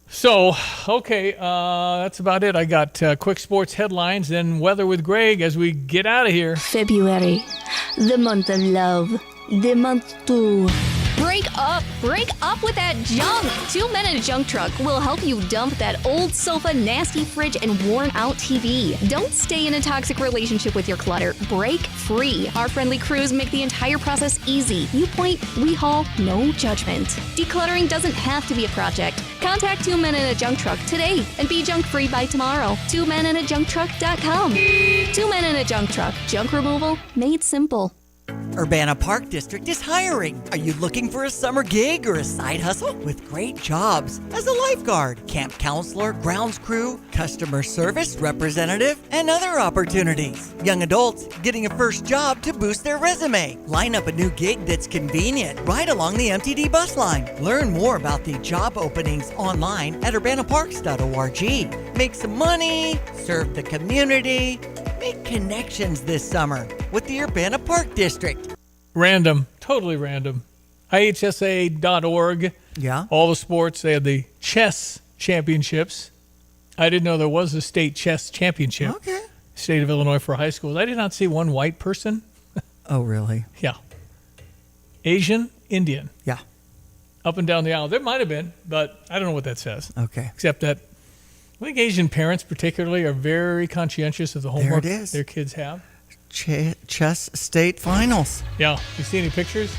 So, okay, that's about it. I got quick sports headlines, then weather with Greg as we get out of here. February, the month of love, the month to... Break up with that junk. 2 Men in a Junk Truck will help you dump that old sofa, nasty fridge, and worn out TV. Don't stay in a toxic relationship with your clutter. Break free. Our friendly crews make the entire process easy. You point, we haul, no judgment. Decluttering doesn't have to be a project. Contact 2 Men in a Junk Truck today and be junk free by tomorrow. 2meninajuncktruck.com. 2 Men in a Junk Truck. Junk removal made simple. Urbana Park District is hiring. Are you looking for a summer gig or a side hustle? With great jobs as a lifeguard, camp counselor, grounds crew, customer service representative, and other opportunities. Young adults getting a first job to boost their resume. Line up a new gig that's convenient right along the MTD bus line. Learn more about the job openings online at urbanaparks.org. Make some money, serve the community, make connections this summer with the Urbana Park District. Random, totally random. IHSA.org. Yeah. All the sports. They had the chess championships. I didn't know there was a state chess championship. Okay. State of Illinois for high schools. I did not see one white person. Oh, really? Yeah. Asian, Indian. Yeah. Up and down the aisle. There might have been, but I don't know what that says. Okay. Except that I think Asian parents particularly are very conscientious of the homework their kids have. Chess state finals. Yeah. You see any pictures?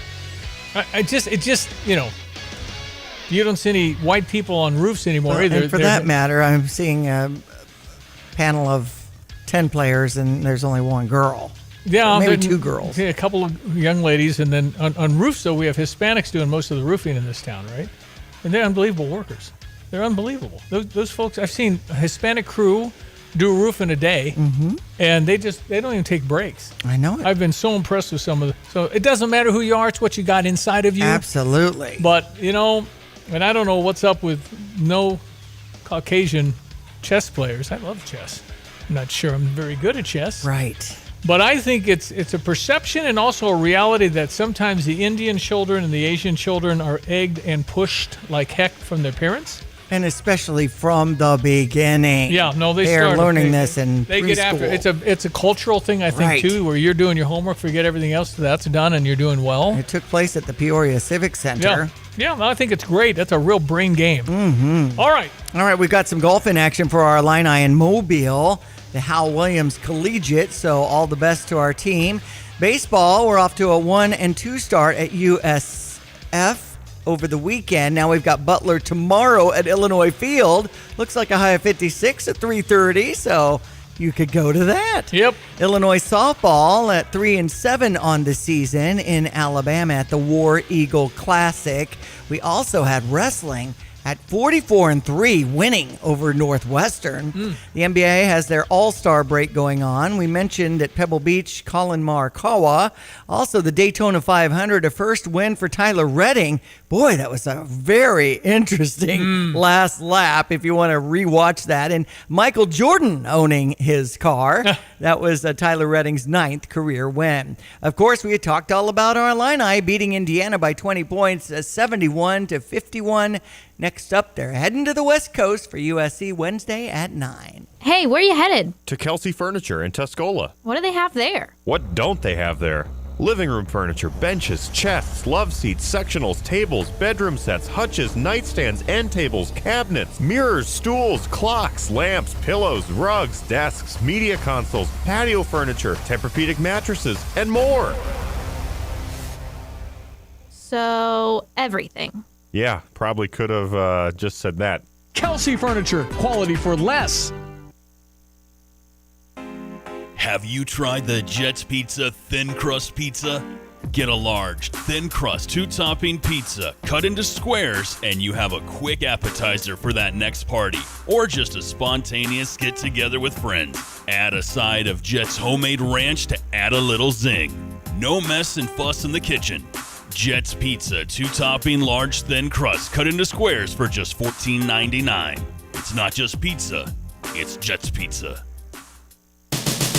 It just, you don't see any white people on roofs anymore either. And for that matter, I'm seeing a panel of 10 players and there's only one girl. Yeah. Maybe two girls. Yeah, a couple of young ladies. And then on roofs, though, we have Hispanics doing most of the roofing in this town, right? And they're unbelievable workers. They're unbelievable. Those folks, I've seen a Hispanic crew do a roof in a day, and they don't even take breaks. I know it. I've been so impressed with some of so it doesn't matter who you are, it's what you got inside of you. Absolutely. But, and I don't know what's up with no Caucasian chess players. I love chess. I'm not sure I'm very good at chess. Right. But I think it's a perception and also a reality that sometimes the Indian children and the Asian children are egged and pushed like heck from their parents. And especially from the beginning. Yeah, no, they're learning this in they preschool. get after it's a cultural thing, I think, Right. too, where you're doing your homework, forget everything else that's done, and you're doing well. It took place at the Peoria Civic Center. Yeah, I think it's great. That's a real brain game. Mm-hmm. All right, we've got some golf in action for our Illini in Mobile, the Hal Williams Collegiate, so all the best to our team. Baseball, we're off to a 1-2 start at USF over the weekend. Now we've got Butler tomorrow at Illinois Field. Looks like a high of 56 at 3:30, so you could go to that. Yep. Illinois softball at 3-7 on the season in Alabama at the War Eagle Classic. We also had wrestling at 44-3, winning over Northwestern. The NBA has their All-Star break going on. We mentioned at Pebble Beach, Colin Morikawa. Also, the Daytona 500, a first win for Tyler Redding. Boy, that was a very interesting last lap if you want to rewatch that. And Michael Jordan owning his car. That was Tyler Redding's 9th career win. Of course, we had talked all about our Illini beating Indiana by 20 points, 71-51. Next up, they're heading to the West Coast for USC Wednesday at 9. Hey, where are you headed? To Kelsey Furniture in Tuscola. What do they have there? What don't they have there? Living room furniture, benches, chests, love seats, sectionals, tables, bedroom sets, hutches, nightstands, end tables, cabinets, mirrors, stools, clocks, lamps, pillows, rugs, desks, media consoles, patio furniture, Tempur-Pedic mattresses, and more. So, everything. Yeah, probably could have just said that. Kelsey Furniture, quality for less. Have you tried the Jets Pizza Thin Crust Pizza? Get a large, thin crust, 2-topping pizza, cut into squares, and you have a quick appetizer for that next party, or just a spontaneous get-together with friends. Add a side of Jets homemade ranch to add a little zing. No mess and fuss in the kitchen. Jets Pizza, 2-topping, large, thin crust, cut into squares for just $14.99. It's not just pizza, it's Jets Pizza.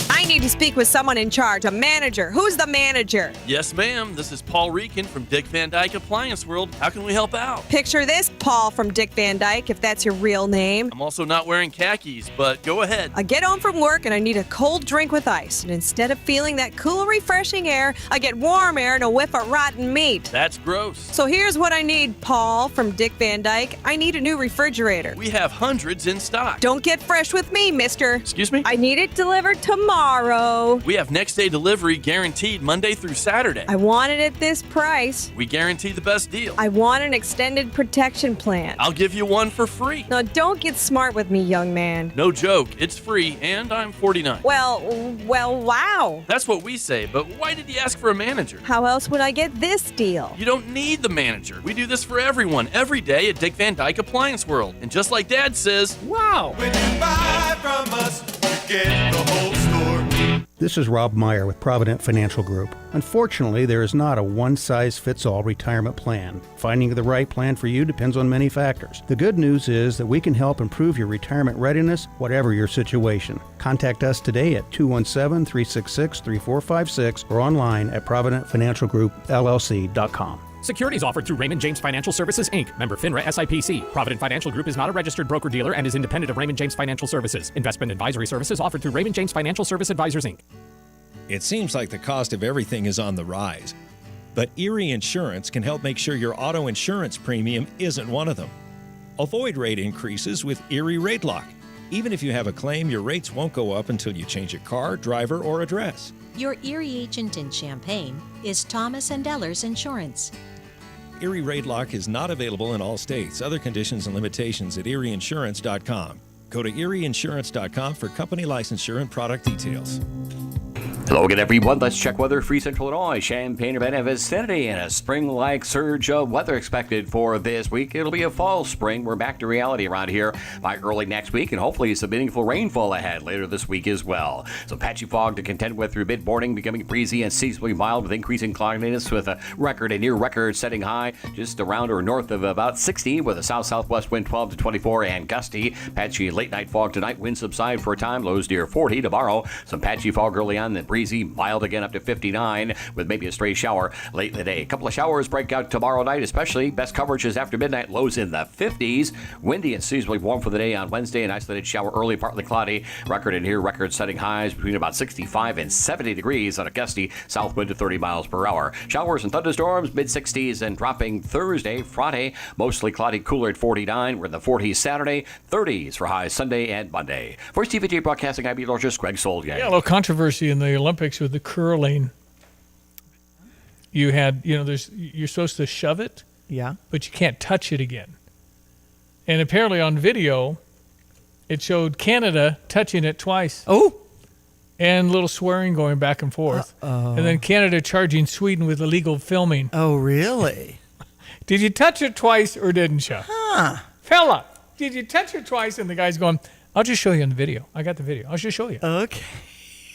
I need to speak with someone in charge, a manager. Who's the manager? Yes, ma'am. This is Paul Reekin from Dick Van Dyke Appliance World. How can we help out? Picture this, Paul from Dick Van Dyke, if that's your real name. I'm also not wearing khakis, but go ahead. I get home from work and I need a cold drink with ice. And instead of feeling that cool, refreshing air, I get warm air and a whiff of rotten meat. That's gross. So here's what I need, Paul from Dick Van Dyke. I need a new refrigerator. We have hundreds in stock. Don't get fresh with me, mister. Excuse me? I need it delivered tomorrow. We have next day delivery guaranteed Monday through Saturday. I want it at this price. We guarantee the best deal. I want an extended protection plan. I'll give you one for free. Now, don't get smart with me, young man. No joke. It's free, and I'm 49. Well, wow. That's what we say, but why did you ask for a manager? How else would I get this deal? You don't need the manager. We do this for everyone, every day at Dick Van Dyke Appliance World. And just like Dad says, wow. When you buy from us, you get the whole store. This is Rob Meyer with Provident Financial Group. Unfortunately, there is not a one-size-fits-all retirement plan. Finding the right plan for you depends on many factors. The good news is that we can help improve your retirement readiness, whatever your situation. Contact us today at 217-366-3456 or online at providentfinancialgroupllc.com. Securities offered through Raymond James Financial Services, Inc., member FINRA SIPC. Provident Financial Group is not a registered broker-dealer and is independent of Raymond James Financial Services. Investment advisory services offered through Raymond James Financial Service Advisors, Inc. It seems like the cost of everything is on the rise. But Erie Insurance can help make sure your auto insurance premium isn't one of them. Avoid rate increases with Erie Rate Lock. Even if you have a claim, your rates won't go up until you change your car, driver, or address. Your Erie agent in Champaign is Thomas & Ellers Insurance. Erie Rate Lock is not available in all states. Other conditions and limitations at erieinsurance.com. Go to erieinsurance.com for company licensure and product details. Hello again, everyone. Let's check weather. Free Central Illinois, Champaign-Urbana vicinity, and a spring-like surge of weather expected for this week. It'll be a fall spring. We're back to reality around here by early next week, and hopefully some meaningful rainfall ahead later this week as well. Some patchy fog to contend with through mid-morning, becoming breezy and seasonally mild with increasing cloudiness with a record and near-record setting high just around or north of about 60 with a south-southwest wind 12 to 24 and gusty. Patchy late-night fog tonight. Winds subside for a time. Lows near 40 tomorrow. Some patchy fog early on, then breezy, mild again up to 59 with maybe a stray shower late in the day. A couple of showers break out tomorrow night, especially. Best coverage is after midnight, lows in the 50s. Windy and seasonally warm for the day on Wednesday. An isolated shower early, partly cloudy. Record in here, record-setting highs between about 65 and 70 degrees on a gusty south wind to 30 miles per hour. Showers and thunderstorms, mid-60s and dropping Thursday. Friday, mostly cloudy, cooler at 49. We're in the 40s Saturday, 30s for highs Sunday and Monday. For TVJ Broadcasting, I'm meteorologist Greg Solgang. Yeah, a little controversy in the Olympics with the curling. You had, you're supposed to shove it. Yeah. But you can't touch it again. And apparently on video, it showed Canada touching it twice. Oh. And a little swearing going back and forth. And then Canada charging Sweden with illegal filming. Oh, really? Did you touch it twice or didn't you? Huh. Fella, did you touch it twice? And the guy's going, I'll just show you on the video. I got the video. I'll just show you. Okay.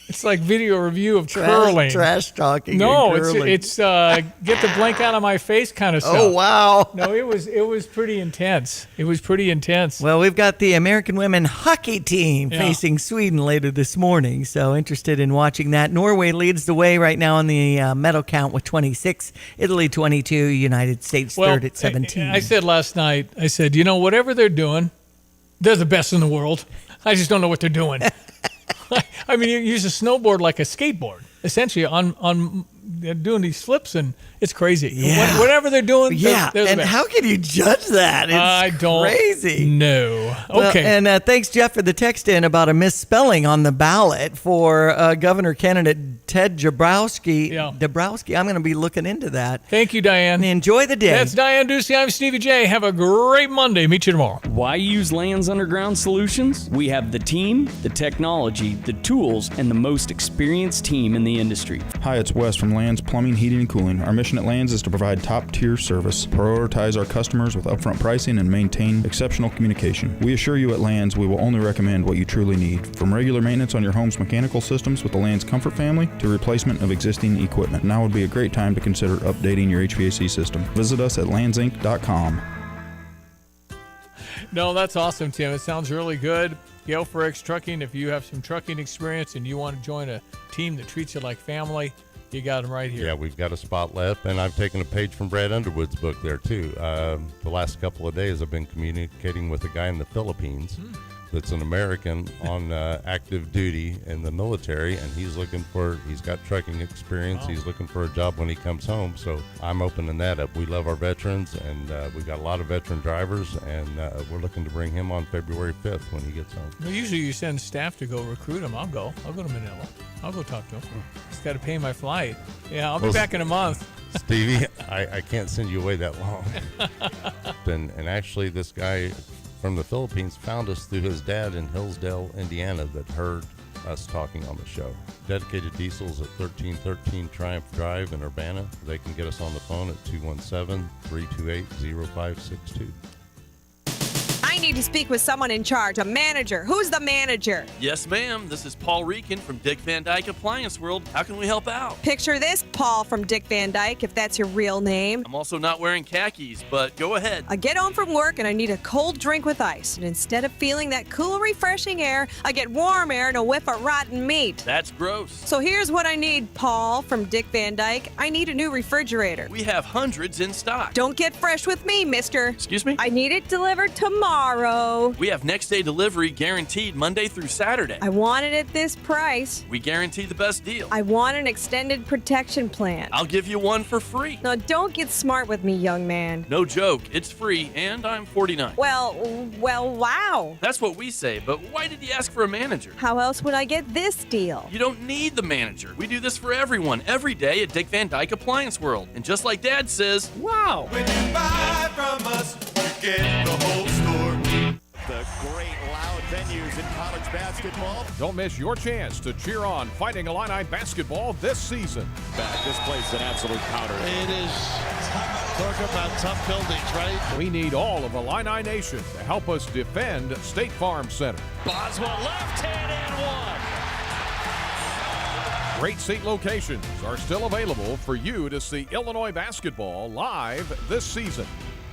It's like video review of curling. Trash talking. No, and curling. it's get the blank out of my face kind of stuff. Oh, wow. No, it was pretty intense. It was pretty intense. Well, we've got the American women hockey team facing Sweden later this morning. So interested in watching that. Norway leads the way right now on the medal count with 26. Italy 22. United States third at 17. I said last night, whatever they're doing, they're the best in the world. I just don't know what they're doing. I mean, you use a snowboard like a skateboard, essentially, on doing these flips, and it's crazy. Yeah. Whatever they're doing, yeah. they're the And best. how can you judge that? It's I don't crazy. know. Well, Okay. and thanks, Jeff, for the text in about a misspelling on the ballot for governor candidate Ted Dabrowski. Dabrowski. I'm going to be looking into that. Thank you, Diane. Enjoy the day. That's Diane Ducey. I'm Stevie J. Have a great Monday. Meet you tomorrow. Why use Land's Underground Solutions? We have the team, the technology, the tools, and the most experienced team in the industry. Hi, it's Wes from Land's Plumbing, Heating, and Cooling. Our mission at Land's is to provide top-tier service, prioritize our customers with upfront pricing, and maintain exceptional communication. We assure you at Land's we will only recommend what you truly need, from regular maintenance on your home's mechanical systems with the Land's Comfort family to replacement of existing equipment. Now would be a great time to consider updating your HVAC system. Visit us at landsinc.com. No, that's awesome, Tim. It sounds really good. Yale for X Trucking. If you have some trucking experience and you want to join a team that treats you like family, you got them right here. Yeah, we've got a spot left, and I've taken a page from Brad Underwood's book there, too. The last couple of days, I've been communicating with a guy in the Philippines that's an American on active duty in the military, and he's got trucking experience. He's looking for a job when he comes home, so I'm opening that up. We love our veterans, and we've got a lot of veteran drivers, and we're looking to bring him on February 5th when he gets home. Well, usually you send staff to go recruit him. I'll go to Manila. I'll go talk to him. Just got to pay my flight. Yeah, I'll be back in a month. Stevie, I can't send you away that long. and actually, this guy from the Philippines found us through his dad in Hillsdale, Indiana, that heard us talking on the show. Dedicated Diesels at 1313 Triumph Drive in Urbana. They can get us on the phone at 217-328-0562. I need to speak with someone in charge, a manager. Who's the manager? Yes, ma'am. This is Paul Reekin from Dick Van Dyke Appliance World. How can we help out? Picture this, Paul from Dick Van Dyke, if that's your real name. I'm also not wearing khakis, but go ahead. I get home from work and I need a cold drink with ice. And instead of feeling that cool, refreshing air, I get warm air and a whiff of rotten meat. That's gross. So here's what I need, Paul from Dick Van Dyke. I need a new refrigerator. We have hundreds in stock. Don't get fresh with me, mister. Excuse me? I need it delivered tomorrow. We have next day delivery guaranteed Monday through Saturday. I want it at this price. We guarantee the best deal. I want an extended protection plan. I'll give you one for free. Now, don't get smart with me, young man. No joke. It's free, and I'm 49. Well, wow. That's what we say, but why did you ask for a manager? How else would I get this deal? You don't need the manager. We do this for everyone, every day at Dick Van Dyke Appliance World. And just like Dad says, wow. When you buy from us, you get the whole store. The great loud venues in college basketball. Don't miss your chance to cheer on Fighting Illini basketball this season. This place an absolute powder. It is. Talk about tough buildings, right? We need all of Illini Nation to help us defend State Farm Center. Boswell left hand and one. Great seat locations are still available for you to see Illinois basketball live this season.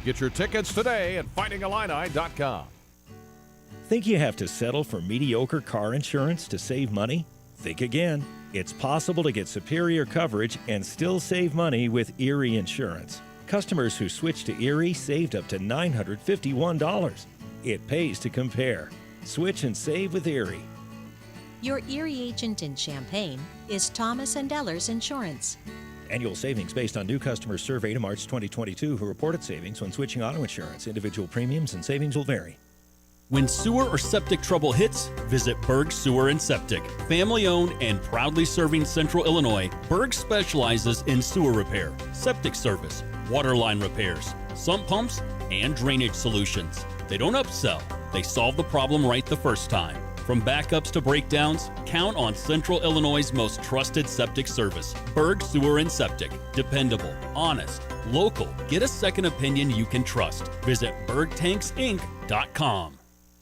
Get your tickets today at fightingillini.com. Think you have to settle for mediocre car insurance to save money? Think again. It's possible to get superior coverage and still save money with Erie Insurance. Customers who switched to Erie saved up to $951. It pays to compare. Switch and save with Erie. Your Erie agent in Champaign is Thomas & Ellers Insurance. Annual savings based on new customers surveyed in March 2022 who reported savings when switching auto insurance. Individual premiums and savings will vary. When sewer or septic trouble hits, visit Berg Sewer and Septic. Family owned and proudly serving Central Illinois, Berg specializes in sewer repair, septic service, water line repairs, sump pumps, and drainage solutions. They don't upsell, they solve the problem right the first time. From backups to breakdowns, count on Central Illinois' most trusted septic service. Berg Sewer and Septic. Dependable, honest, local. Get a second opinion you can trust. Visit bergtanksinc.com.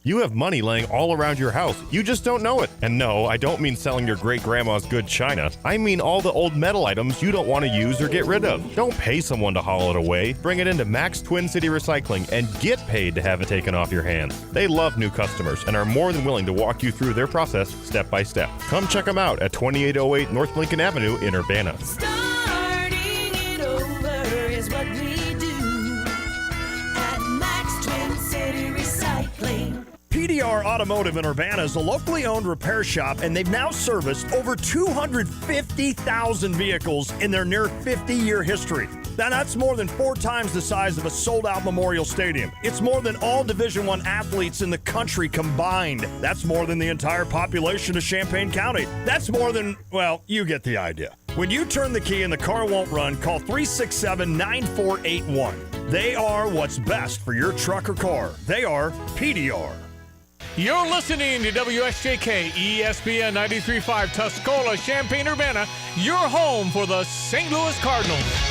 You have money laying all around your house. You just don't know it. And no, I don't mean selling your great-grandma's good china. I mean all the old metal items you don't want to use or get rid of. Don't pay someone to haul it away. Bring it into Max Twin City Recycling and get paid to have it taken off your hands. They love new customers and are more than willing to walk you through their process step by step. Come check them out at 2808 North Lincoln Avenue in Urbana. Starting it over is what we do at Max Twin City Recycling. PDR Automotive in Urbana is a locally owned repair shop, and they've now serviced over 250,000 vehicles in their near 50-year history. Now, that's more than 4 times the size of a sold-out Memorial Stadium. It's more than all Division I athletes in the country combined. That's more than the entire population of Champaign County. That's more than, well, you get the idea. When you turn the key and the car won't run, call 367-9481. They are what's best for your truck or car. They are PDR. You're listening to WSJK ESPN 93.5 Tuscola, Champaign-Urbana, your home for the St. Louis Cardinals.